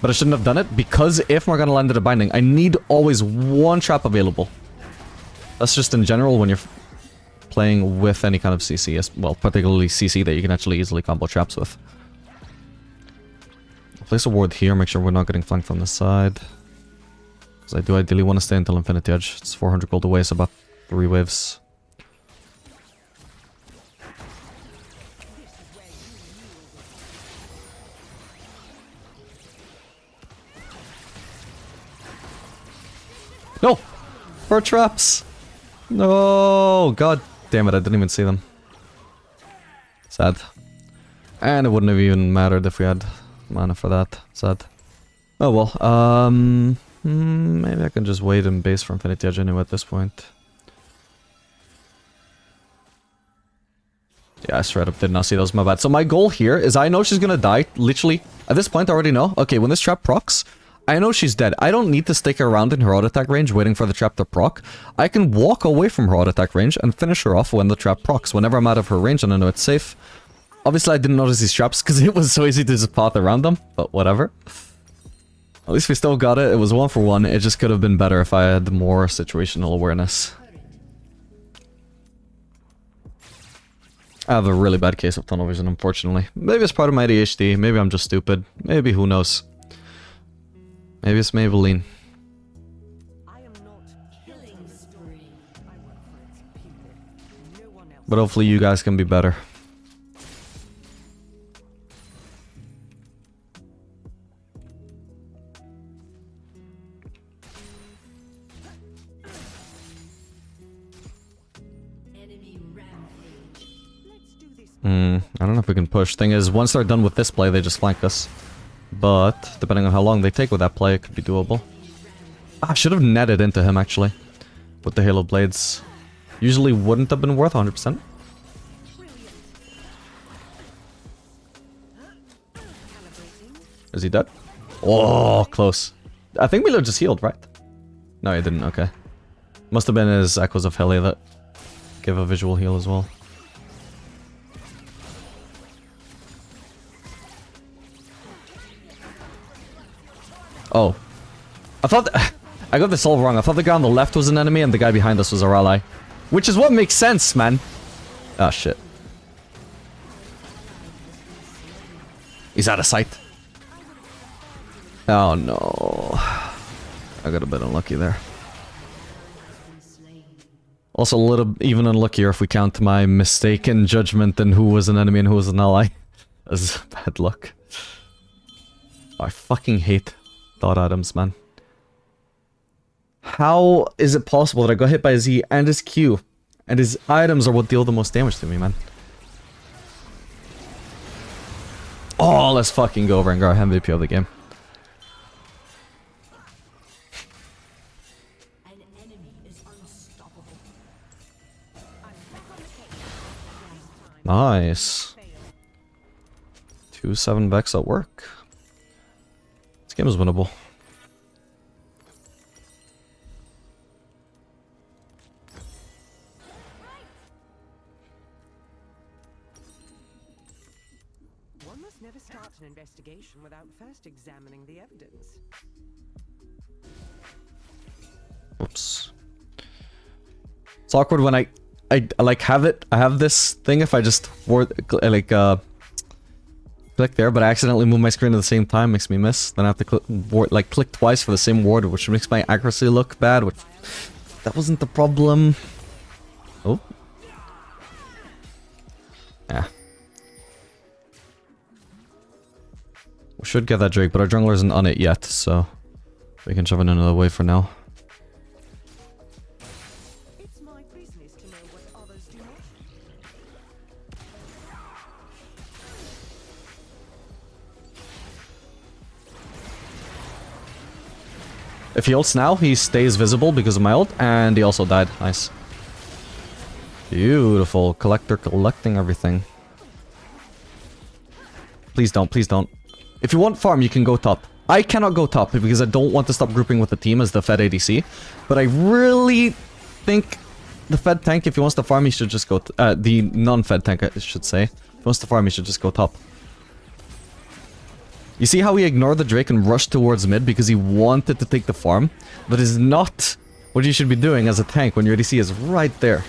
But I shouldn't have done it because if Morgana landed a binding, I need always one trap available. That's just in general when you're playing with any kind of CC, well, particularly CC that you can actually easily combo traps with. I'll place a ward here, make sure we're not getting flanked from the side. Because I do ideally want to stay until Infinity Edge. It's 400 gold away, so about 3 waves. No! For traps! No! God damn it, I didn't even see them. Sad. And it wouldn't have even mattered if we had mana for that. Sad. Oh well, maybe I can just wait and base for Infinity Edge anyway at this point. Yeah, I straight up did not see those, my bad. So my goal here is I know she's gonna die, literally. At this point I already know. Okay, when this trap procs, I know she's dead. I don't need to stick around in her auto attack range waiting for the trap to proc. I can walk away from her auto attack range and finish her off when the trap procs. Whenever I'm out of her range and I know it's safe. Obviously I didn't notice these traps because it was so easy to just path around them. But whatever. At least we still got it. It was 1 for 1. It just could have been better if I had more situational awareness. I have a really bad case of tunnel vision, unfortunately. Maybe it's part of my ADHD. Maybe I'm just stupid. Maybe, who knows. Maybe it's Maybelline. But hopefully you guys can be better. I don't know if we can push. Thing is, once they're done with this play, they just flank us. But, depending on how long they take with that play, it could be doable. I should have netted into him, actually. With the Halo Blades. Usually wouldn't have been worth 100%. Is he dead? Oh, close. I think Milo just healed, right? No, he didn't. Okay. Must have been his Echoes of Heli that gave a visual heal as well. Oh. I thought... I got this all wrong. I thought the guy on the left was an enemy and the guy behind us was our ally. Which is what makes sense, man. Ah, shit. He's out of sight. Oh, no. I got a bit unlucky there. Also a little even unluckier if we count my mistaken judgment in who was an enemy and who was an ally. That's bad luck. I fucking hate Dot Items, man. How is it possible that I got hit by Z and his Q? And his items are what deal the most damage to me, man. Oh, let's fucking go over Rengar, MVP of the game. Nice. 2-7 Vex at work. This game is winnable. Never start an investigation without first examining the evidence. Oops. It's awkward when I like have it. I have this thing if I just click there, but I accidentally move my screen at the same time, makes me miss. Then I have to click twice for the same ward, which makes my accuracy look bad. Which that wasn't the problem. Oh. Yeah. We should get that Drake, but our jungler isn't on it yet, so we can shove it another way for now. It's my business to know what others do not. If he ults now, he stays visible because of my ult, and he also died. Nice. Beautiful. Collector collecting everything. Please don't, please don't. If you want farm, you can go top. I cannot go top because I don't want to stop grouping with the team as the Fed ADC. But I really think the Fed tank, if he wants to farm, he should just go... the non-Fed tank, I should say. If he wants to farm, he should just go top. You see how he ignored the Drake and rushed towards mid because he wanted to take the farm? That is not what you should be doing as a tank when your ADC is right there.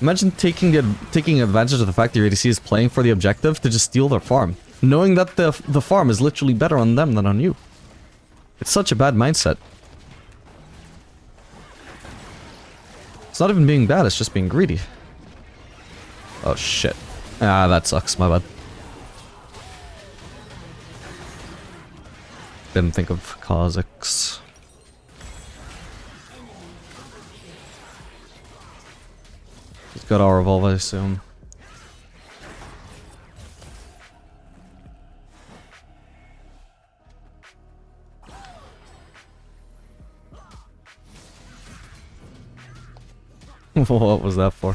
Imagine taking advantage of the fact that your ADC is playing for the objective to just steal their farm. Knowing that the farm is literally better on them than on you. It's such a bad mindset. It's not even being bad, it's just being greedy. Oh shit. Ah, that sucks, my bad. Didn't think of Kha'Zix. He's got our revolve, I assume. What was that for?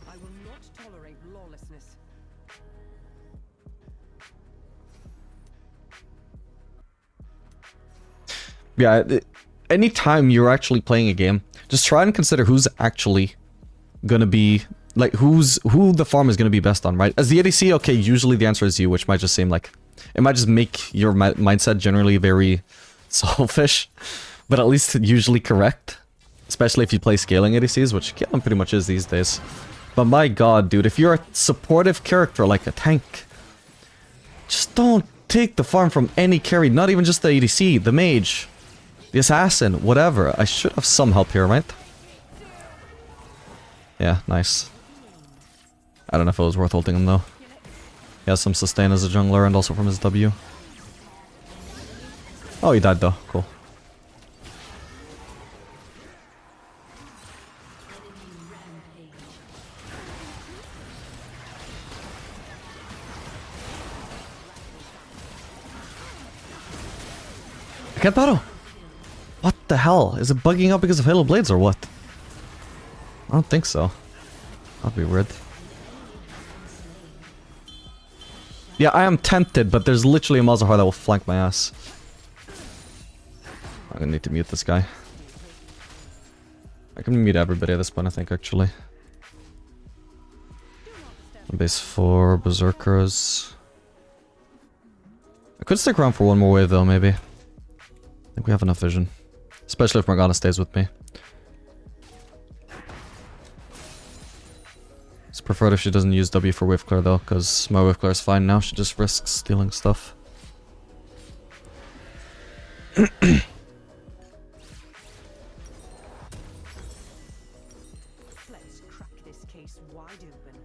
I will not tolerate lawlessness. Yeah, anytime you're actually playing a game, just try and consider who's actually gonna be... Like, who the farm is gonna be best on, right? As the ADC, okay, usually the answer is you, which might just seem like... It might just make your mindset generally very selfish, but at least usually correct. Especially if you play scaling ADCs, which Caitlyn pretty much is these days. But my god, dude, if you're a supportive character like a tank, just don't take the farm from any carry, not even just the ADC, the mage, the assassin, whatever. I should have some help here, right? Yeah, nice. I don't know if it was worth ulting him though. He has some sustain as a jungler and also from his W. Oh, he died though. Cool. I can't battle. What the hell? Is it bugging out because of Halo Blades or what? I don't think so. That'd be weird. Yeah, I am tempted, but there's literally a Malzahar that will flank my ass. I'm gonna need to mute this guy. I can mute everybody at this point, I think, actually. Base 4, Berserkers. I could stick around for one more wave, though, maybe. I think we have enough vision. Especially if Morgana stays with me. It's preferred if she doesn't use W for wave clear though, because my wave clear is fine now, she just risks stealing stuff. Let's crack this case wide open.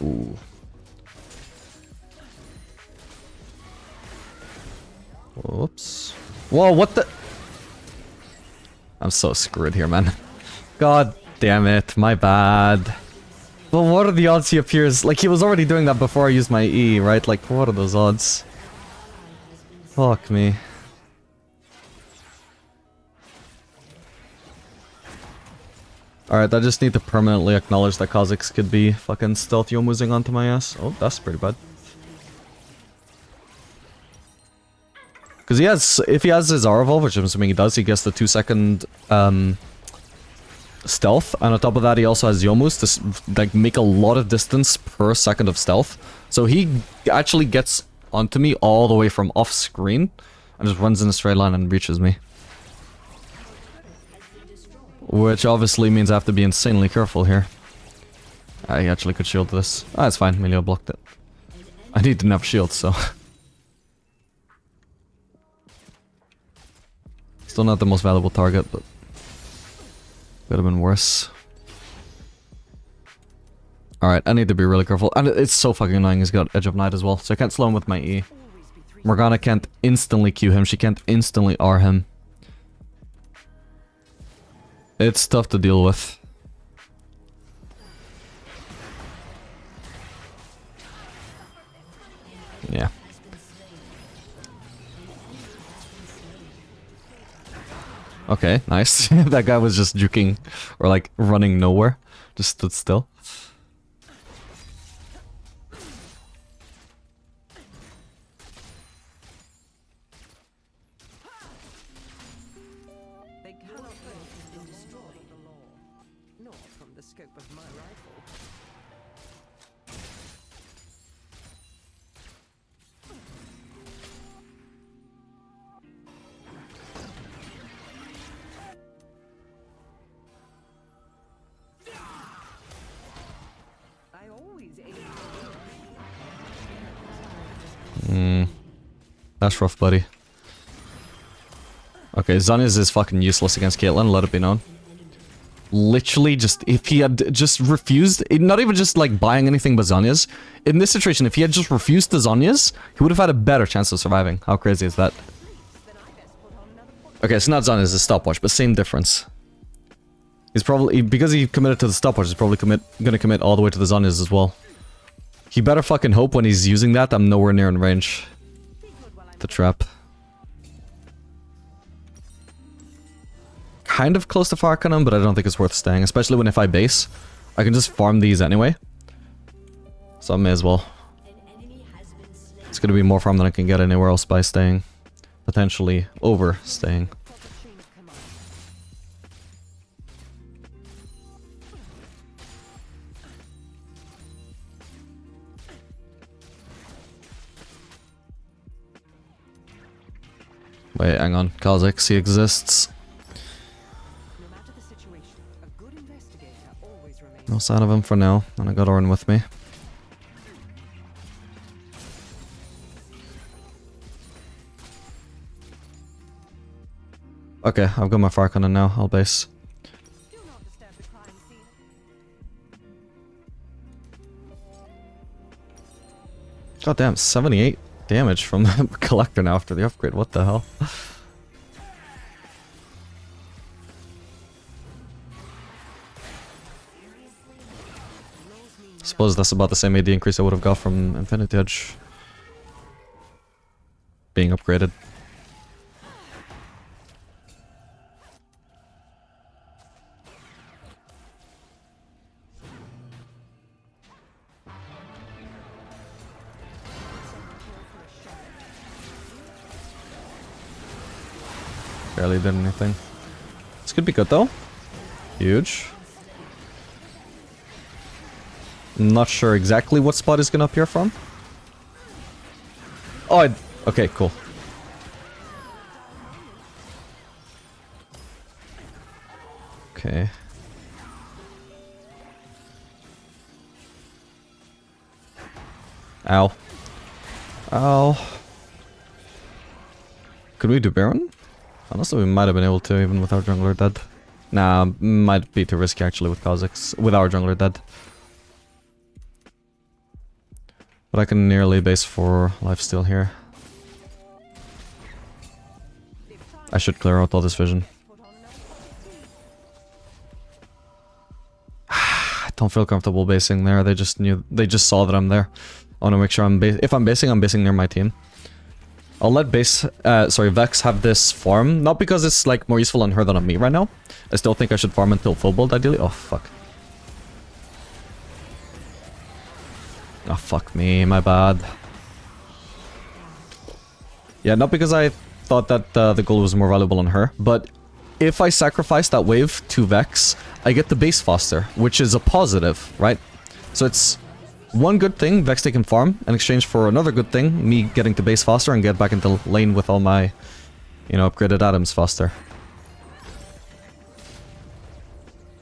Ooh. Whoops. Whoa, what the? I'm so screwed here, man. God damn it, my bad. But what are the odds he appears? Like, he was already doing that before I used my E, right? Like, what are those odds? Fuck me. Alright, I just need to permanently acknowledge that Kha'Zix could be fucking stealth yomusing onto my ass. Oh, that's pretty bad. Because he has, if he has his Aura Evolve, which I'm assuming he does, he gets the 2-second stealth, and on top of that he also has Yomus to like make a lot of distance per second of stealth. So he actually gets onto me all the way from off screen and just runs in a straight line and reaches me. Which obviously means I have to be insanely careful here. I actually could shield this. Ah, it's fine, Melio blocked it. I need enough shield, so... Still not the most valuable target, but... Could have been worse. Alright, I need to be really careful. And it's so fucking annoying, he's got Edge of Night as well, so I can't slow him with my E. Morgana can't instantly Q him, she can't instantly R him. It's tough to deal with. Yeah. Okay, nice. That guy was just juking, or like running nowhere. Just stood still. They cannot have been destroyed the law, nor from the scope of my rifle. I always aim. That's rough, buddy. Okay, Xayah is fucking useless against Caitlyn, let it be known. Literally just, if he had just refused, not even just like buying anything but Xayah's, in this situation, if he had just refused the Xayah's, he would have had a better chance of surviving. How crazy is that? Okay, it's not Xayah's, it's a stopwatch, but same difference. He's probably, because he committed to the stopwatch, he's probably gonna commit all the way to the Xayah's as well. He better fucking hope when he's using that I'm nowhere near in range. The trap. Kind of close to Fark on him, but I don't think it's worth staying. Especially when if I base, I can just farm these anyway. So I may as well. It's gonna be more farm than I can get anywhere else by staying. Potentially overstaying. Wait, hang on. Kha'Zix, he exists. No matter the situation, a good investigator always remains. No sign of him for now, and I got Orin with me. Okay, I've got my Farcanon now, I'll base. Do not disturb the crime scene. God damn, 78 damage from the collector now after the upgrade, what the hell? Suppose that's about the same AD increase I would have got from Infinity Edge being upgraded. Barely did anything. This could be good though. Huge. Not sure exactly what spot is gonna appear from. Oh, okay, cool. Okay. Ow. Ow. Could we do Baron? Honestly, we might have been able to, even with our jungler dead. Nah, might be too risky actually with Kha'Zix, with our jungler dead. But I can nearly base for lifesteal here. I should clear out all this vision. I don't feel comfortable basing there. They just saw that I'm there. I want to make sure if I'm basing near my team. I'll let Vex have this farm, not because it's like more useful on her than on me right now. I still think I should farm until full build ideally. Oh fuck. Oh fuck me, my bad. Yeah, not because I thought that the gold was more valuable on her, but if I sacrifice that wave to Vex, I get the base faster, which is a positive, right? So it's one good thing Vex taking farm in exchange for another good thing, me getting to base faster and get back into lane with all my, you know, upgraded items faster.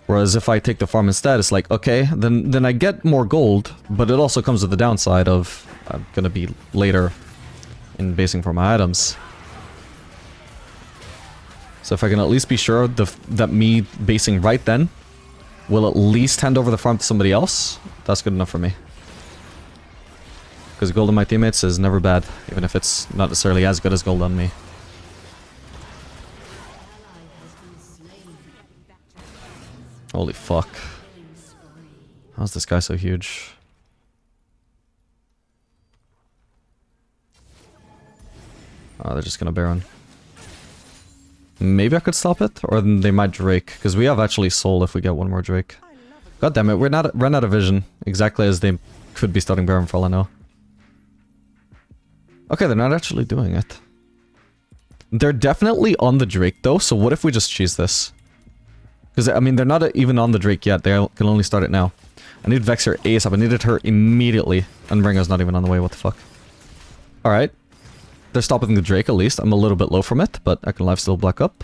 Whereas if I take the farm instead, it's like, okay, then I get more gold, but it also comes with the downside of I'm gonna be later in basing for my items. So if I can at least be sure that me basing right then will at least hand over the farm to somebody else, that's good enough for me. Because gold on my teammates is never bad, even if it's not necessarily as good as gold on me. Holy fuck. How's this guy so huge? Oh, they're just gonna Baron. Maybe I could stop it, or they might Drake, because we have actually soul if we get one more Drake. God damn it, we're run out of vision, exactly as they could be starting Baron for all I know. Okay, they're not actually doing it. They're definitely on the Drake though, so what if we just cheese this? Because, I mean, they're not even on the Drake yet, they can only start it now. I need Vex here ASAP, I needed her immediately. And Ringo's not even on the way, what the fuck. Alright. They're stopping the Drake at least, I'm a little bit low from it, but I can lifesteal black up.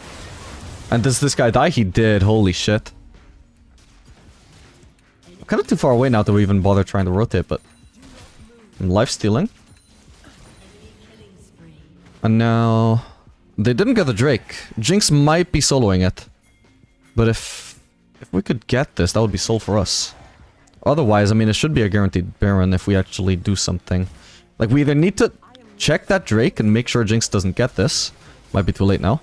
And does this guy die? He did, holy shit. I'm kind of too far away now to even bother trying to rotate, but... I'm lifestealing. And now... They didn't get the Drake. Jinx might be soloing it. But if we could get this, that would be soul for us. Otherwise, I mean, it should be a guaranteed Baron if we actually do something. Like, we either need to check that Drake and make sure Jinx doesn't get this. Might be too late now.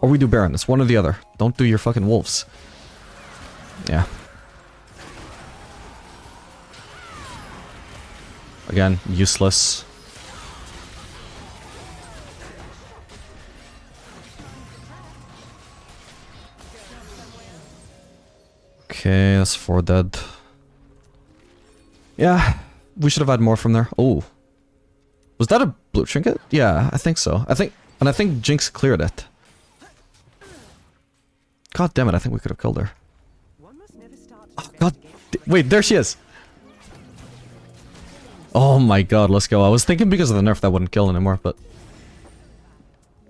Or we do Baron. It's one or the other. Don't do your fucking wolves. Yeah. Again, useless. Okay, that's 4 dead. Yeah, we should have had more from there. Oh. Was that a blue trinket? Yeah, I think so. I think Jinx cleared it. God damn it, I think we could have killed her. Oh, God. Wait, there she is. Oh my god, let's go. I was thinking because of the nerf that wouldn't kill anymore, but...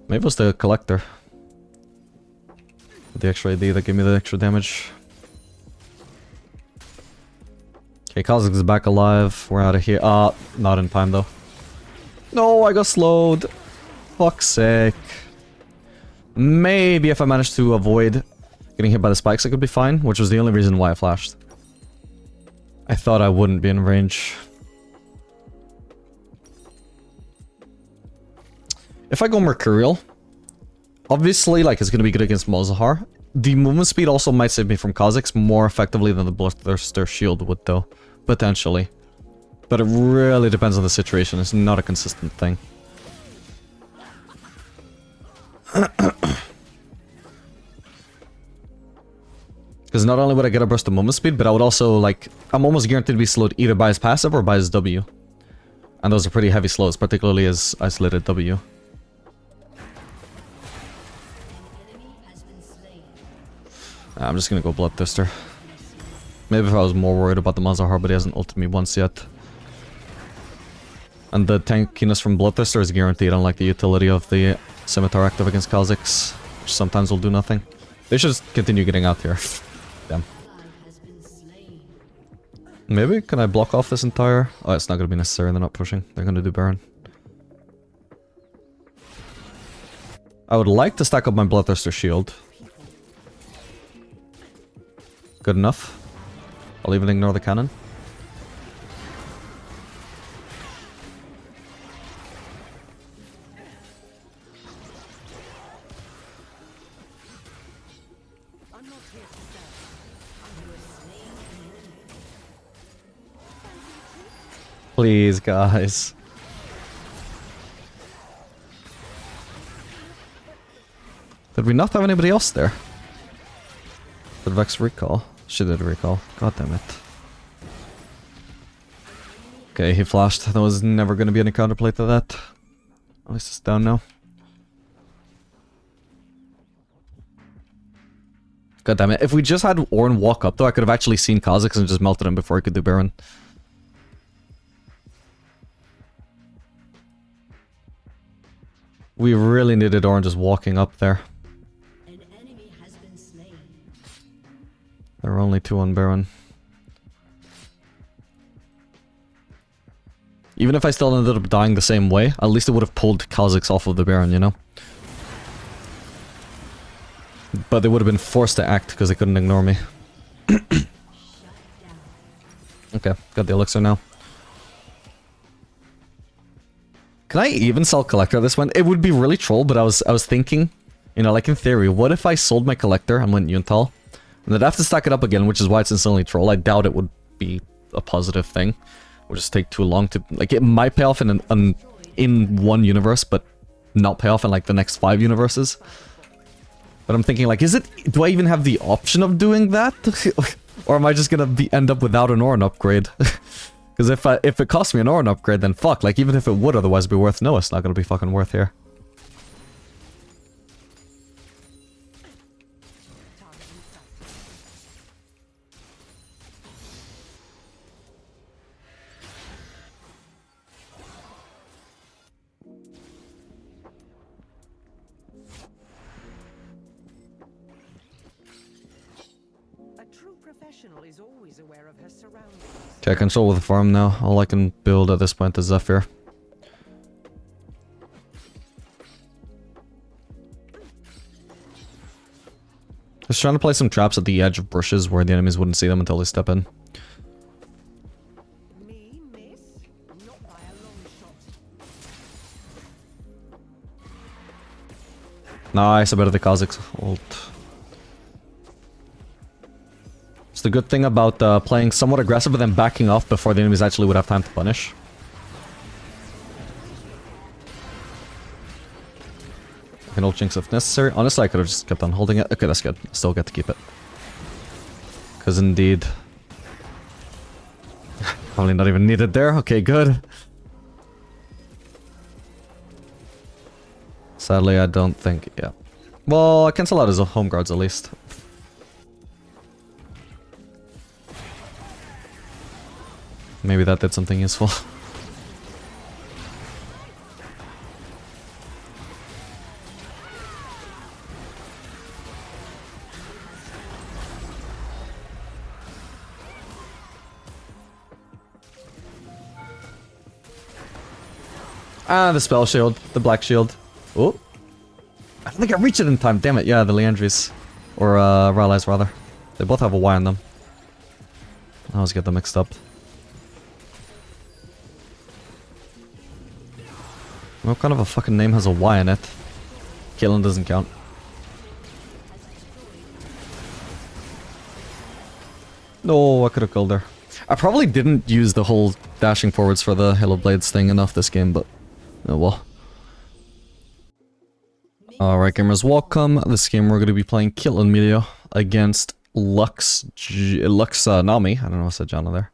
Maybe it was the collector. The extra AD that gave me the extra damage. Okay, Kha'Zix is back alive. We're out of here. Not in time though. No, I got slowed. Fuck's sake. Maybe if I managed to avoid getting hit by the spikes, I could be fine, which was the only reason why I flashed. I thought I wouldn't be in range. If I go Mercurial, obviously, like, it's gonna be good against Malzahar. The movement speed also might save me from Kha'Zix more effectively than the Bloodthirster shield would, though. Potentially. But it really depends on the situation. It's not a consistent thing. Because not only would I get a burst of movement speed, but I would also, like... I'm almost guaranteed to be slowed either by his passive or by his W. And those are pretty heavy slows, particularly his isolated W. I'm just gonna go Bloodthirster. Maybe if I was more worried about the Malzahar, but he hasn't ulted me once yet. And the tankiness from Bloodthirster is guaranteed, unlike the utility of the Scimitar active against Kha'Zix, which sometimes will do nothing. They should just continue getting out here. Damn. Maybe? Can I block off this entire... Oh, it's not gonna be necessary, they're not pushing. They're gonna do Baron. I would like to stack up my Bloodthirster shield. Good enough. I'll even ignore the cannon. Please, guys. Did we not have anybody else there? Did Vex recall? She did recall. God damn it. Okay, he flashed. There was never going to be any counterplay to that. At least it's down now. God damn it. If we just had Ornn walk up though, I could have actually seen Kha'Zix and just melted him before he could do Baron. We really needed Ornn just walking up there. An enemy has been slain. There were only 2 on Baron. Even if I still ended up dying the same way, at least it would have pulled Kha'Zix off of the Baron, you know? But they would have been forced to act because they couldn't ignore me. Okay, got the elixir now. Can I even sell Collector this one? It would be really troll, but I was thinking, you know, like in theory, what if I sold my Collector and went Yuntal? And I'd have to stack it up again, which is why it's instantly troll. I doubt it would be a positive thing. It would just take too long to... Like, it might pay off in one universe, but not pay off in, like, the next 5 universes. But I'm thinking, like, do I even have the option of doing that? Or am I just gonna end up without an Ornn upgrade? Because if it costs me an Ornn upgrade, then fuck. Like, even if it would otherwise be worth, no, it's not gonna be fucking worth here. Is always aware of her surroundings. Okay, I control with the farm now. All I can build at this point is Zephyr. Just trying to play some traps at the edge of bushes where the enemies wouldn't see them until they step in. Me, miss? Not by a long shot. Nice, a bit of the Kha'Zix ult. It's the good thing about playing somewhat aggressive but then backing off before the enemies actually would have time to punish. I can ult Jinx if necessary. Honestly, I could have just kept on holding it. Okay, that's good. I still get to keep it. Because indeed... Probably not even needed there. Okay, good. Sadly, I don't think... Yeah. Well, I cancel out his home guards at least. Maybe that did something useful. Ah, the spell shield. The black shield. Oh. I don't think I reached it in time. Damn it. Yeah, the Leandries. Or, Rylai's rather. They both have a Y on them. I always get them mixed up. What kind of a fucking name has a Y in it? Caitlyn doesn't count. No, I could have killed her. I probably didn't use the whole dashing forwards for the Halo Blades thing enough this game, but... Oh well. Alright gamers, welcome. This game we're going to be playing Caitlyn Medio against Lux Nami. I don't know what's that genre there.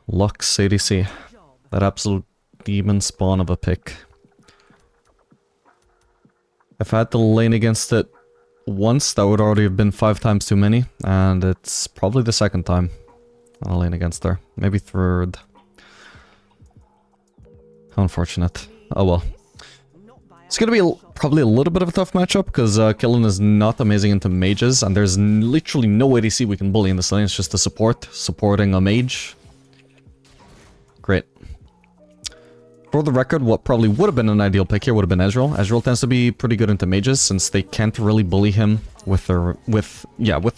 Lux ADC. That absolute demon spawn of a pick. If I had to lane against it once, that would already have been 5 times too many, and it's probably the 2nd time I'll lane against her. Maybe 3rd. How unfortunate. Oh well. It's gonna be probably a little bit of a tough matchup, because Caitlyn is not amazing into mages, and there's literally no ADC we can bully in this lane. It's just a supporting a mage. Great. For the record, what probably would have been an ideal pick here would have been Ezreal. Ezreal tends to be pretty good into mages, since they can't really bully him with their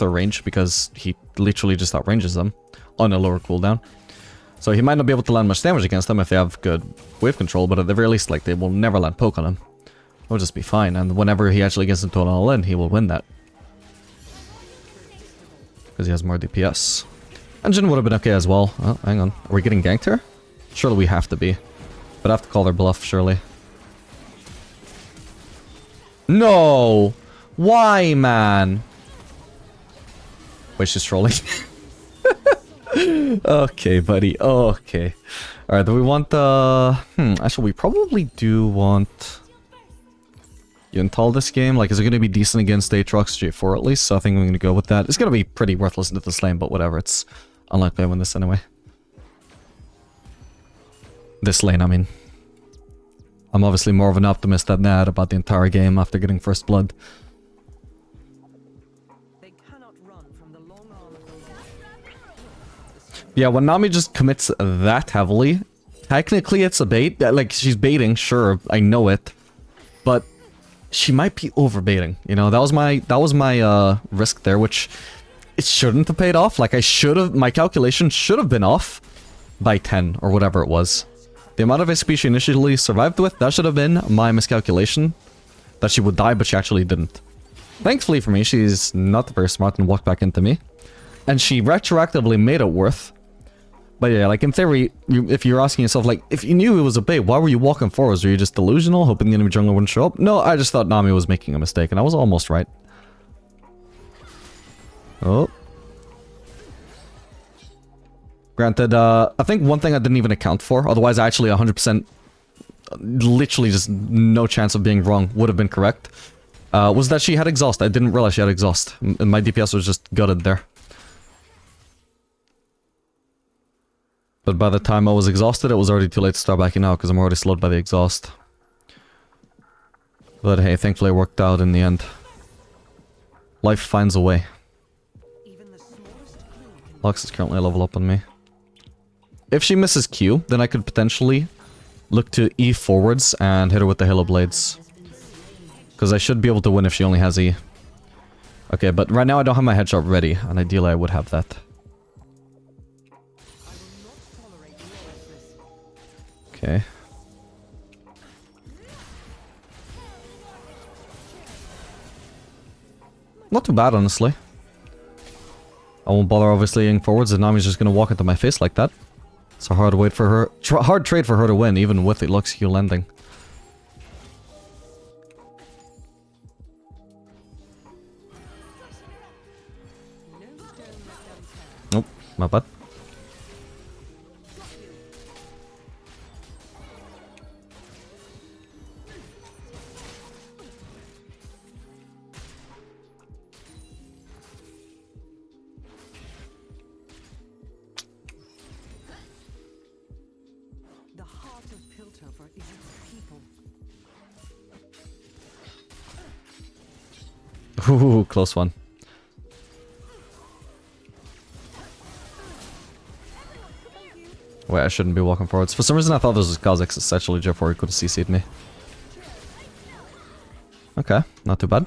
range, because he literally just outranges them on a lower cooldown. So he might not be able to land much damage against them if they have good wave control, but at the very least, like, they will never land poke on him. It'll just be fine, and whenever he actually gets into an all-in, he will win that. Because he has more DPS. And Jhin would have been okay as well. Oh, hang on. Are we getting ganked here? Surely we have to be. But I have to call their bluff, surely. No! Why, man? Wait, she's trolling. Okay, buddy. Okay. Alright, do we want the... actually, we probably do want... Yuntal this game. Like, is it going to be decent against Aatrox J4 at least? So I think I'm going to go with that. It's going to be pretty worthless into this lane, but whatever. It's unlikely I win this anyway. This lane, I mean. I'm obviously more of an optimist than that about the entire game after getting first blood. They cannot run from the long arm of the law. Yeah, when Nami just commits that heavily, technically it's a bait. Like, she's baiting, sure, I know it. But she might be over-baiting, you know? That was my risk there, which it shouldn't have paid off. Like, my calculation should have been off by 10 or whatever it was. The amount of HP she initially survived with, that should have been my miscalculation. That she would die, but she actually didn't. Thankfully for me, she's not very smart and walked back into me. And she retroactively made it worth. But yeah, like in theory, if you're asking yourself, like, if you knew it was a bait, why were you walking forwards? Were you just delusional, hoping the enemy jungler wouldn't show up? No, I just thought Nami was making a mistake, and I was almost right. Oh. Granted, I think one thing I didn't even account for, otherwise I actually 100%, literally just no chance of being wrong, would have been correct, was that she had exhaust. I didn't realize she had exhaust, and my DPS was just gutted there. But by the time I was exhausted, it was already too late to start backing out, because I'm already slowed by the exhaust. But hey, thankfully it worked out in the end. Life finds a way. Even the smallest clue can Lux is currently a level up on me. If she misses Q, then I could potentially look to E forwards and hit her with the Halo Blades. Because I should be able to win if she only has E. Okay, but right now I don't have my headshot ready, and ideally I would have that. Okay. Not too bad, honestly. I won't bother obviously in forwards, and Nami's just gonna walk into my face like that. It's a hard wait for her. Hard trade for her to win, even with the Lux Q landing. Nope, my bad. The heart of Piltover is its people. Ooh, close one. Wait, I shouldn't be walking forwards. For some reason I thought this was Kha'Zix. It's actually Jeff, he could have CC'd me. Okay, not too bad.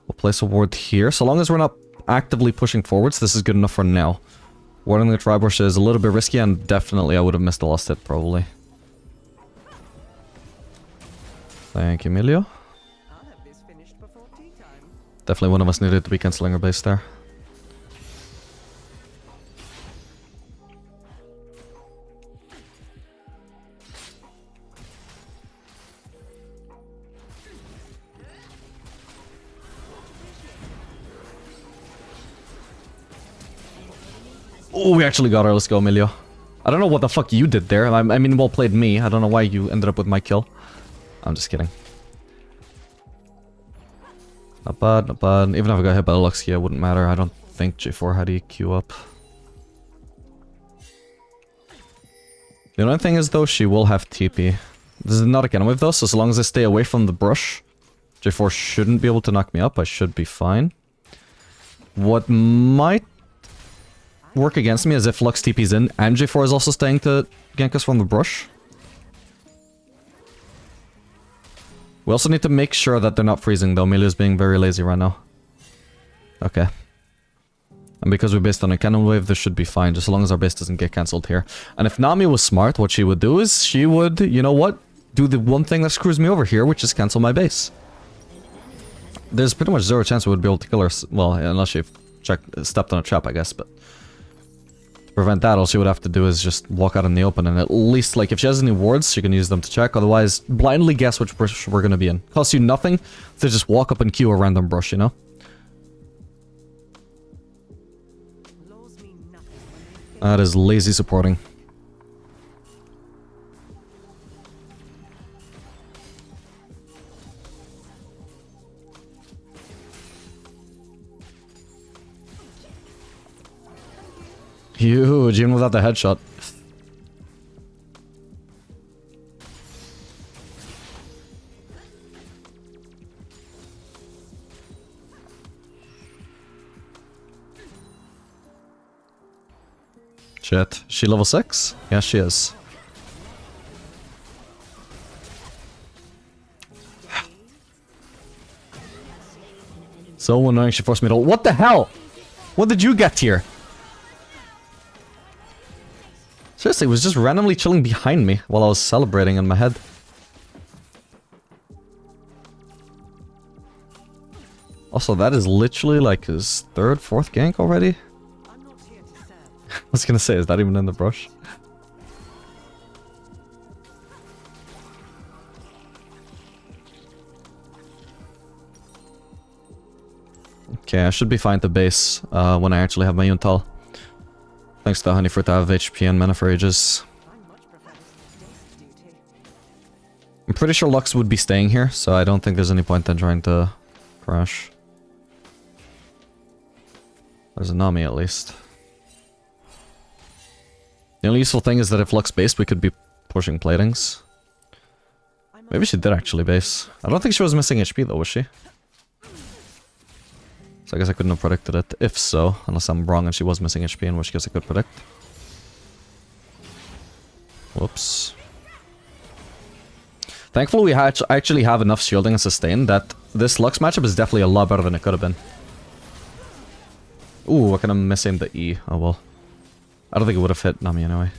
We'll place a ward here. So long as we're not actively pushing forwards, this is good enough for now. Warding the Tribush is a little bit risky, and definitely I would have missed the last hit, probably. Thank you, Emilio. I'll have this finished before tea time. Definitely one of us needed to be cancelling our base there. Oh, we actually got her. Let's go, Emilio. I don't know what the fuck you did there. I mean, well played me. I don't know why you ended up with my kill. I'm just kidding. Not bad, not bad. Even if I got hit by the Luxia, it wouldn't matter. I don't think J4 had EQ up. The only thing is, though, she will have TP. This is not a cannon wave, though, so as long as I stay away from the brush, J4 shouldn't be able to knock me up. I should be fine. What might work against me is if Lux TP's in and J4 is also staying to gank us from the brush. We also need to make sure that they're not freezing, though. Emilio's being very lazy right now. Okay. And because we're based on a cannon wave, this should be fine, just as long as our base doesn't get cancelled here. And if Nami was smart, what she would do is she would, you know what, do the one thing that screws me over here, which is cancel my base. There's pretty much zero chance we would be able to kill her, well, unless she stepped on a trap, I guess, but To prevent that, all she would have to do is just walk out in the open, and at least, like, if she has any wards, she can use them to check. Otherwise, blindly guess which brush we're gonna be in. Costs you nothing to just walk up and queue a random brush, you know? Laws mean nothing when they fail. That is lazy supporting. Huge, even without the headshot. Shit. She level 6? Yeah, she is. So annoying she forced me to... What the hell? What did you get here? Seriously, it was just randomly chilling behind me while I was celebrating in my head. Also, that is literally like his third, fourth gank already? I'm not here to serve. I was gonna say, is that even in the brush? Okay, I should be fine to base when I actually have my Yuntal. Thanks to Honeyfruit, I have HP and mana for ages. I much prefer this to duty. I'm pretty sure Lux would be staying here, so I don't think there's any point in trying to crash. There's a Nami at least. The only useful thing is that if Lux based, we could be pushing platings. Maybe she did actually base. I don't think she was missing HP though, was she? So I guess I couldn't have predicted it. If so, unless I'm wrong and she was missing HP, in which case I could predict. Whoops. Thankfully we actually have enough shielding and sustain that this Lux matchup is definitely a lot better than it could have been. Ooh, I kind of misaimed the E. Oh well. I don't think it would have hit Nami anyway.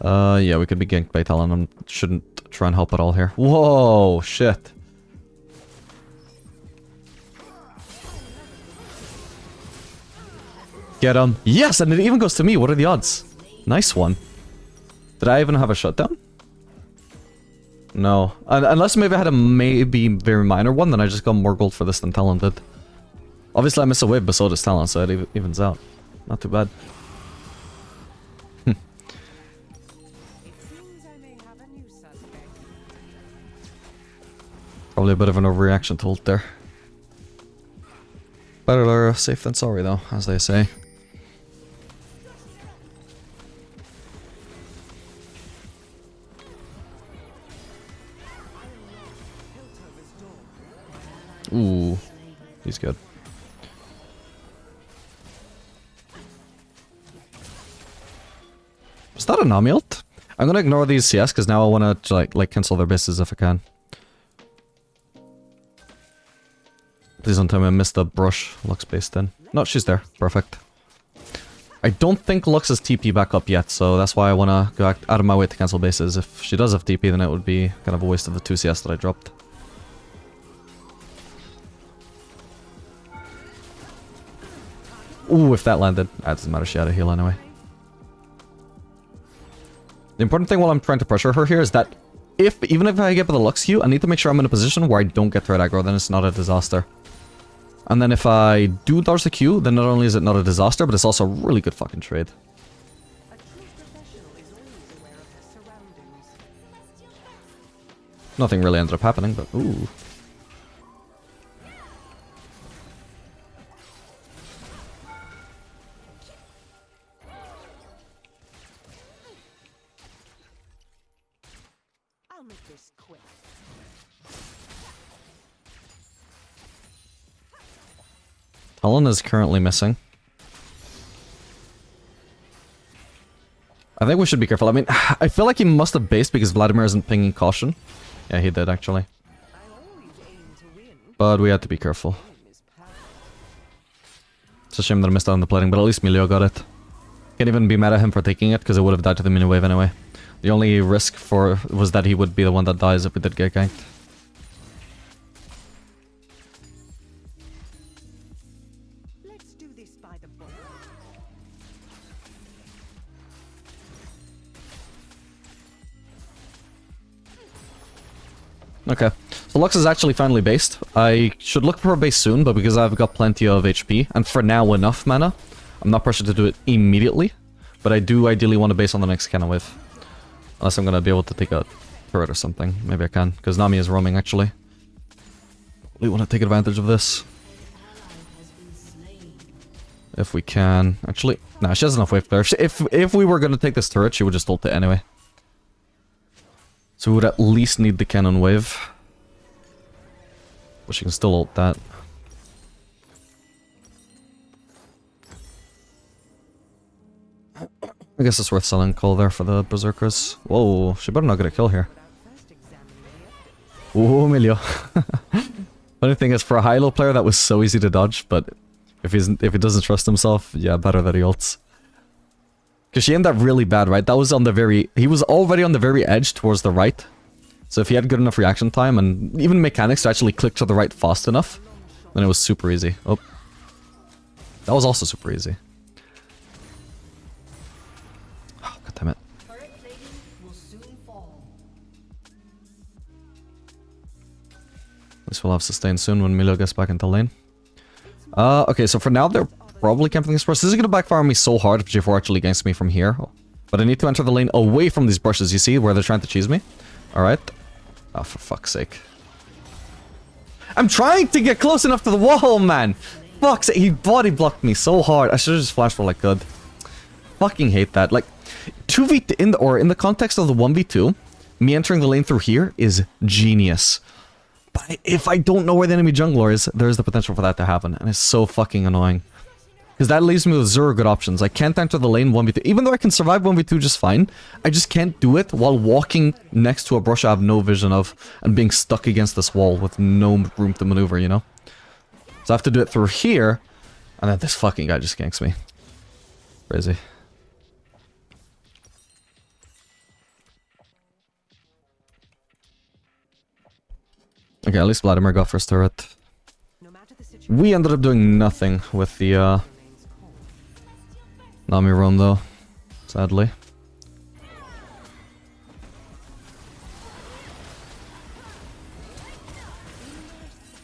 Yeah, we could be ganked by Talon and shouldn't try and help at all here. Whoa, shit. Get him. Yes, and it even goes to me. What are the odds? Nice one. Did I even have a shutdown? No. Unless maybe I had a maybe very minor one, then I just got more gold for this than Talon did. Obviously I miss a wave, but so does Talon, so it evens out. Not too bad. It seems I may have a new suspect. Probably a bit of an overreaction to ult there. Better safe than sorry though, as they say. Ooh, he's good. Is that a Nami ult? I'm gonna ignore these CS because now I want to like cancel their bases if I can. Please don't tell me I missed the brush Lux based in. No, she's there. Perfect. I don't think Lux is TP back up yet, so that's why I want to go out of my way to cancel bases. If she does have TP, then it would be kind of a waste of the 2 CS that I dropped. Ooh, if that landed. That doesn't matter, she had a heal anyway. The important thing while I'm trying to pressure her here is that even if I get by the Lux Q, I need to make sure I'm in a position where I don't get threat aggro, then it's not a disaster. And then if I do dodge the Q, then not only is it not a disaster, but it's also a really good fucking trade. A true professional is always aware of their surroundings. Nothing really ended up happening, but ooh. I'll make this quick. Talon is currently missing. I think we should be careful. I mean, I feel like he must have based because Vladimir isn't pinging caution. Yeah, he did actually. I always aim to win. But we had to be careful. Aim is power. It's a shame that I missed out on the plating, but at least Milio got it. Can't even be mad at him for taking it because it would have died to the mini wave anyway. The only risk was that he would be the one that dies if we did get ganked. Let's do this by the book. Okay, so Lux is actually finally based. I should look for a base soon, but because I've got plenty of HP, and for now enough mana, I'm not pressured to do it immediately. But I do ideally want to base on the next cannon wave. Unless I'm going to be able to take a turret or something. Maybe I can, because Nami is roaming actually. We want to take advantage of this. If we can. Actually, nah, she has enough wave clear. If we were going to take this turret, she would just ult it anyway. So we would at least need the cannon wave. But she can still ult that. I guess it's worth selling Cole there for the Berserkers. Whoa, she better not get a kill here. Ooh, Emilio. Funny thing is, for a high-low player, that was so easy to dodge, but if he doesn't trust himself, yeah, better that he ults. Because she aimed that really bad, right? That was on the very... He was already on the very edge towards the right. So if he had good enough reaction time, and even mechanics to actually click to the right fast enough, then it was super easy. Oh. That was also super easy. Oh, God damn it. At least we'll have sustain soon when Milo gets back into lane. Okay, so for now they're probably camping this brush. This is going to backfire on me so hard if J4 actually ganks me from here. But I need to enter the lane away from these brushes, you see, where they're trying to cheese me. Alright. Oh, for fuck's sake. I'm trying to get close enough to the wall, man! Fuck's sake, he body blocked me so hard. I should have just flashed for like good. Fucking hate that. Like, 2v... in the context of the 1v2, me entering the lane through here is genius. But if I don't know where the enemy jungler is, there's the potential for that to happen. And it's so fucking annoying. Because that leaves me with zero good options. I can't enter the lane 1v2. Even though I can survive 1v2 just fine, I just can't do it while walking next to a brush I have no vision of and being stuck against this wall with no room to maneuver, you know? So I have to do it through here, and then this fucking guy just ganks me. Crazy. Okay, at least Vladimir got first turret. We ended up doing nothing with the Nami roam though, sadly.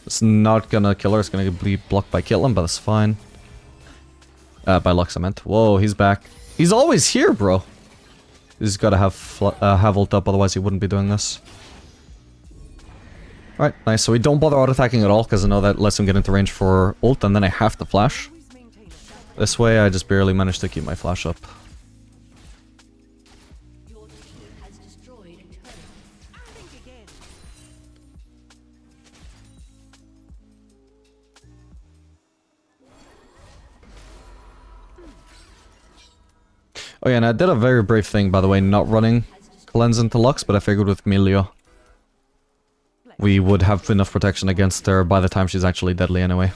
It's not gonna kill her, it's gonna be blocked by Caitlyn, but that's fine. By Lux I meant. Whoa, he's back. He's always here, bro! He's gotta have ult up, otherwise he wouldn't be doing this. Alright, nice. So we don't bother auto-attacking at all, because I know that lets him get into range for ult, and then I have to flash. This way, I just barely managed to keep my flash up. Oh yeah, and I did a very brave thing, by the way, not running Cleanse into Lux, but I figured with Milio we would have enough protection against her by the time she's actually deadly anyway.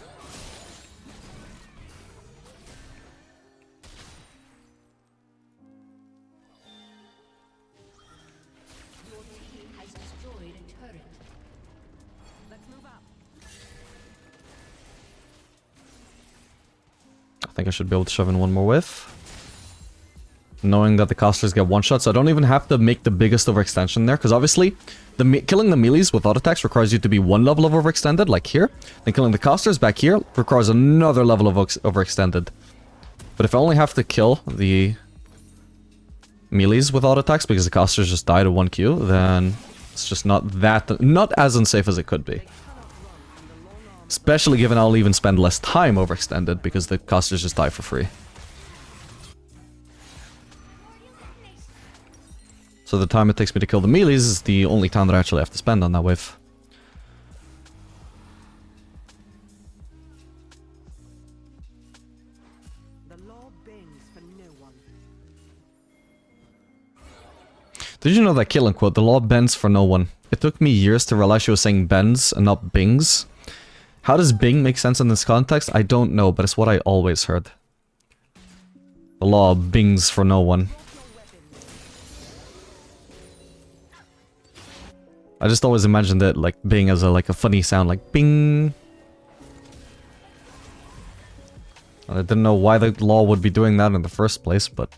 I think I should be able to shove in one more whiff. Knowing that the casters get one shot, so I don't even have to make the biggest overextension there, because obviously killing the melees with auto attacks requires you to be one level of overextended, like here. Then killing the casters back here requires another level of overextended. But if I only have to kill the melees with auto attacks because the casters just die to 1Q, then it's just not as unsafe as it could be. Especially given I'll even spend less time overextended because the casters just die for free. So the time it takes me to kill the melees is the only time that I actually have to spend on that wave. The law bends for no one. Did you know that Caitlyn quote, "The law bends for no one"? It took me years to realize she was saying bends and not bings. How does bing make sense in this context? I don't know, but it's what I always heard. The law bings for no one. I just always imagined it like bing as a funny sound, like bing. I didn't know why the law would be doing that in the first place, but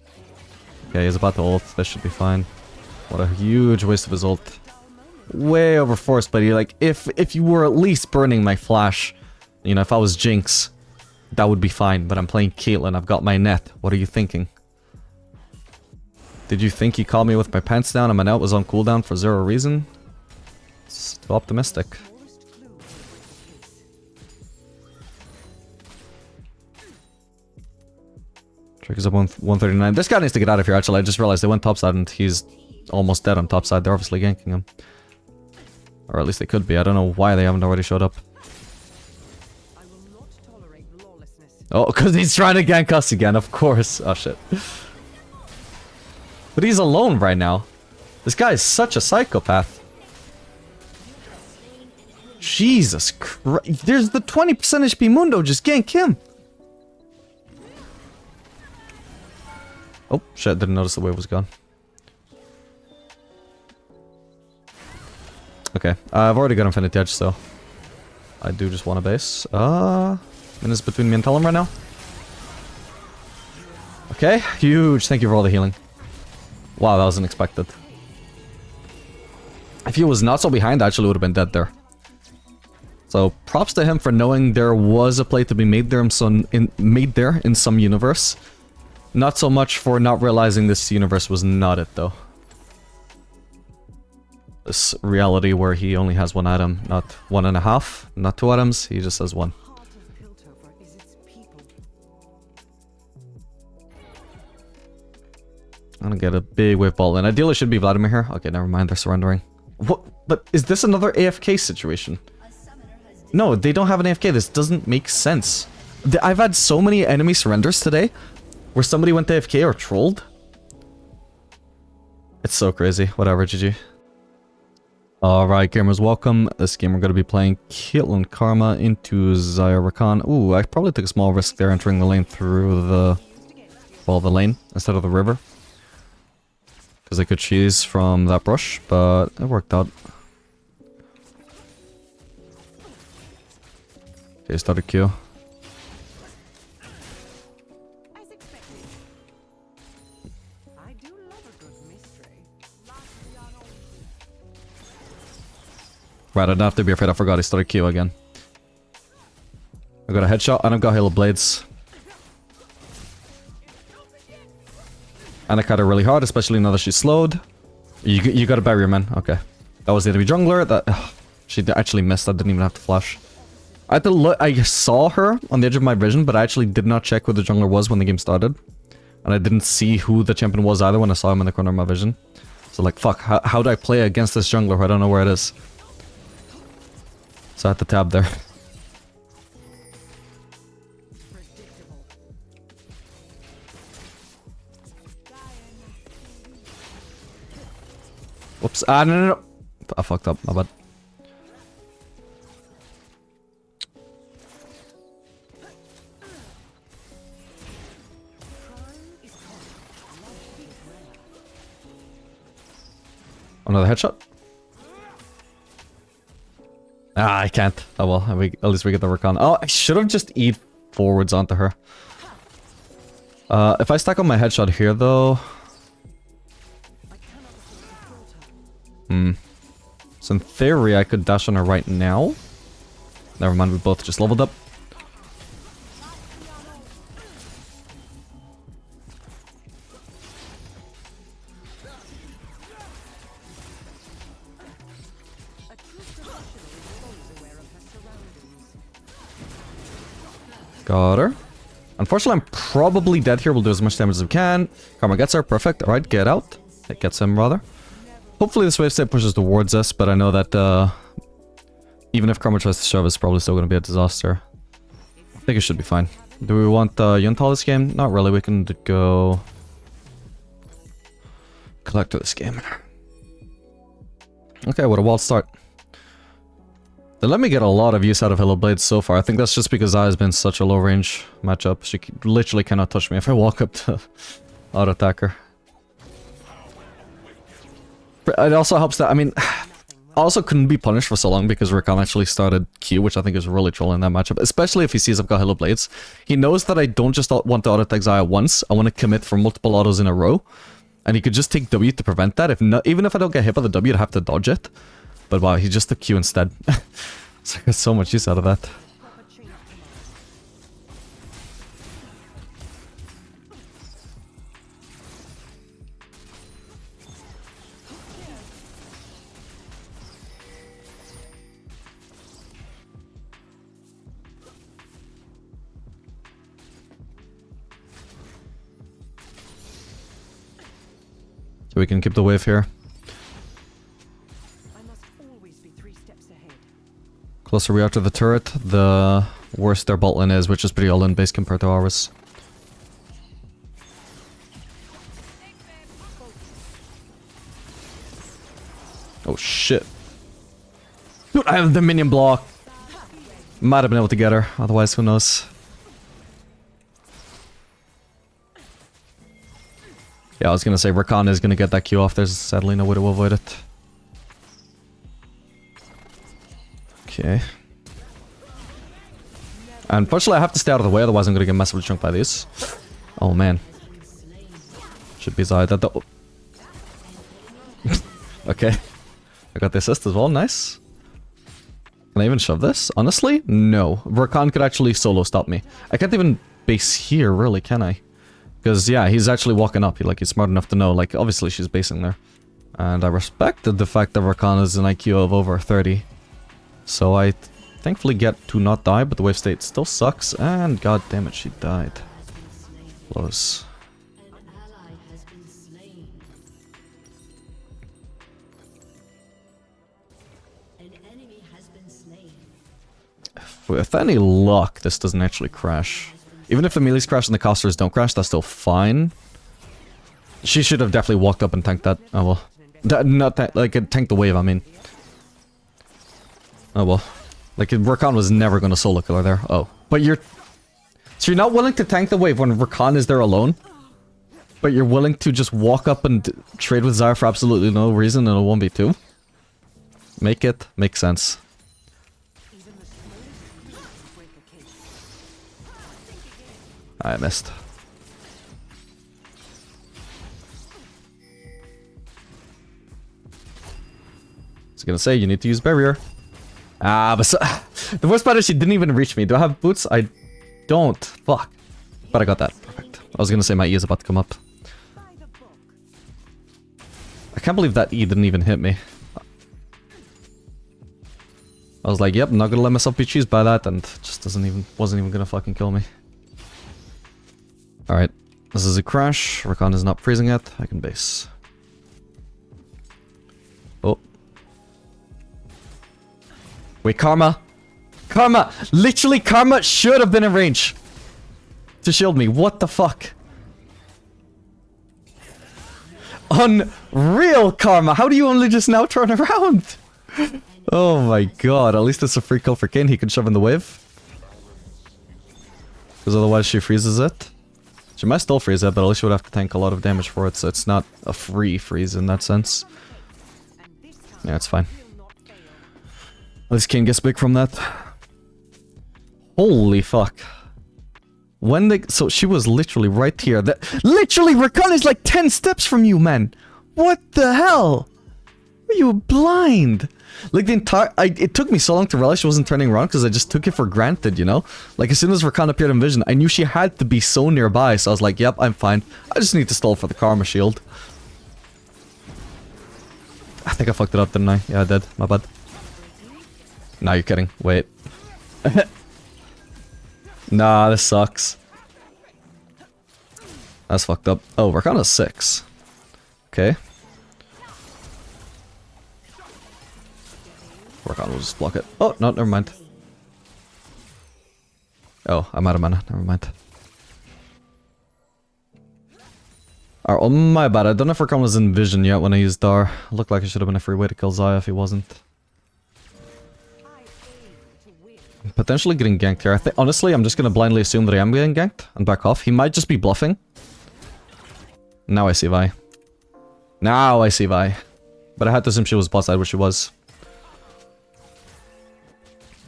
okay, he's about to ult. This should be fine. What a huge waste of his ult. way overforced, but like if you were at least burning my flash, you know, if I was Jinx, that would be fine. But I'm playing Caitlyn. I've got my net. What are you thinking? Did you think he called me with my pants down and my net was on cooldown for zero reason? It's too optimistic. Triggers up 139. This guy needs to get out of here, actually. I just realized they went topside and he's almost dead on topside. They're obviously ganking him. Or at least they could be. I don't know why they haven't already showed up. I will not tolerate lawlessness. Oh, because he's trying to gank us again, of course. Oh, shit. But he's alone right now. This guy is such a psychopath. Jesus Christ. There's the 20% HP Mundo. Just gank him. Oh, shit. Didn't notice the wave was gone. Okay. I've already got Infinity Edge, so I do just want a base. Minutes between me and Tellum right now. Okay. Huge. Thank you for all the healing. Wow, that was unexpected. If he was not so behind, I actually would have been dead there. So, props to him for knowing there was a play to be made there in some universe. Not so much for not realizing this universe was not it, though. This reality where he only has one item, not 1.5, not 2 items, he just has one. Part of Piltover is its people. I'm gonna get a big wave ball, and ideally should be Vladimir here. Okay, never mind, they're surrendering. What? But is this another AFK situation? No, they don't have an AFK. This doesn't make sense. I've had so many enemy surrenders today where somebody went to AFK or trolled. It's so crazy. Whatever, GG. Alright, gamers, welcome. This game we're going to be playing Caitlyn Karma into Xayah Rakan. Ooh, I probably took a small risk there entering the lane through the... well, the lane instead of the river. Because I could cheese from that brush, but it worked out. Okay, started Q. As expected. I do love a good mystery. Right, I don't have to be afraid. I forgot he started Q again. I got a headshot and I've got Halo Blades. And I cut her really hard, especially now that she's slowed. You gotta bury her, man. Okay. That was the enemy jungler. That she actually missed. I didn't even have to flash. I had to look. I saw her on the edge of my vision, but I actually did not check who the jungler was when the game started. And I didn't see who the champion was either when I saw him in the corner of my vision. So like, fuck, how do I play against this jungler who I don't know where it is? So I had to tab there. Whoops. Ah, no. I fucked up. My bad. Another headshot. Ah, I can't. Oh well, at least we get the Rakan. Oh, I should have just E'd forwards onto her. If I stack on my headshot here, though... So in theory, I could dash on her right now. Never mind, we both just leveled up. Got her. Unfortunately, I'm probably dead here. We'll do as much damage as we can. Karma gets her. Perfect. Alright, get out. It gets him, rather. Hopefully this wave state pushes towards us, but I know that even if Karma tries to shove, it's probably still going to be a disaster. I think it should be fine. Do we want Yuntal this game? Not really. We can go... Collector this game. Okay, what a wild start. They let me get a lot of use out of Halo Blades so far. I think that's just because Xayah has been such a low range matchup. She literally cannot touch me if I walk up to auto attacker. It also helps that, I mean, I also couldn't be punished for so long because Rakan actually started Q, which I think is really trolling that matchup, especially if he sees I've got Halo Blades. He knows that I don't just want to auto-attack Xayah once, I want to commit for multiple autos in a row, and he could just take W to prevent that. If not, even if I don't get hit by the W, I'd have to dodge it. But wow, he just took Q instead. So I got so much use out of that. We can keep the wave here. I must always be 3 steps ahead. Closer we are to the turret, the worse their bot lane is, which is pretty all-in based compared to ours. Oh shit. Dude, I have the minion block. Might have been able to get her, otherwise who knows. Yeah, I was gonna say Rakan is gonna get that Q off. There's sadly no way to avoid it. Okay. Unfortunately, I have to stay out of the way, otherwise I'm gonna get massively chunked by these. Oh man. Should be Xayah that though. Okay. I got the assist as well, nice. Can I even shove this? Honestly? No. Rakan could actually solo stop me. I can't even base here, really, can I? Because, yeah, he's actually walking up. He's smart enough to know, like, obviously she's basing there. And I respected the fact that Rakan is an IQ of over 30. So I thankfully get to not die, but the wave state still sucks. And god damn it, she died. Close. An ally has been slain. An enemy has been slain. With any luck, this doesn't actually crash. Even if the melees crash and the casters don't crash, that's still fine. She should have definitely walked up and tanked that. Oh well. Not that, like, tanked the wave, I mean. Oh well. Like, Rakan was never gonna solo kill her there. Oh. But you're... So you're not willing to tank the wave when Rakan is there alone? But you're willing to just walk up and trade with Xayah for absolutely no reason in a 1v2? Make sense. I missed. I was gonna say, you need to use barrier. Ah, but so, the worst part is she didn't even reach me. Do I have boots? I don't. Fuck. But I got that. Perfect. I was gonna say my E is about to come up. I can't believe that E didn't even hit me. I was like, yep, I'm not gonna let myself be cheesed by that, and just wasn't even gonna fucking kill me. Alright, this is a crash. Rakan is not freezing yet. I can base. Oh. Wait, Karma! Karma! Literally, Karma should have been in range to shield me. What the fuck? Unreal, Karma! How do you only just now turn around? Oh my god, at least it's a free kill for Kane. He can shove in the wave. Because otherwise she freezes it. She might still freeze it, but at least she would have to tank a lot of damage for it, so it's not a free freeze in that sense. Yeah, it's fine. At least Kane gets big from that. Holy fuck. When they... So she was literally right here. Literally, Rakan is like 10 steps from you, man! What the hell? Are you blind? Like the entire... it took me so long to realize she wasn't turning around because I just took it for granted, you know? Like as soon as Rakan appeared in vision, I knew she had to be so nearby, so I was like, yep, I'm fine. I just need to stall for the Karma shield. I think I fucked it up, didn't I? Yeah, I did. My bad. Nah, you're kidding. Wait. Nah, this sucks. That's fucked up. Oh, Rakan is 6. Okay. Rakan will just block it. Oh, no, never mind. Oh, I'm out of mana. Never mind. Oh, my bad. I don't know if Rakan was in vision yet when I used Dar. Looked like it should have been a free way to kill Xayah if he wasn't. Potentially getting ganked here. I think, honestly, I'm just gonna blindly assume that I am getting ganked and back off. He might just be bluffing. Now I see why. Now I see why. But I had to assume she was bot side, which she was.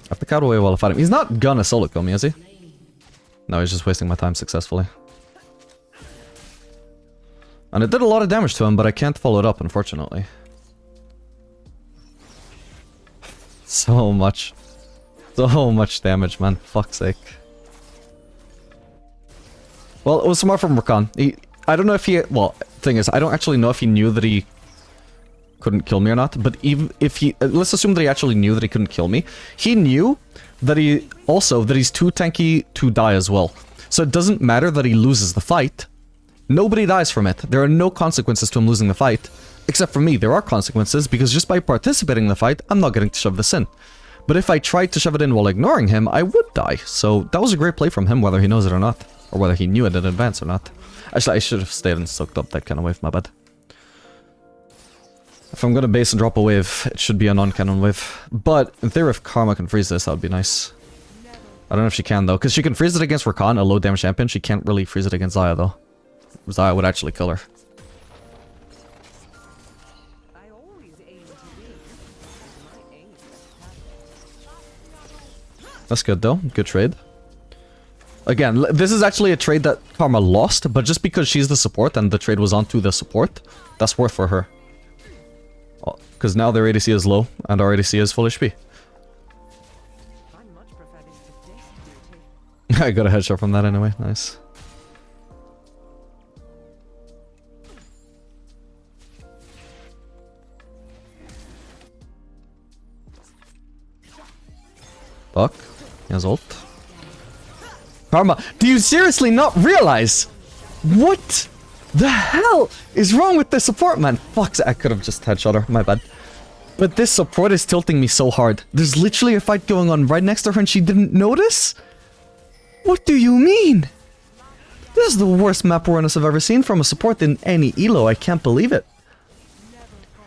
I have to cut away while I fight him. He's not gonna solo kill me, is he? No, he's just wasting my time successfully. And it did a lot of damage to him, but I can't follow it up, unfortunately. So much. So much damage, man. Fuck's sake. Well, it was smart from Rakan. I don't know if he... Well, thing is, I don't actually know if he knew that he couldn't kill me or not, but even if he... let's assume that he actually knew that he couldn't kill me. He knew that he... Also, that he's too tanky to die as well. So it doesn't matter that he loses the fight. Nobody dies from it. There are no consequences to him losing the fight. Except for me, there are consequences, because just by participating in the fight, I'm not getting to shove this in. But if I tried to shove it in while ignoring him, I would die. So that was a great play from him, whether he knows it or not. Or whether he knew it in advance or not. Actually, I should have stayed and soaked up that kind of wave, my bad. If I'm gonna base and drop a wave, it should be a non-cannon wave. But in theory, if Karma can freeze this, that would be nice. I don't know if she can, though, because she can freeze it against Rakan, a low damage champion. She can't really freeze it against Xayah, though. Xayah would actually kill her. I always aim to win. My aim is perfect. That's good, though. Good trade. Again, this is actually a trade that Karma lost, but just because she's the support and the trade was onto the support, that's worth for her. Because now their ADC is low, and our ADC is full HP. I much prefer this to death duty. I got a headshot from that anyway, nice. Fuck. He has ult. Karma, do you seriously not realize? What the hell is wrong with this support, man? Fuck, I could have just headshot her, my bad. But this support is tilting me so hard. There's literally a fight going on right next to her and she didn't notice? What do you mean? This is the worst map awareness I've ever seen from a support in any elo, I can't believe it.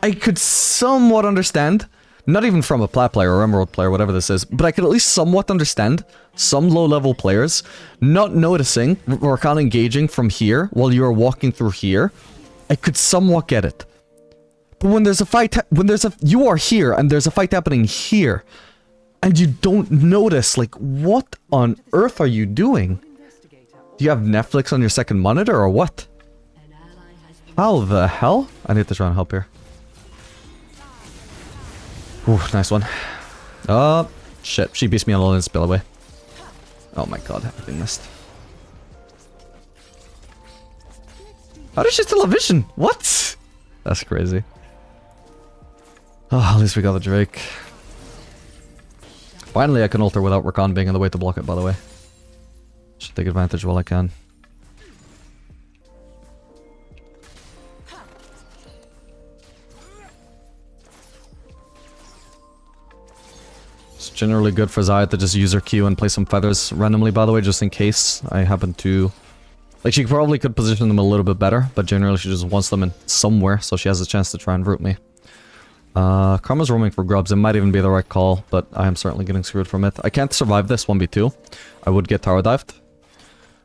I could somewhat understand, not even from a plat player or emerald player, whatever this is, but I could at least somewhat understand some low-level players not noticing Rakan engaging from here while you are walking through here. I could somewhat get it. But when there's a fight, you are here and there's a fight happening here, and you don't notice, like, what on earth are you doing? Do you have Netflix on your second monitor or what? How the hell? I need to try and help here. Ooh, nice one. Shit. She beats me on a little spill away. Oh my god, everything missed. How did she still have vision? What? That's crazy. Oh, at least we got the Drake. Finally, I can ult her without Rakan being in the way to block it, by the way. Should take advantage while I can. It's generally good for Xayah to just use her Q and play some feathers randomly, by the way, just in case I happen to... Like, she probably could position them a little bit better, but generally she just wants them in somewhere, so she has a chance to try and root me. Karma's roaming for grubs. It might even be the right call, but I am certainly getting screwed from it. I can't survive this 1v2. I would get tower dived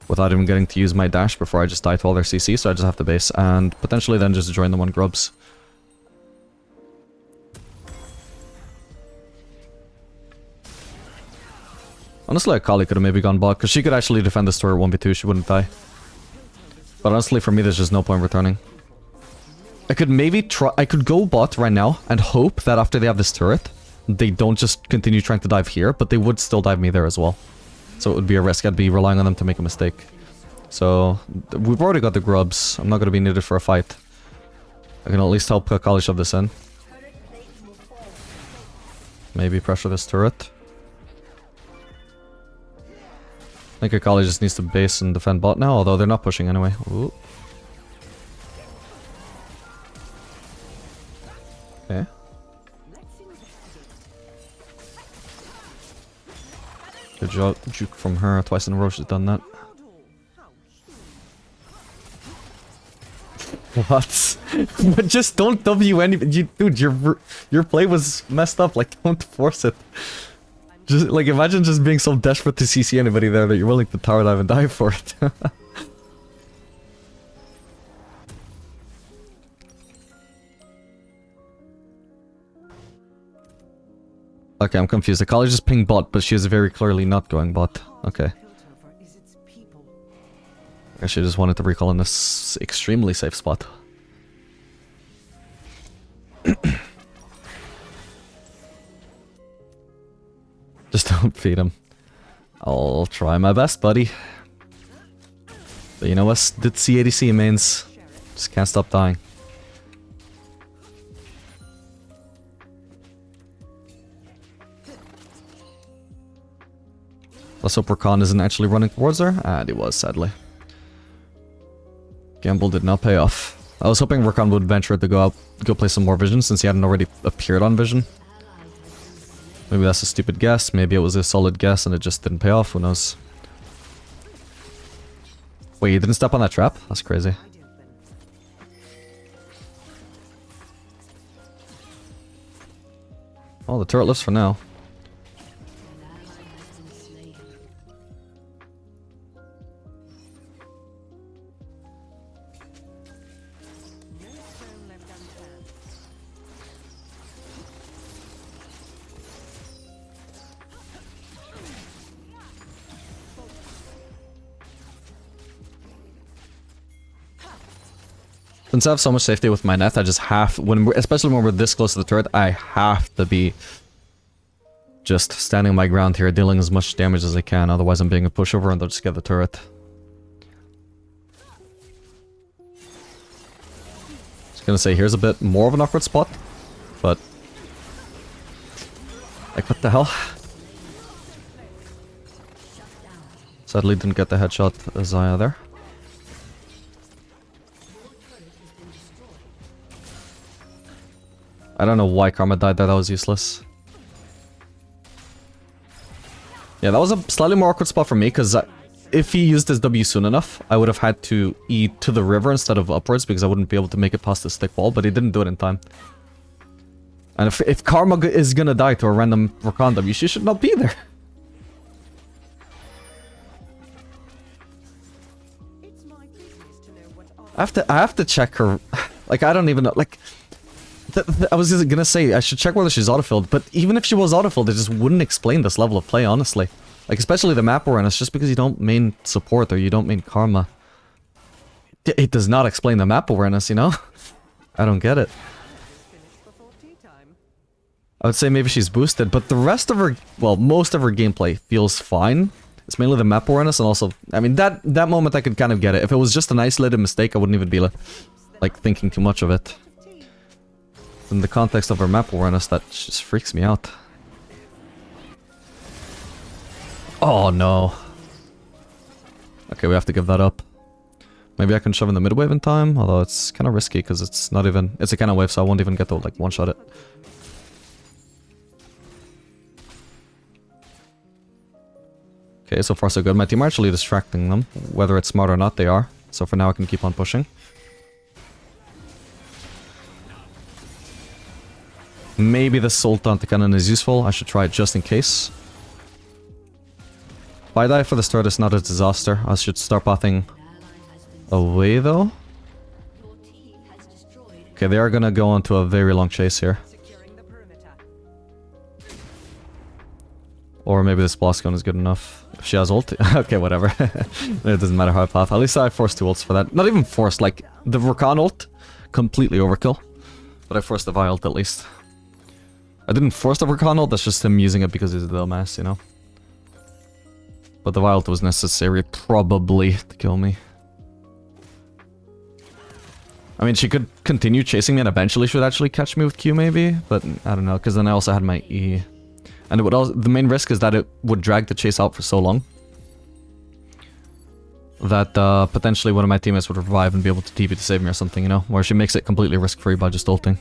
without even getting to use my dash before I just die to all their CC, so I just have to base and potentially then just join them on grubs. Honestly, Akali could have maybe gone bot, because she could actually defend this turret 1v2, she wouldn't die. But honestly, for me, there's just no point returning. I could maybe try... I could go bot right now and hope that after they have this turret, they don't just continue trying to dive here, but they would still dive me there as well. So it would be a risk. I'd be relying on them to make a mistake. So, we've already got the grubs. I'm not going to be needed for a fight. I can at least help Akali shove this in. Maybe pressure this turret. I think Akali just needs to base and defend bot now, although they're not pushing anyway. Ooh. Okay. Good job, juke from her. Twice in a row she's done that. What? But just don't W any... dude, your play was messed up. Like, don't force it. Just, like, imagine just being so desperate to CC anybody there that you're willing to tower dive and die for it. Okay, I'm confused. Akali just pinged bot, but she is very clearly not going bot. Okay. I guess she just wanted to recall in this extremely safe spot. Just don't feed him. I'll try my best, buddy. But you know what? Did see ADC mains. Just can't stop dying. Let's hope Rakan isn't actually running towards her. And he was, sadly. Gamble did not pay off. I was hoping Rakan would venture to go play some more Vision since he hadn't already appeared on Vision. Maybe that's a stupid guess, maybe it was a solid guess and it just didn't pay off, who knows. Wait, you didn't step on that trap? That's crazy. Oh, the turret lives for now. Since I have so much safety with my net, I just have, especially when we're this close to the turret, I have to be just standing my ground here, dealing as much damage as I can, otherwise I'm being a pushover and they'll just get the turret. Just gonna say, here's a bit more of an awkward spot, but... like, what the hell? Sadly didn't get the headshot Xayah there. I don't know why Karma died there, that was useless. Yeah, that was a slightly more awkward spot for me, because if he used his W soon enough, I would have had to E to the river instead of upwards, because I wouldn't be able to make it past the stick wall, but he didn't do it in time. And if Karma is gonna die to a random Rakan W, she should not be there. I have to check her. Like, I don't even know, like... I was just gonna say, I should check whether she's autofilled, but even if she was autofilled, it just wouldn't explain this level of play, honestly. Like, especially the map awareness, just because you don't main support or you don't main Karma. It does not explain the map awareness, you know? I don't get it. I would say maybe she's boosted, but the rest of her, well, most of her gameplay feels fine. It's mainly the map awareness and also, I mean, that moment I could kind of get it. If it was just an isolated mistake, I wouldn't even be, like thinking too much of it. In the context of her map awareness, that just freaks me out. Oh no. Okay, we have to give that up. Maybe I can shove in the mid wave in time, although it's kind of risky because it's not even... it's a kind of wave, so I won't even get to like one-shot it. Okay, so far so good. My team are actually distracting them. Whether it's smart or not, they are. So for now I can keep on pushing. Maybe the Sultan cannon is useful. I should try it just in case. If I die for the start, it's not a disaster. I should start pathing away though. Okay, they are gonna go on to a very long chase here. Or maybe this blast gun is good enough. If she has ult. Okay, whatever. It doesn't matter how I path. At least I forced 2 ults for that. Not even forced, like the Rakan ult. Completely overkill. But I forced the Vi ult at least. I didn't force the Rakan ult, that's just him using it because he's a dumbass, you know? But the Vi ult was necessary, probably, to kill me. I mean, she could continue chasing me and eventually she would actually catch me with Q, maybe? But, I don't know, because then I also had my E. And it would also, the main risk is that it would drag the chase out for so long that potentially one of my teammates would revive and be able to TP to save me or something, you know? Where she makes it completely risk-free by just ulting.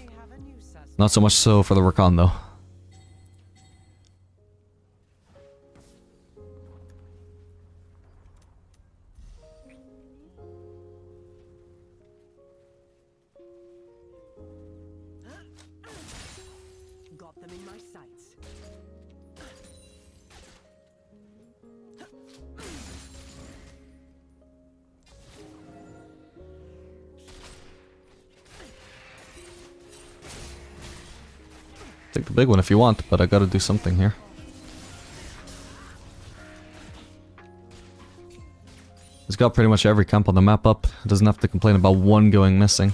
Not so much so for the Rakan, though. Got them in my sights. Take the big one if you want, but I gotta do something here. He's got pretty much every camp on the map up. Doesn't have to complain about one going missing.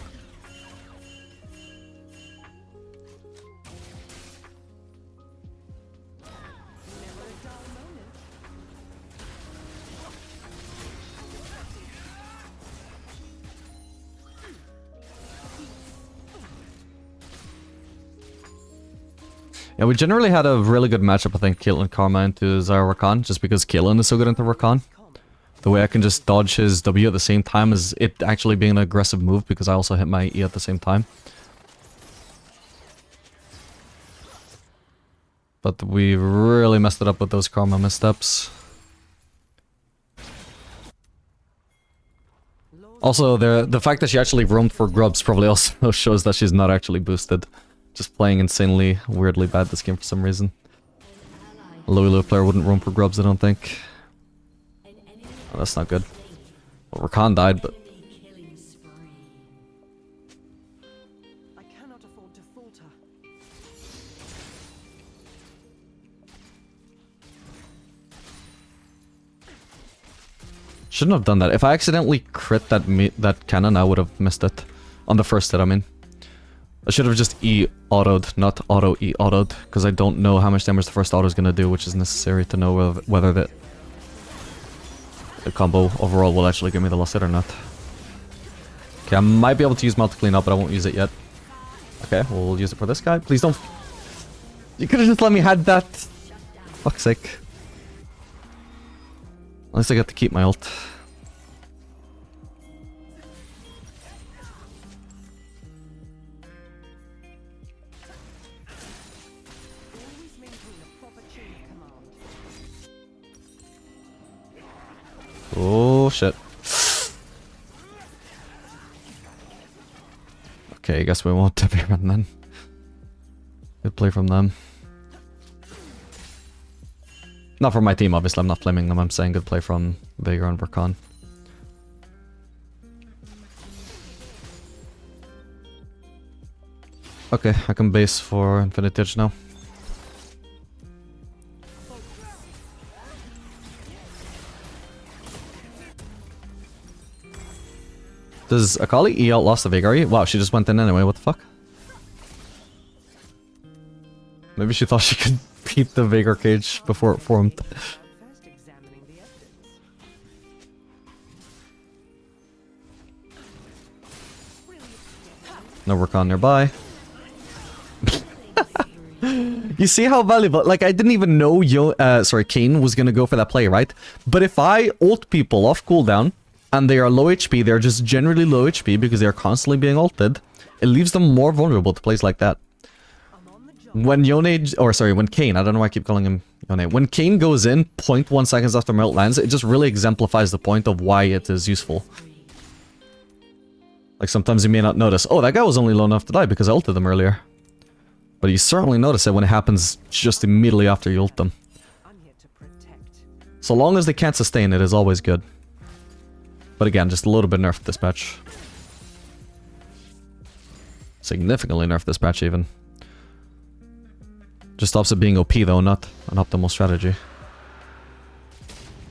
Yeah, we generally had a really good matchup, I think, Caitlyn Kog'Maw into Xayah Rakan, just because Caitlyn is so good into Rakan. The way I can just dodge his W at the same time is it actually being an aggressive move, because I also hit my E at the same time. But we really messed it up with those Kog'Maw missteps. Also, the fact that she actually roamed for grubs probably also shows that she's not actually boosted. Just playing insanely, weirdly bad this game for some reason. A low player wouldn't roam for grubs, I don't think. Oh, that's not good. Well, Rakan died, but... I cannot afford to falter. Shouldn't have done that. If I accidentally crit that cannon, I would have missed it. On the first hit, I mean. I should have just E-auto'd, not auto-E-auto'd, because I don't know how much damage the first auto is going to do, which is necessary to know whether the combo overall will actually give me the last hit or not. Okay, I might be able to use Mount to clean up, but I won't use it yet. Okay, we'll use it for this guy. Please don't... You could have just let me had that. Fuck's sake. At least I get to keep my ult. Always maintain a proper chain of command. Oh shit. Okay, I guess we won't tip him then. Good play from them. Not from my team, obviously. I'm not flaming them. I'm saying good play from Veigar and Rakan. Okay, I can base for Infinity Edge now. Does Akali E outlast the Veigar? Wow, she just went in anyway. What the fuck? Maybe she thought she could beat the Veigar cage before it formed. First examining the evidence. No Rakan nearby. You see how valuable... Like, I didn't even know Kayn was gonna go for that play, right? But if I ult people off cooldown, and they are low HP, they're just generally low HP because they're constantly being ulted, it leaves them more vulnerable to plays like that. When when Kayn, I don't know why I keep calling him Yone. When Kayn goes in 0.1 seconds after my ult lands, it just really exemplifies the point of why it is useful. Like, sometimes you may not notice, oh, that guy was only low enough to die because I ulted them earlier. But you certainly notice it when it happens just immediately after you ult them. I'm here to protect. So long as they can't sustain, it is always good. But again, just a little bit nerfed this patch. Significantly nerfed this patch, even. Just stops it being OP, though, not an optimal strategy.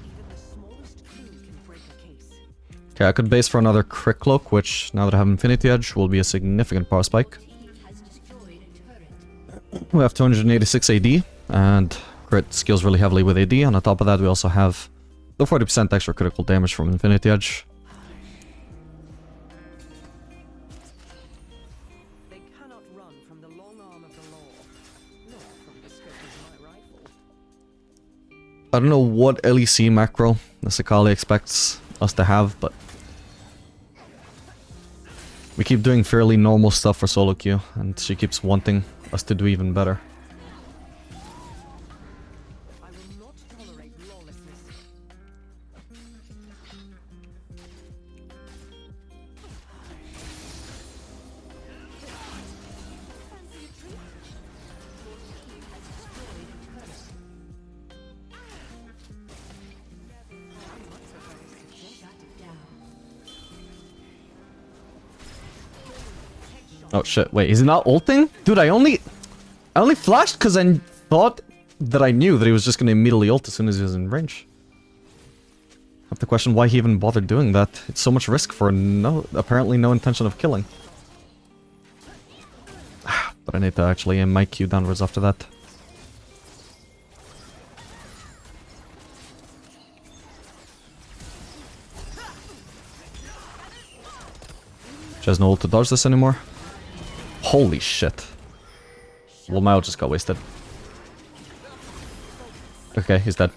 Even the smallest clue can break a case. Okay, I could base for another Crit Cloak, which, now that I have Infinity Edge, will be a significant power spike. We have 286 AD, and crit skills really heavily with AD, and on top of that we also have the 40% extra critical damage from Infinity Edge. They cannot run from the long arm of the law, nor from the scope of my rifle. I don't know what LEC macro this Akali expects us to have, but we keep doing fairly normal stuff for solo queue, and she keeps wanting us to do even better. I will not tolerate lawlessness. Oh shit, wait, is he not ulting? Dude, I only flashed because I thought that I knew that he was just going to immediately ult as soon as he was in range. I have to question why he even bothered doing that. It's so much risk for apparently no intention of killing. But I need to actually aim my Q downwards after that. She has no ult to dodge this anymore. Holy shit. Well, my ult just got wasted. Okay, he's dead.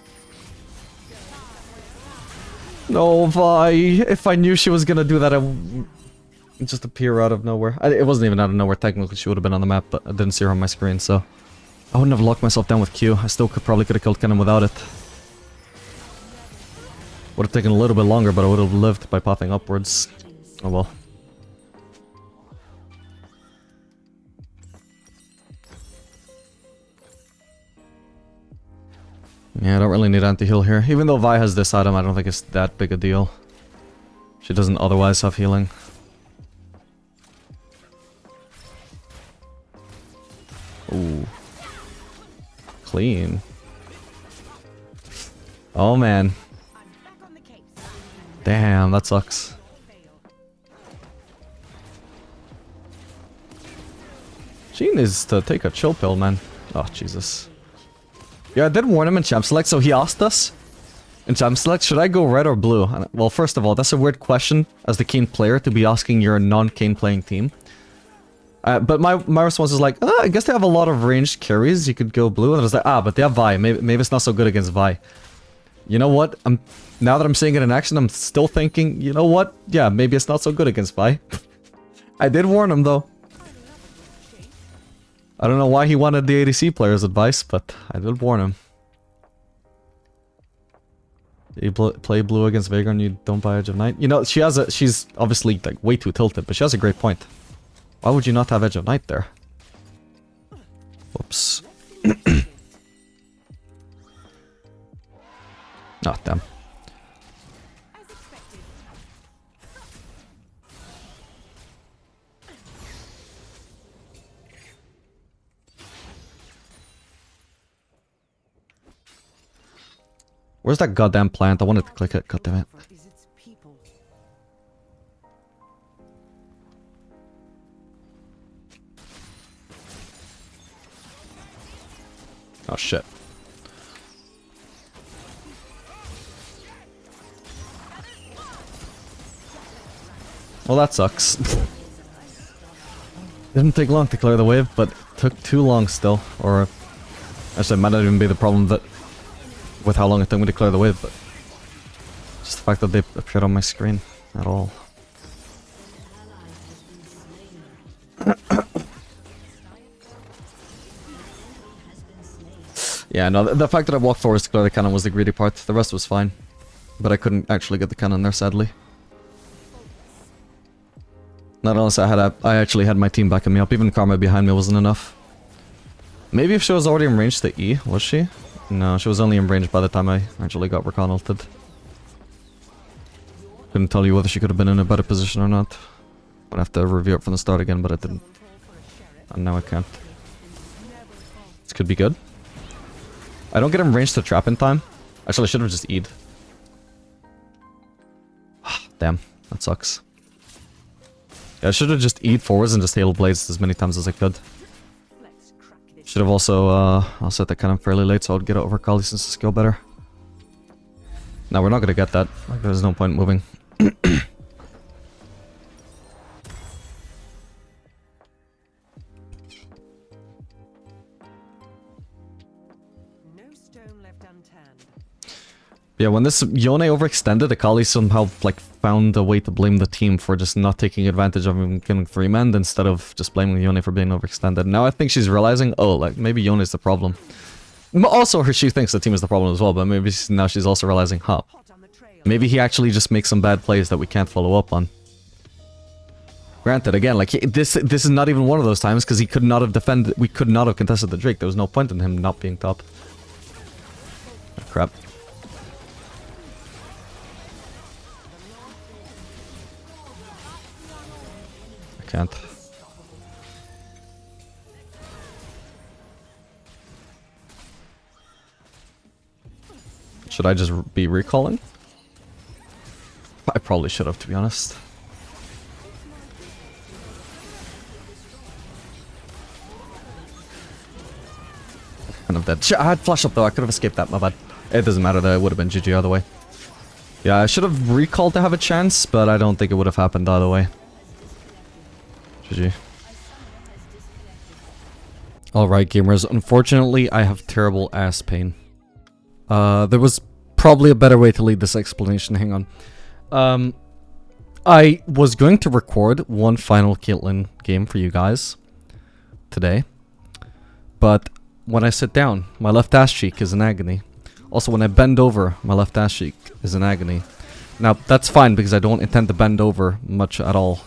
No, Vi. If I knew she was gonna do that, I just appear out of nowhere. It wasn't even out of nowhere. Technically, she would have been on the map, but I didn't see her on my screen, so I wouldn't have locked myself down with Q. I still probably could have killed Cannon without it. Would have taken a little bit longer, but I would have lived by popping upwards. Oh well. Yeah, I don't really need anti-heal here. Even though Vi has this item, I don't think it's that big a deal. She doesn't otherwise have healing. Ooh. Clean. Oh man. Damn, that sucks. Jhin needs to take a chill pill, man. Oh, Jesus. Yeah, I did warn him in Champ Select, so he asked us in Champ Select, should I go red or blue? And, well, first of all, that's a weird question as the Kayn player to be asking your non-Kayn playing team. But my response is like, I guess they have a lot of ranged carries, you could go blue. And I was like, but they have Vi, maybe it's not so good against Vi. You know what? Now that I'm seeing it in action, I'm still thinking, you know what? Yeah, maybe it's not so good against Vi. I did warn him though. I don't know why he wanted the ADC player's advice, but I did warn him. You play blue against Veigar and you don't buy Edge of Night? You know, she's obviously like way too tilted, but she has a great point. Why would you not have Edge of Night there? Whoops. Oh, damn. Where's that goddamn plant? I wanted to click it. God damn it. Oh shit. Well, that sucks. Didn't take long to clear the wave, but took too long still. Or actually, it might not even be the problem that with how long it took me to clear the wave, but just the fact that they appeared on my screen at all. Yeah, no, the fact that I walked forwards to clear the cannon was the greedy part. The rest was fine. But I couldn't actually get the cannon there, sadly. Not unless I actually had my team backing me up. Even Karma behind me wasn't enough. Maybe if she was already in range to E, was she? No, she was only in range by the time I actually got Rakan ulted. Couldn't tell you whether she could have been in a better position or not. I'd have to review it from the start again, but I didn't. And now I can't. This could be good. I don't get in range to trap in time. Actually, I should have just E'd. Damn, that sucks. Yeah, I should have just E'd forwards and just Hail Blades as many times as I could. Should have also, I'll set that cannon fairly late so I'd get it over Kali since the skill better. No, we're not gonna get that. Like, there's no point moving. Yeah, when this Yone overextended, Akali somehow like found a way to blame the team for just not taking advantage of him killing 3-man instead of just blaming Yone for being overextended. Now I think she's realizing, oh, like maybe Yone is the problem. Also, she thinks the team is the problem as well, but maybe now she's also realizing, huh, maybe he actually just makes some bad plays that we can't follow up on. Granted, again, like this is not even one of those times because he could not have defended. We could not have contested the Drake. There was no point in him not being top. Oh, crap. Can't. Should I just be recalling? I probably should have, to be honest. Kind of dead. I had flash up though, I could have escaped that, my bad. It doesn't matter though, it would have been GG either way. Yeah, I should have recalled to have a chance, but I don't think it would have happened either way. GG. Alright gamers, unfortunately I have terrible ass pain. There was probably a better way to lead this explanation. Hang on. I was going to record one final Caitlyn game for you guys today, but when I sit down, my left ass cheek is in agony. Also, when I bend over, my left ass cheek is in agony. Now, that's fine because I don't intend to bend over much at all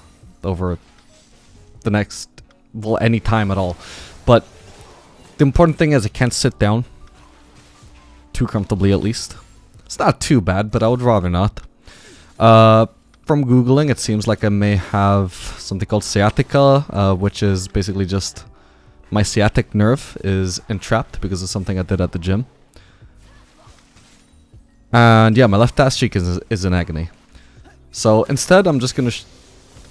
over the next, well, any time at all. But the important thing is I can't sit down too comfortably, at least. It's not too bad, but I would rather not. From Googling, it seems like I may have something called sciatica, which is basically just my sciatic nerve is entrapped because of something I did at the gym. And yeah, my left ass cheek is in agony. So instead, I'm just going to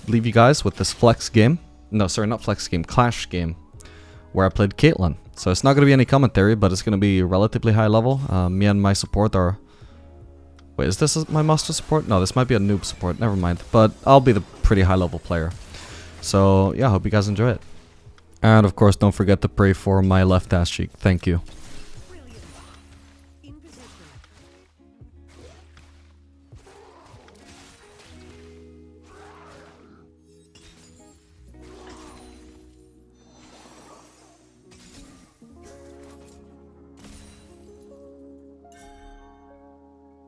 leave you guys with this flex game. No, sorry, not flex game, clash game, where I played Caitlyn. So it's not going to be any commentary, but it's going to be relatively high level. Me and my support are... Wait, is this my master support? No, this might be a noob support. Never mind. But I'll be the pretty high level player. So yeah, hope you guys enjoy it. And of course, don't forget to pray for my left ass cheek. Thank you. Brilliant. In position.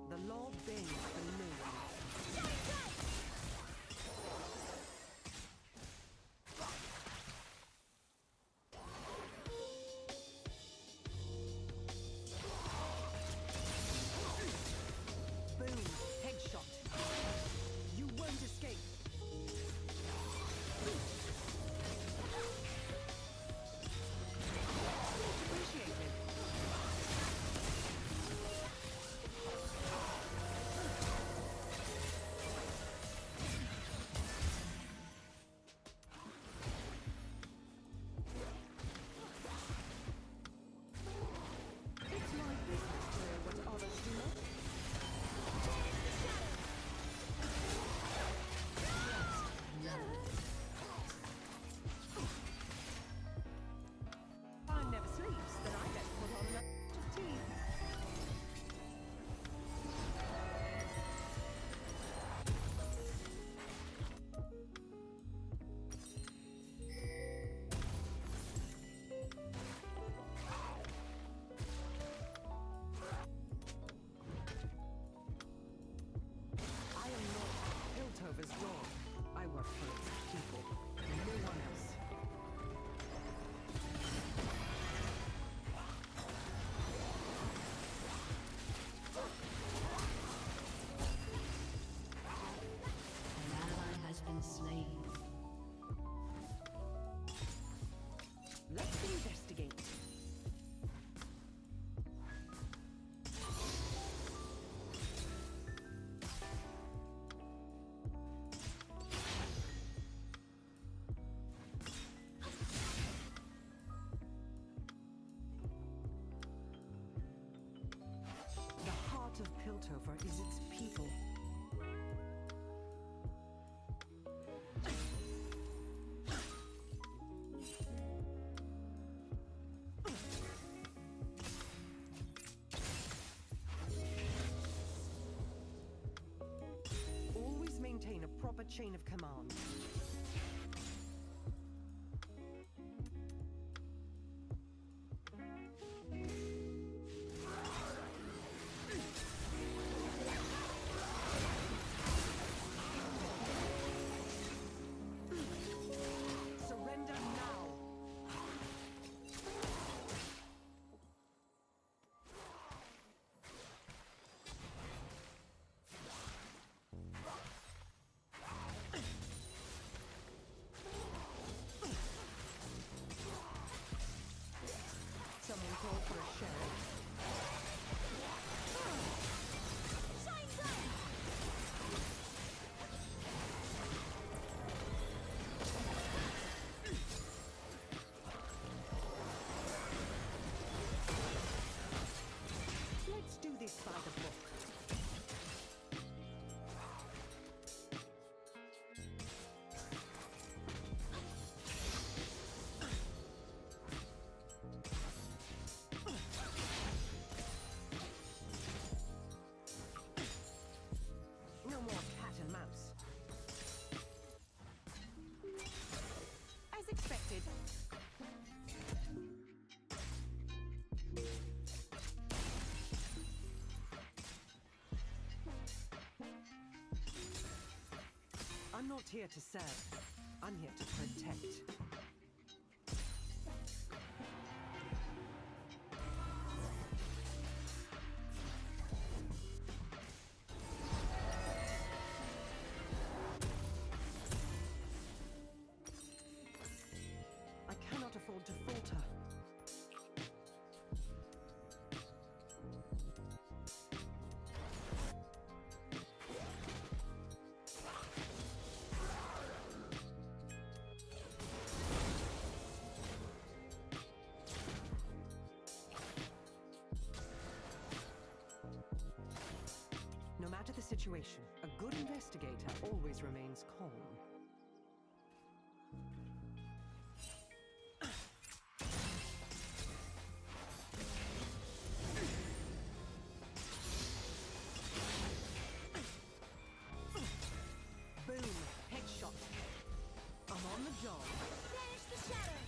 The law bends for no one. Boom. Headshot. You won't escape. Appreciated. It's my business to know what others do not. Time never sleeps, then I better put on enough tea. I am not Piltover's dog. I work for its people, no one else. An ally has been slain. Let's investigate. The heart of Piltover is its people. Always maintain a proper chain of command. Surrender now. I'm not here to serve. I'm here to protect. I cannot afford to falter. No matter the situation, a good investigator always remains calm. Boom! Headshot. I'm on the job. Banish the shadow!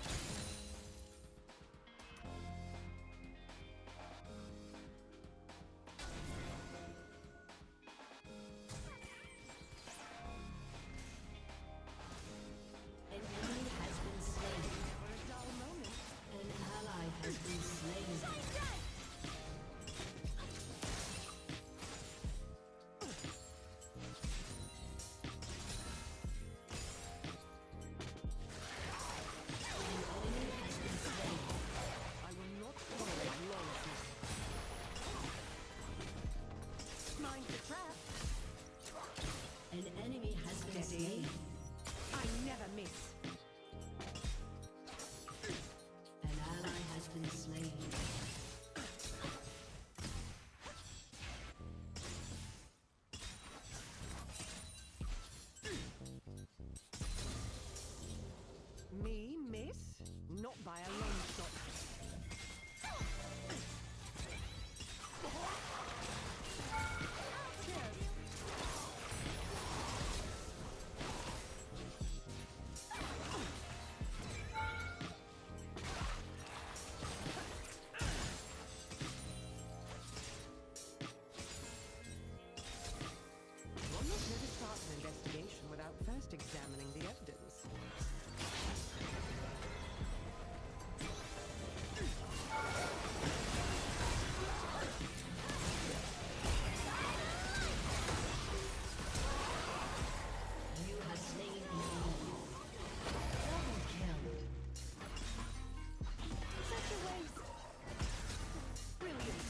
An enemy has been slain. For a dull moment. An ally has been slain. I will not tolerate lawlessness. Mind the trap. An enemy has been Steady. slain. I never miss. An ally has been slain. Me miss? Not by a long shot. Cheers. One must never start an investigation without first examining the evidence. You have slain an enemy. Double kill. Such a waste. Brilliant.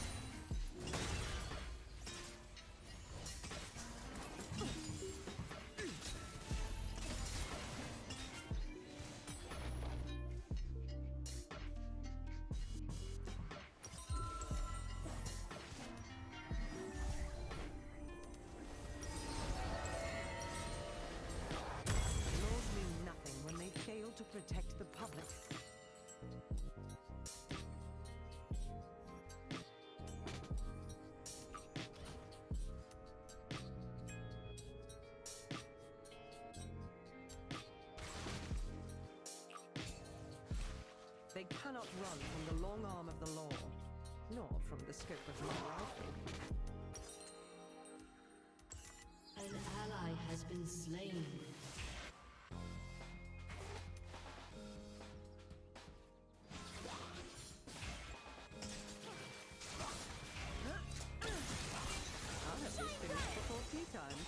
Laws mean nothing when they fail to protect the public. They cannot run from the long arm of the law, nor from the scope of my rifle. An ally has been slain. I'll have this finished before tea time.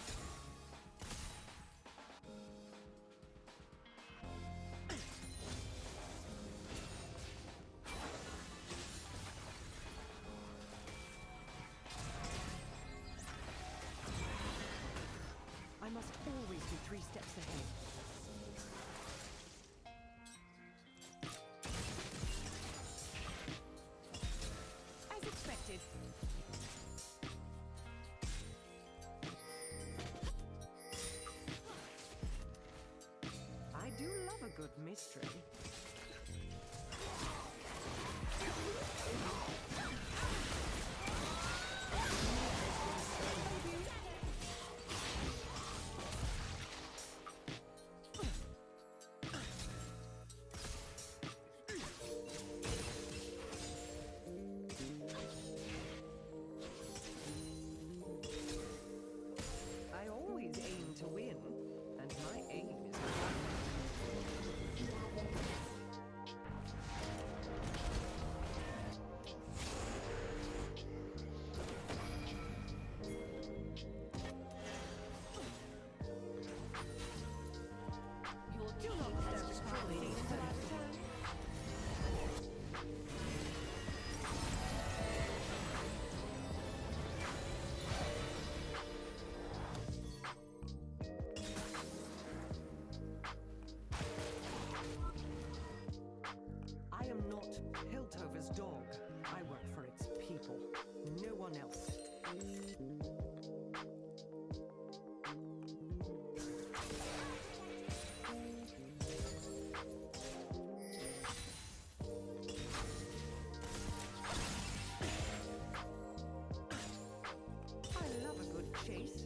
I must always be 3 steps ahead. As expected. I do love a good mystery. I always aim to win, and my chase?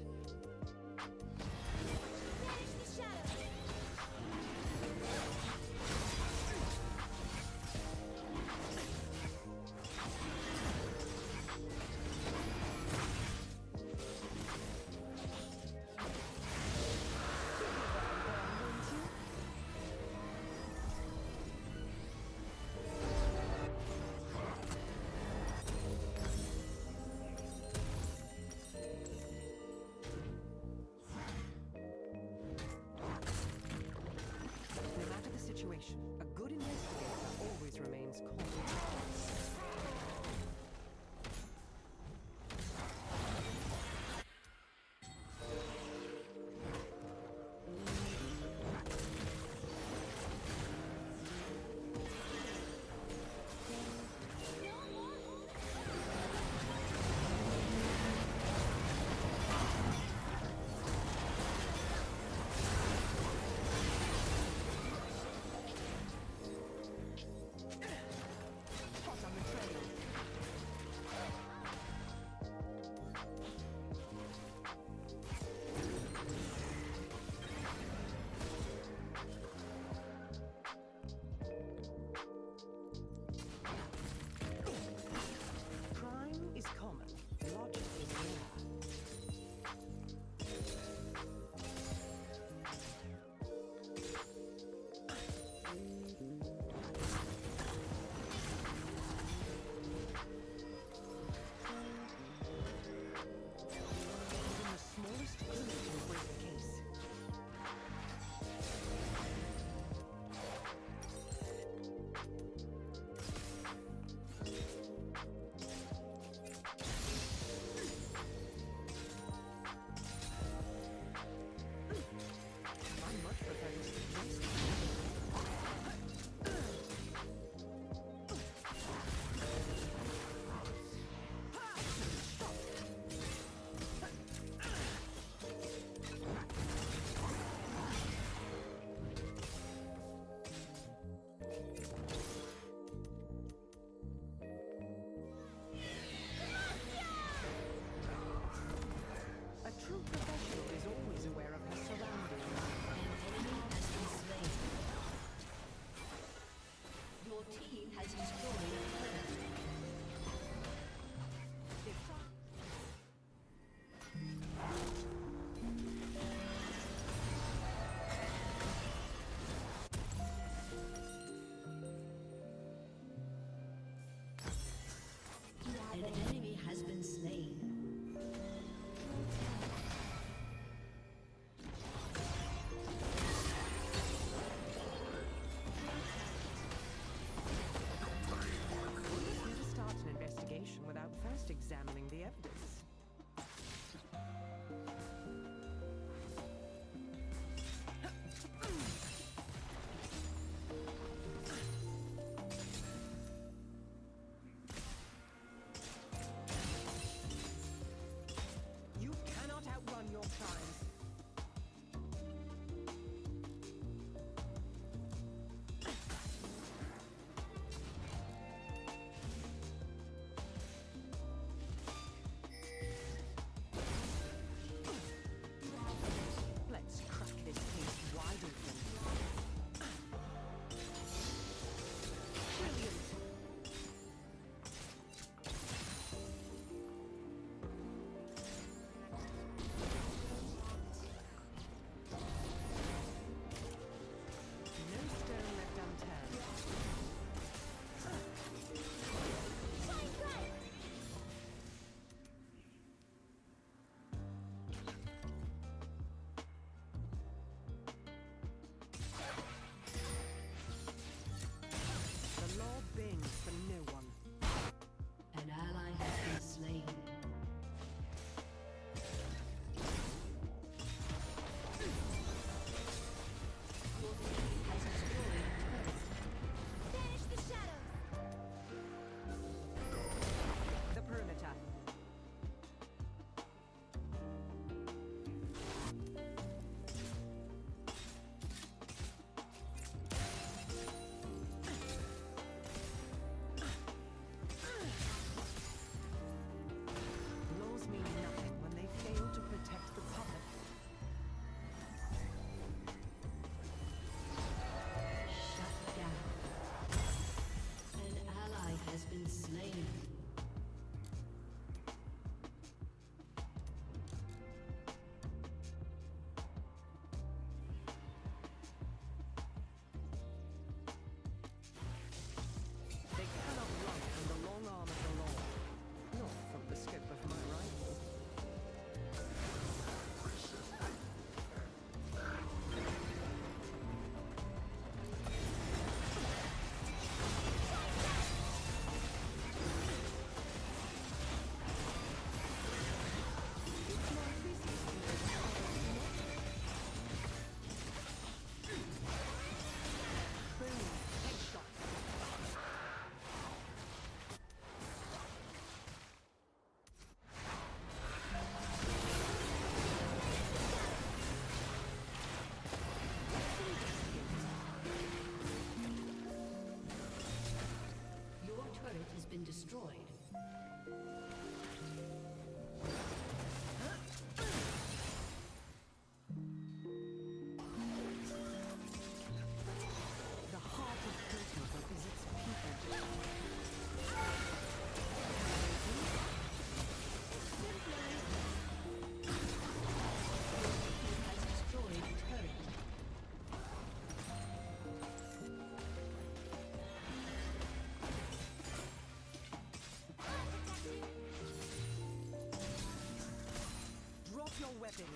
weapons.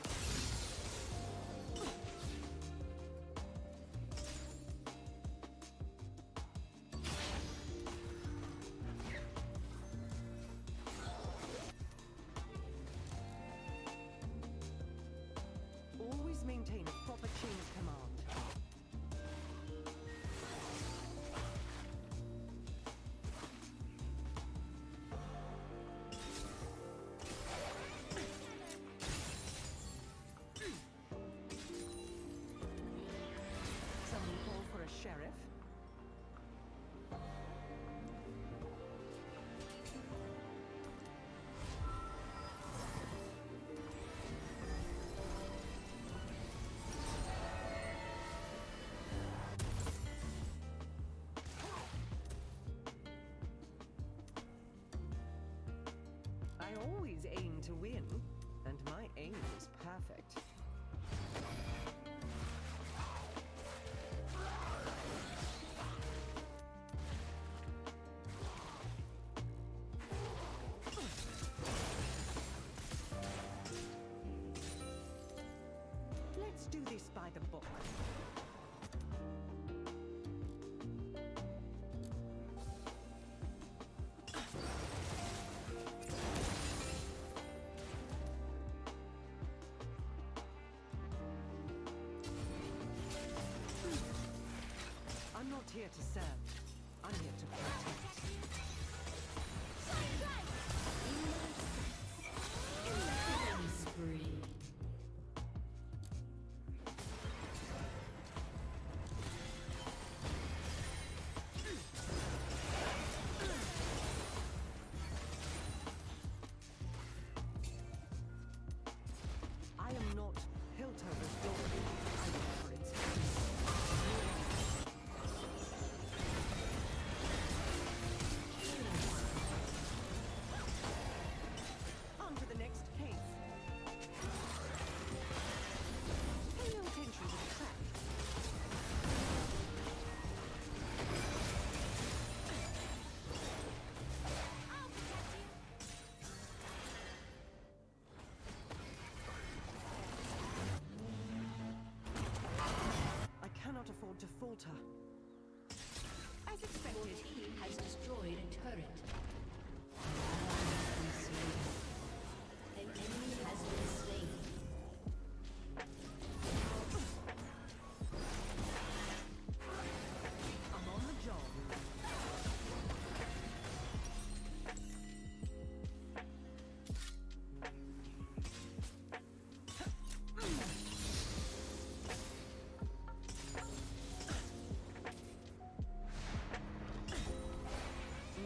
Always maintain a proper chain of command. Someone call for a sheriff? I always aim to win, and my aim is perfect. Let's do this by the book. I'm not here to serve. I'm here to protect. Killing spree. I am not Piltover's daughter. I work for its face. On to the next case. Pay no attention to the track. I cannot afford to falter. As Your expected. team has destroyed a turret. An enemy has been slain. I'm on the job.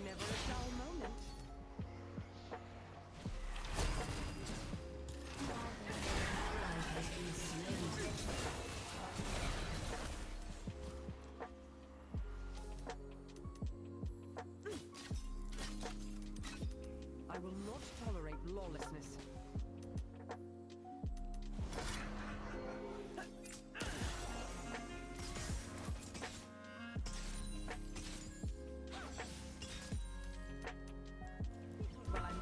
Never a dull moment. Ally has been slain. I will not tolerate lawlessness. Well, I'm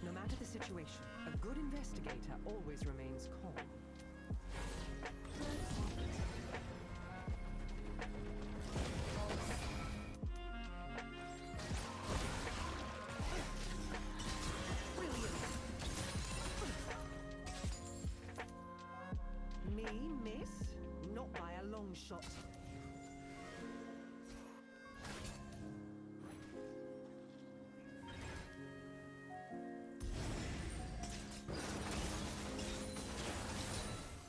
No matter the situation, a good investigator always remains calm. Brilliant! Me miss? Not by a long shot.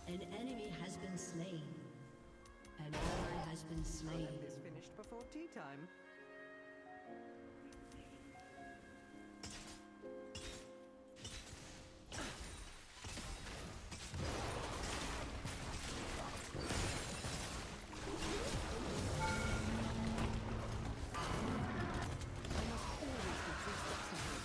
An enemy has been slain. An ally has been I'll slain. have this finished before tea time. I must always be 3 steps ahead.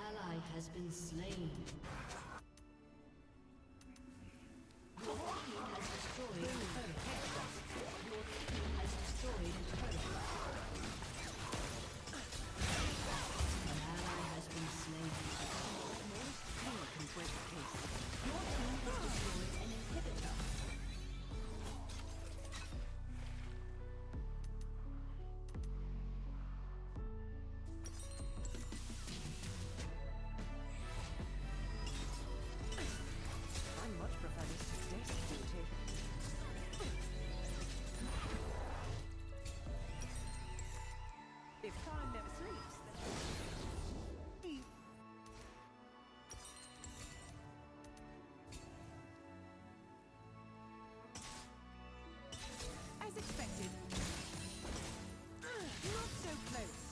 ally has been slain. Your team has destroyed a turret. Your team has destroyed a turret. An ally has been slain. You can break the case. Your team has destroyed an inhibitor. I much prefer this to desk duty. If time never sleeps, then... As expected. Not so close.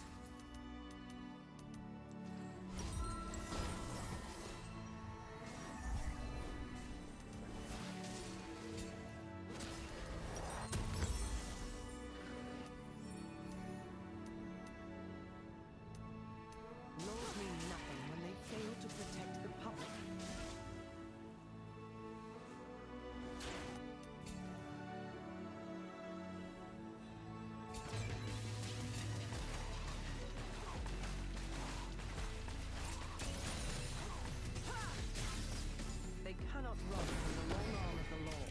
Laws mean nothing when they fail to protect the public. They cannot run from the long arm of the law,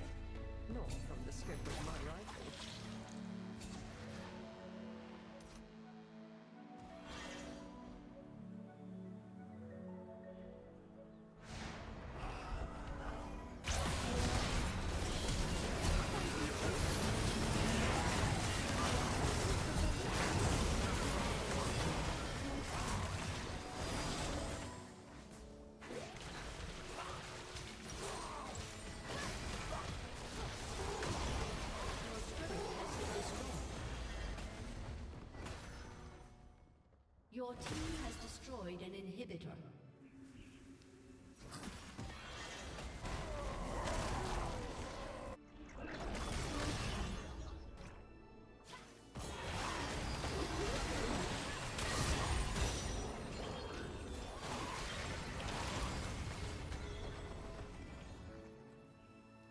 nor from the scope of my rifle. Your team has destroyed an inhibitor.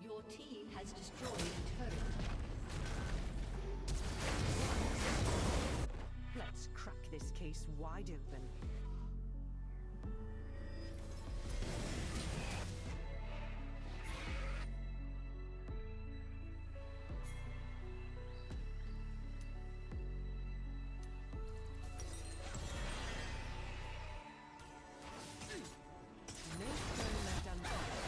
Your team has destroyed a turret. Let's crack this case wide open. No stone left unturned.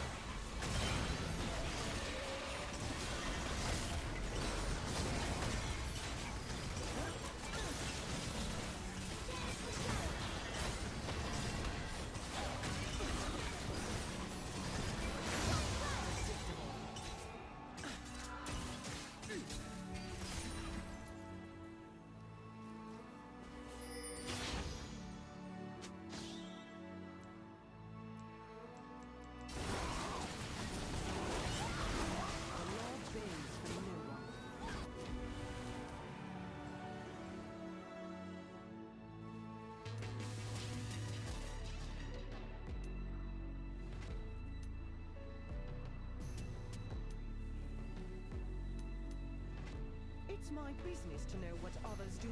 The law bends for no one. It's my business to know what others do